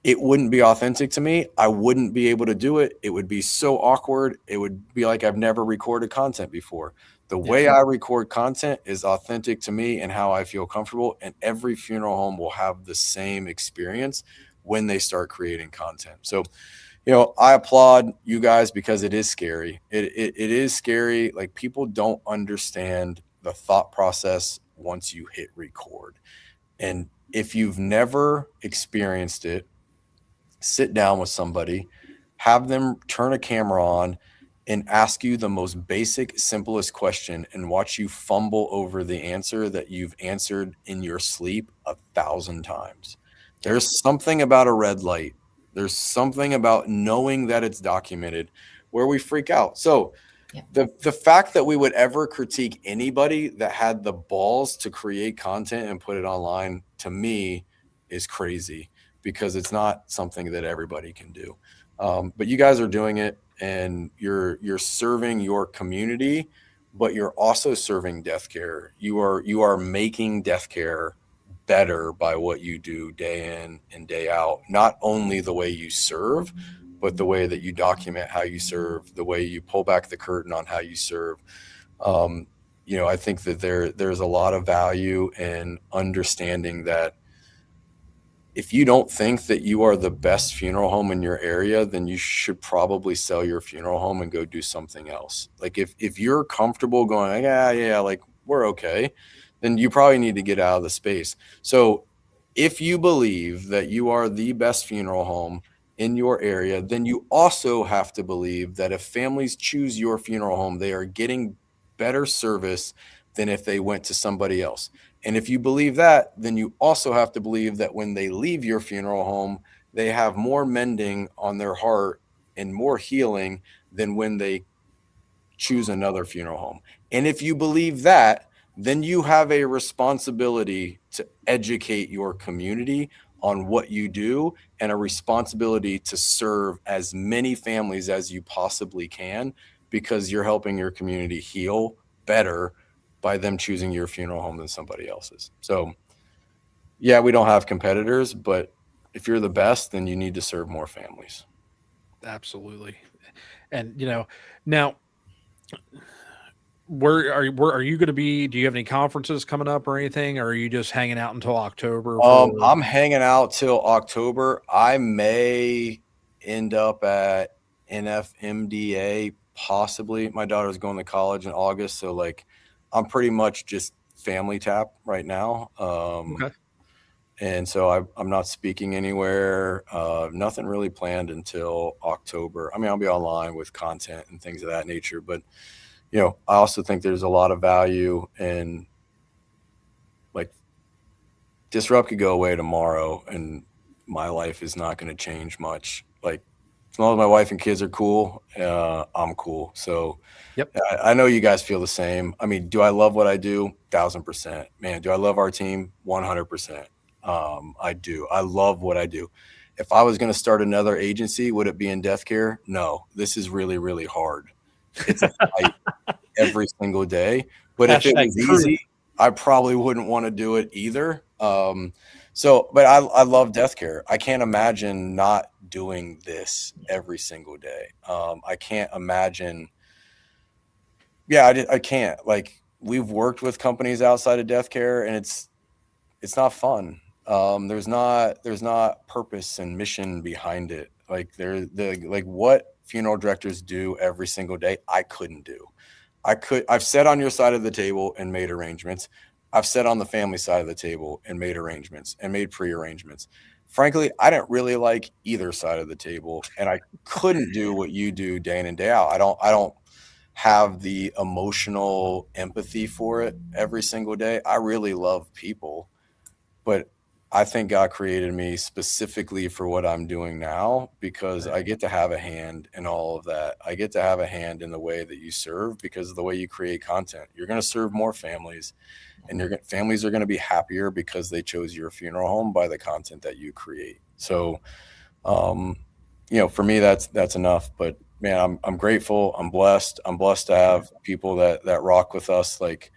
D: it wouldn't be authentic to me. I wouldn't be able to do it. It would be so awkward. It would be like I've never recorded content before. The way I record content is authentic to me and how I feel comfortable. And every funeral home will have the same experience when they start creating content. So, I applaud you guys because it is scary. It is scary. Like people don't understand the thought process once you hit record. And if you've never experienced it, sit down with somebody, have them turn a camera on and ask you the most basic, simplest question and watch you fumble over the answer that you've answered in your sleep 1,000 times. There's something about a red light. There's something about knowing that it's documented where we freak out. So the fact that we would ever critique anybody that had the balls to create content and put it online, to me, is crazy because it's not something that everybody can do. But you guys are doing it, and you're serving your community, but you're also serving death care. You are making death care better by what you do day in and day out. Not only the way you serve, but the way that you document how you serve, the way you pull back the curtain on how you serve. I think that there's a lot of value in understanding that if you don't think that you are the best funeral home in your area, then you should probably sell your funeral home and go do something else. Like if you're comfortable going, yeah, like we're okay, then you probably need to get out of the space. So if you believe that you are the best funeral home in your area, then you also have to believe that if families choose your funeral home, they are getting better service than if they went to somebody else. And if you believe that, then you also have to believe that when they leave your funeral home, they have more mending on their heart and more healing than when they choose another funeral home. And if you believe that, then you have a responsibility to educate your community on what you do and a responsibility to serve as many families as you possibly can, because you're helping your community heal better by them choosing your funeral home than somebody else's. So yeah, we don't have competitors, but if you're the best, then you need to serve more families.
C: Absolutely. And now where are you going to be? Do you have any conferences coming up or anything? Or are you just hanging out until October?
D: I'm hanging out till October. I may end up at NFMDA, possibly. My daughter's going to college in August. So like, I'm pretty much just family tap right now.
C: Okay.
D: And so I'm not speaking anywhere. Nothing really planned until October. I mean, I'll be online with content and things of that nature, but I also think there's a lot of value in, like, Disrupt could go away tomorrow and my life is not going to change much. Like, as long as my wife and kids are cool, I'm cool. So
C: yep.
D: I know you guys feel the same. I mean, do I love what I do? 1,000%. Man, do I love our team? 100%. I do. I love what I do. If I was going to start another agency, would it be in death care? No, this is really, really hard. It's a fight every single day. But if it was easy, I probably wouldn't want to do it either. But I love death care. I can't imagine not doing this every single day. I can't imagine. Yeah, I can't. Like, we've worked with companies outside of death care, and it's it's not fun. There's not purpose and mission behind it. Like what funeral directors do every single day, I couldn't do. I've sat on your side of the table and made arrangements. I've sat on the family side of the table and made arrangements and made pre-arrangements. Frankly, I didn't really like either side of the table, and I couldn't do what you do day in and day out. I don't have the emotional empathy for it every single day. I really love people, but I think God created me specifically for what I'm doing now, because I get to have a hand in all of that. I get to have a hand in the way that you serve, because of the way you create content. You're going to serve more families, and families are going to be happier because they chose your funeral home by the content that you create. So, for me, that's enough. But man, I'm grateful. I'm blessed. I'm blessed to have people that rock with us, like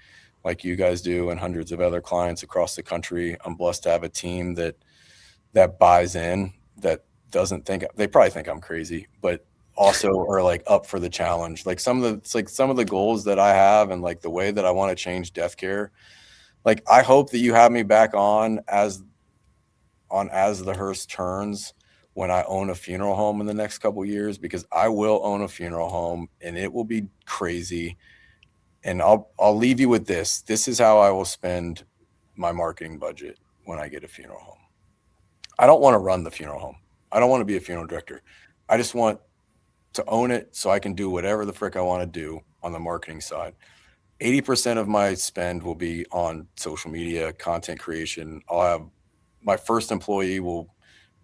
D: you guys do, and hundreds of other clients across the country. I'm blessed to have a team that buys in, that doesn't think, they probably think I'm crazy, but also are like up for the challenge. Like some of the goals that I have, and like the way that I want to change death care. Like, I hope that you have me back on as the Hearse turns, when I own a funeral home in the next couple of years, because I will own a funeral home, and it will be crazy. And I'll leave you with this. This is how I will spend my marketing budget when I get a funeral home. I don't want to run the funeral home. I don't want to be a funeral director. I just want to own it so I can do whatever the frick I want to do on the marketing side. 80% of my spend will be on social media, content creation. I'll have my first employee will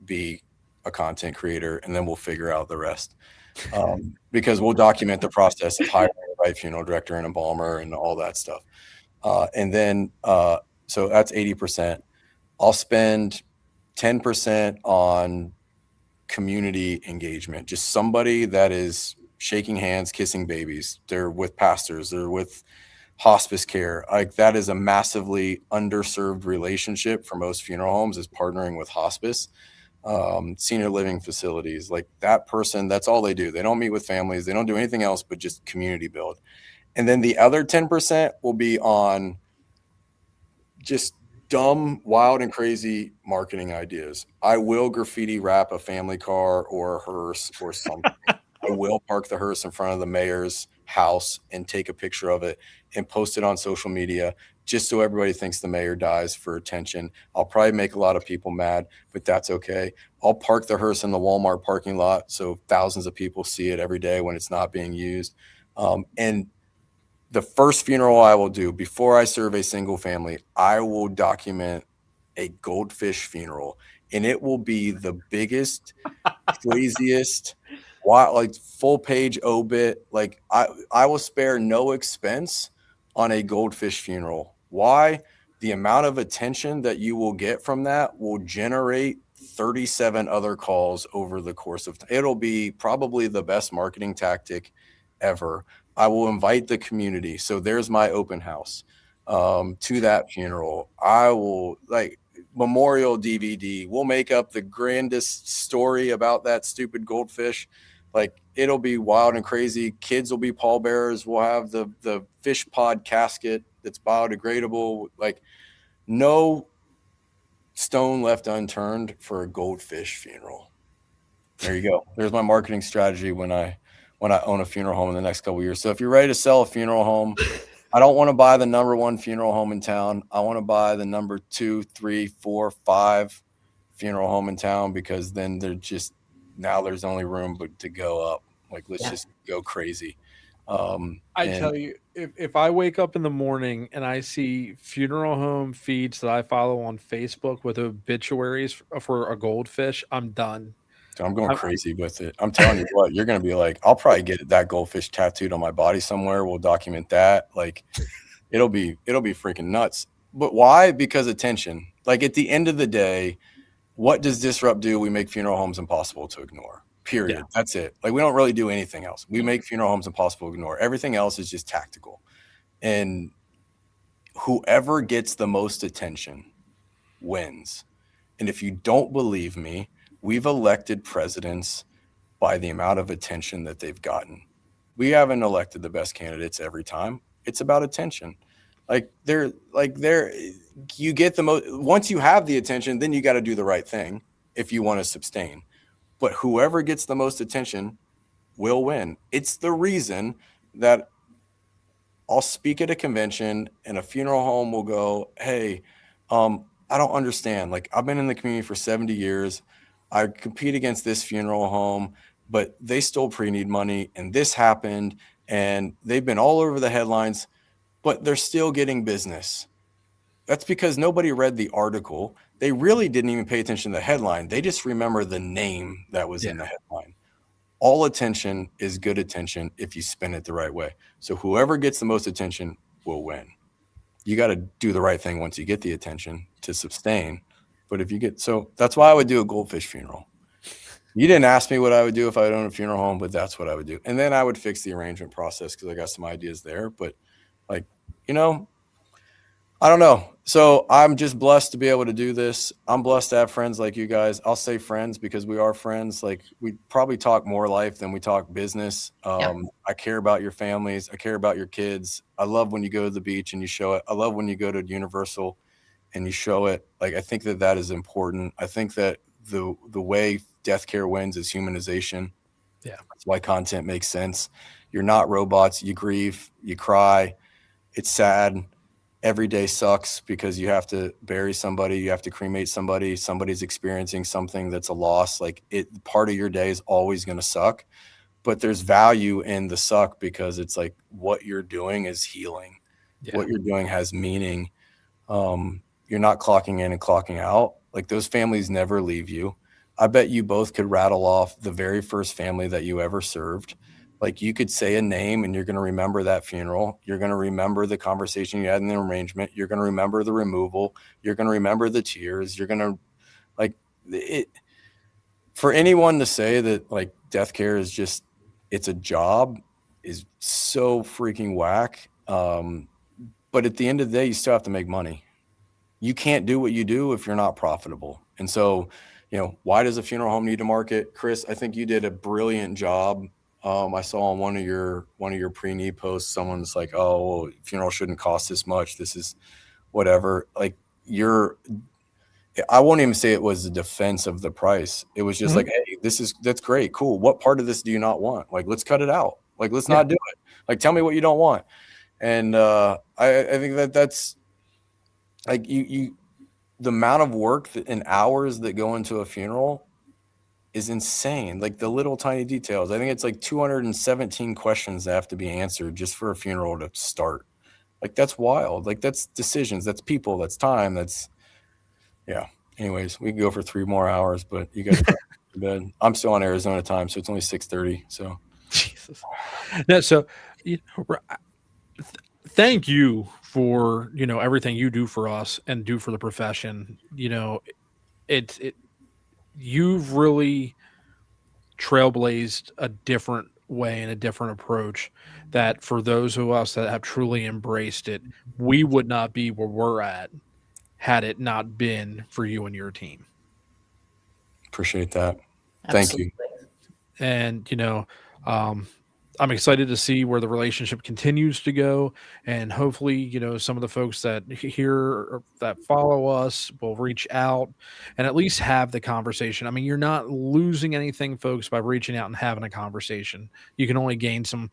D: be a content creator, and then we'll figure out the rest. Because we'll document the process of hiring the right funeral director and embalmer and all that stuff. And then, so that's 80%. I'll spend 10% on community engagement, just somebody that is shaking hands, kissing babies. They're with pastors, they're with hospice care. Like, that is a massively underserved relationship for most funeral homes, is partnering with hospice. Senior living facilities, like that person, that's all they do. They don't meet with families. They don't do anything else but just community build. And then the other 10% will be on just dumb, wild, and crazy marketing ideas. I will graffiti wrap a family car or a hearse or something. I will park the hearse in front of the mayor's house and take a picture of it and post it on social media, just so everybody thinks the mayor dies for attention. I'll probably make a lot of people mad, but that's okay. I'll park the hearse in the Walmart parking lot so thousands of people see it every day when it's not being used. And the first funeral I will do before I serve a single family, I will document a goldfish funeral, and it will be the biggest, craziest, like full page obit. Like, I will spare no expense on a goldfish funeral. Why? The amount of attention that you will get from that will generate 37 other calls over the course of it'll be probably the best marketing tactic ever. I will invite the community. So there's my open house to that funeral. I will, like, memorial DVD. We'll make up the grandest story about that stupid goldfish. Like, it'll be wild and crazy. Kids will be pallbearers. We'll have the fish pod casket that's biodegradable. Like, no stone left unturned for a goldfish funeral. There you go. There's my marketing strategy when I own a funeral home in the next couple of years. So if you're ready to sell a funeral home, I don't want to buy the number one funeral home in town. I want to buy the number 2, 3, 4, 5 funeral home in town, because then now there's only room to go up. Like, let's just go crazy.
C: Tell you, if I wake up in the morning and I see funeral home feeds that I follow on Facebook with obituaries for a goldfish, I'm done.
D: I'm going crazy with it. I'm telling you what, you're going to be like, I'll probably get that goldfish tattooed on my body somewhere. We'll document that. Like, it'll be freaking nuts. But why? Because attention. Like, at the end of the day, what does Disrupt do? We make funeral homes impossible to ignore. Period. Yeah. That's it. Like, we don't really do anything else. We make funeral homes impossible to ignore. Everything else is just tactical. And whoever gets the most attention wins. And if you don't believe me, we've elected presidents by the amount of attention that they've gotten. We haven't elected the best candidates every time. It's about attention. You get the most. Once you have the attention, then you got to do the right thing if you want to sustain. But whoever gets the most attention will win. It's the reason that I'll speak at a convention and a funeral home will go, hey, I don't understand. Like, I've been in the community for 70 years. I compete against this funeral home, but they still pre-need money and this happened and they've been all over the headlines, but they're still getting business. That's because nobody read the article. They really didn't even pay attention to the headline. They just remember the name that was in the headline. All attention is good attention if you spin it the right way. So whoever gets the most attention will win. You got to do the right thing once you get the attention to sustain. But if you get, so that's why I would do a goldfish funeral. You didn't ask me what I would do if I owned a funeral home, but that's what I would do. And then I would fix the arrangement process because I got some ideas there. But like, I don't know. So I'm just blessed to be able to do this. I'm blessed to have friends like you guys. I'll say friends because we are friends. Like, we probably talk more life than we talk business. I care about your families. I care about your kids. I love when you go to the beach and you show it. I love when you go to Universal and you show it. Like, I think that is important. I think that the way death care wins is humanization.
C: Yeah.
D: That's why content makes sense. You're not robots. You grieve, you cry. It's sad. Every day sucks because you have to bury somebody, you have to cremate somebody, somebody's experiencing something that's a loss. Like, part of your day is always going to suck, but there's value in the suck because it's like what you're doing is healing. Yeah. What you're doing has meaning. You're not clocking in and clocking out. Like, those families never leave you. I bet you both could rattle off the very first family that you ever served. Like, you could say a name and you're going to remember that funeral. You're going to remember the conversation you had in the arrangement. You're going to remember the removal. You're going to remember the tears. You're going to, like, it. For anyone to say that, like, death care is just, it's a job is so freaking whack. But at the end of the day, you still have to make money. You can't do what you do if you're not profitable. And so, why does a funeral home need to market? Chris, I think you did a brilliant job. I saw on one of your pre-need posts, someone's like, "Oh, well, funeral shouldn't cost this much. This is whatever." Like, I won't even say it was a defense of the price. It was just like, "Hey, that's great, cool. What part of this do you not want? Like, let's cut it out. Like, let's not do it. Like, tell me what you don't want." And I think that's like the amount of work and hours that go into a funeral is insane. Like, the little tiny details. I think it's like 217 questions that have to be answered just for a funeral to start. Like, that's wild. Like, that's decisions, that's people, that's time, anyways, we can go for 3 more hours, but you guys go to bed. I'm still on Arizona time, so it's only 6:30. So
C: Jesus. No, so thank you for everything you do for us and do for the profession. You've really trailblazed a different way and a different approach that for those of us that have truly embraced it, we would not be where we're at had it not been for you and your team.
D: Appreciate that. Absolutely. Thank you.
C: And, I'm excited to see where the relationship continues to go. And hopefully, some of the folks that hear, that follow us will reach out and at least have the conversation. I mean, you're not losing anything, folks, by reaching out and having a conversation. You can only gain some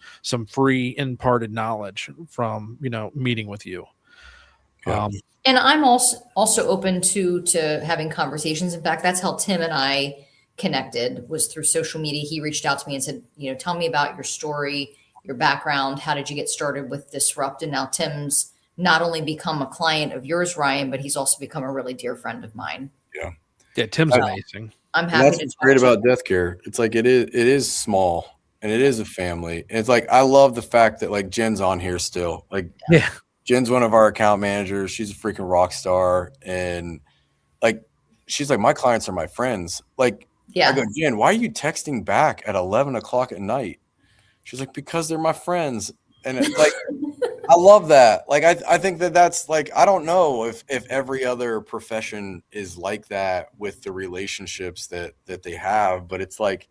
C: free imparted knowledge from, meeting with you.
D: Yeah.
B: And I'm also open to having conversations. In fact, that's how Tim and I connected, was through social media. He reached out to me and said, tell me about your story, your background. How did you get started with Disrupt? And now Tim's not only become a client of yours, Ryan, but he's also become a really dear friend of mine.
C: Yeah. Tim's amazing.
B: I'm happy.
D: That's what's great about death care. It's like, it is small and it is a family. And it's like, I love the fact that, like, Jen's on here still. Like, Jen's one of our account managers. She's a freaking rock star. And, like, she's like, my clients are my friends. Like, I go, Jen, why are you texting back at 11 o'clock at night? She's like, because they're my friends. And it's like, I love that. Like, I think that's like, I don't know if every other profession is like that with the relationships that they have, but it's like,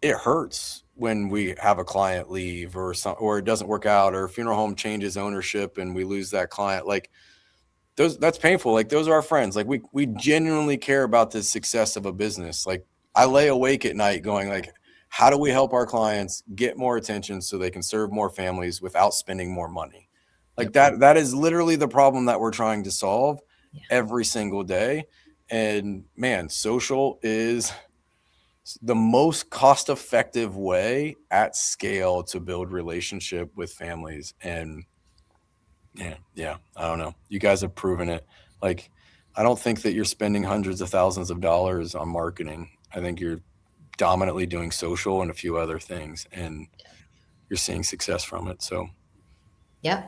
D: it hurts when we have a client leave or it doesn't work out, or a funeral home changes ownership and we lose that client. Like that's painful. Like those are our friends. Like we genuinely care about the success of a business. Like I lay awake at night going like, how do we help our clients get more attention so they can serve more families without spending more money? Like that is literally the problem that we're trying to solve every single day. And man, social is the most cost-effective way at scale to build relationship with families. And yeah, I don't know. You guys have proven it. Like, I don't think that you're spending hundreds of thousands of dollars on marketing. I think you're dominantly doing social and a few other things, and you're seeing success from it. So
B: yeah.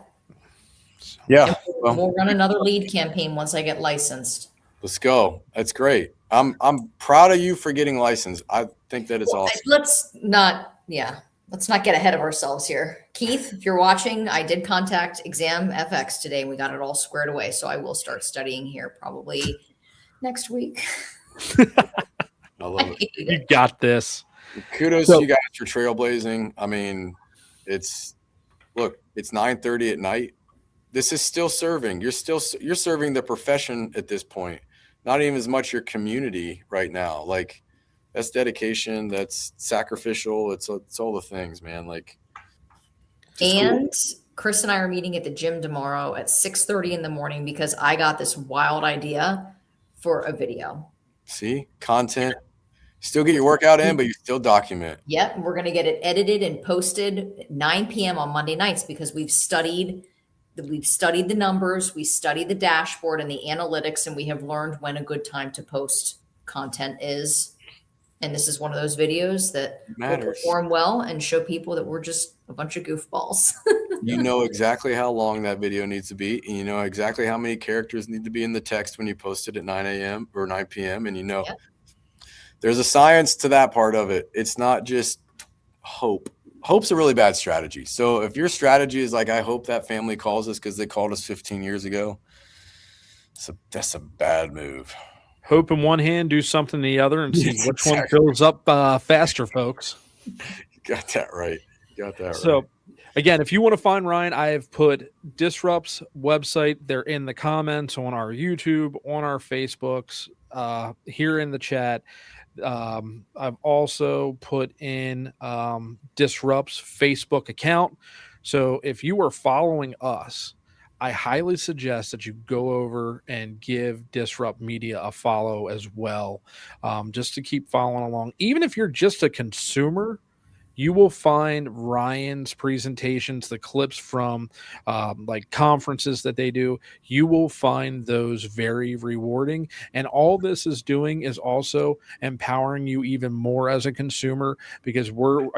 B: We'll run another lead campaign once I get licensed.
D: Let's go. That's great. I'm proud of you for getting licensed. I think that it's awesome.
B: Let's not get ahead of ourselves here. Keith, if you're watching, I did contact Exam FX today and we got it all squared away. So I will start studying here probably next week.
D: I love it.
C: You got this.
D: Kudos to you guys for trailblazing. I mean, it's 9:30 at night. This is still serving. You're serving the profession at this point. Not even as much your community right now. Like that's dedication. That's sacrificial. It's all the things, man. Like,
B: and cool. Chris and I are meeting at the gym tomorrow at 6:30 in the morning because I got this wild idea for a video.
D: See, content. Still get your workout in, but you still document.
B: Yep, we're gonna get it edited and posted at 9 p.m. on Monday nights because we've studied the numbers, we studied the dashboard and the analytics, and we have learned when a good time to post content is. And this is one of those videos that will perform well and show people that we're just a bunch of goofballs.
D: You know exactly how long that video needs to be, and you know exactly how many characters need to be in the text when you post it at 9 a.m. or 9 p.m. And there's a science to that part of it. It's not just hope. Hope's a really bad strategy. So if your strategy is like, I hope that family calls us because they called us 15 years ago, that's a bad move.
C: Hope in one hand, do something in the other, and see which one fills up faster, folks.
D: You got that right.
C: So, again, if you want to find Ryan, I have put Disrupt's website. They're in the comments on our YouTube, on our Facebooks, here in the chat. I've also put in Disrupt's Facebook account. So if you are following us, I highly suggest that you go over and give Disrupt Media a follow as well, just to keep following along. Even if you're just a consumer, you will find Ryan's presentations, the clips from like conferences that they do. You will find those very rewarding. And all this is doing is also empowering you even more as a consumer, because we're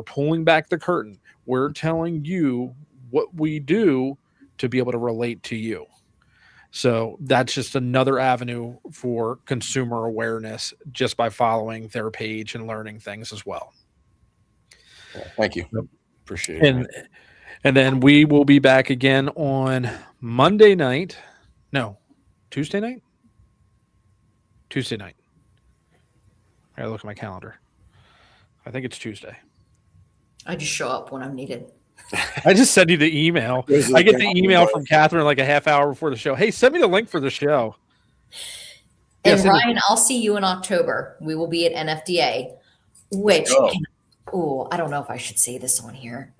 C: pulling back the curtain. We're telling you what we do to be able to relate to you. So that's just another avenue for consumer awareness just by following their page and learning things as well.
D: Thank you. Appreciate it.
C: And then we will be back again on Tuesday night. Tuesday night. I gotta look at my calendar. I think it's Tuesday.
B: I just show up when I'm needed.
C: I just send you the email. I get the email from Katharine like a half hour before the show. Hey, send me the link for the show.
B: And Ryan, I'll see you in October. We will be at NFDA, which I don't know if I should say this on here.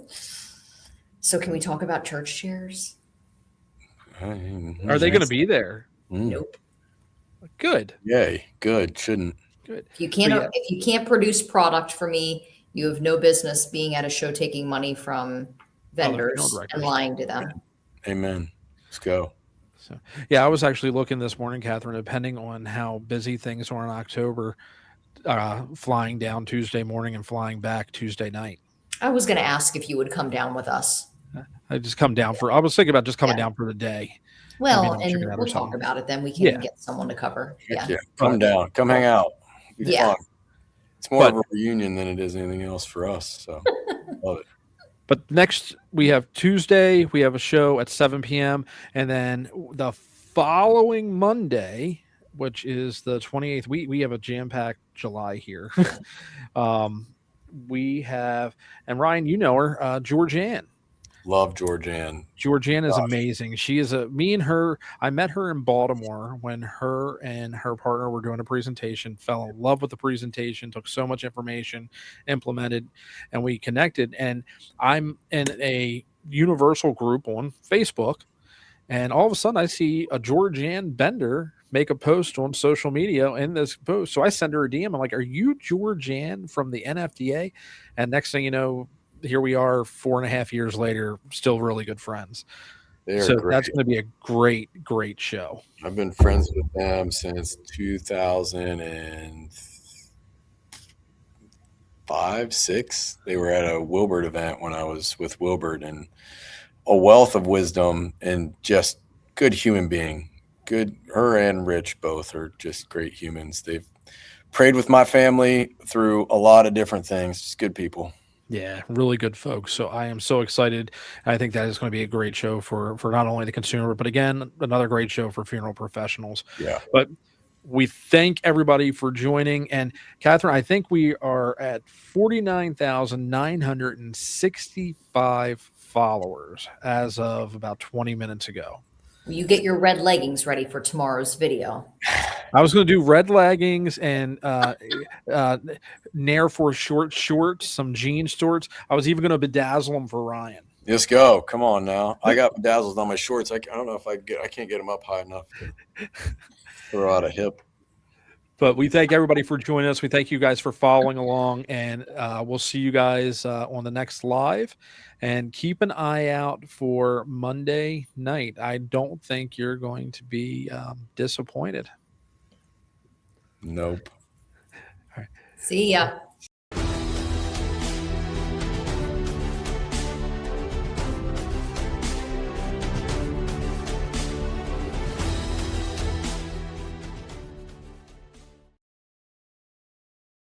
B: So can we talk about church chairs?
C: Are they going to be there?
B: Nope.
C: Good.
D: Yay. Good. Shouldn't.
C: Good.
B: If you can't produce product for me, you have no business being at a show taking money from vendors and lying to them.
D: Amen. Let's go.
C: So, yeah, I was actually looking this morning, Katharine, depending on how busy things are in October, flying down Tuesday morning and flying back Tuesday night.
B: I was going to ask if you would come down with us.
C: I was thinking about just coming down for the day.
B: Well, and we'll talk about it then. We can get someone to cover.
D: Yeah. Come down. Come hang out. Fun. It's more of a reunion than it is anything else for us. So love it.
C: But next we have Tuesday, we have a show at 7 p.m. And then the following Monday, which is the 28th, we have a jam-packed July here. we have, and Ryan, you know her, Georgianne.
D: Love Georgianne.
C: Georgianne is amazing. She is me and her, I met her in Baltimore when her and her partner were doing a presentation, fell in love with the presentation, took so much information, implemented, and we connected. And I'm in a universal group on Facebook, and all of a sudden I see a Georgianne Bender make a post on social media in this post. So I send her a DM. I'm like, are you Georgianne from the NFDA? And next thing you know, here we are 4.5 years later, still really good friends. So
D: great.
C: That's going to be a great show.
D: I've been friends with them since 2005, 6. They were at a Wilbert event when I was with Wilbert, and a wealth of wisdom and just good human being. Good. Her and Rich both are just great humans. They've prayed with my family through a lot of different things. Just good people.
C: Yeah, really good folks. So I am so excited. I think that is going to be a great show for not only the consumer, but again, another great show for funeral professionals.
D: Yeah.
C: But we thank everybody for joining. And Katharine, I think we are at 49,965 followers as of about 20 minutes ago.
B: You get your red leggings ready for tomorrow's video.
C: I was going to do red leggings and Nair for short shorts, some jean shorts. I was even going to bedazzle them for Ryan.
D: Let's go. Come on now. I got bedazzles on my shorts. I don't know if I can't get them up high enough to throw out a hip.
C: But we thank everybody for joining us. We thank you guys for following along, and we'll see you guys on the next live. And keep an eye out for Monday night. I don't think you're going to be disappointed.
D: Nope.
B: See ya.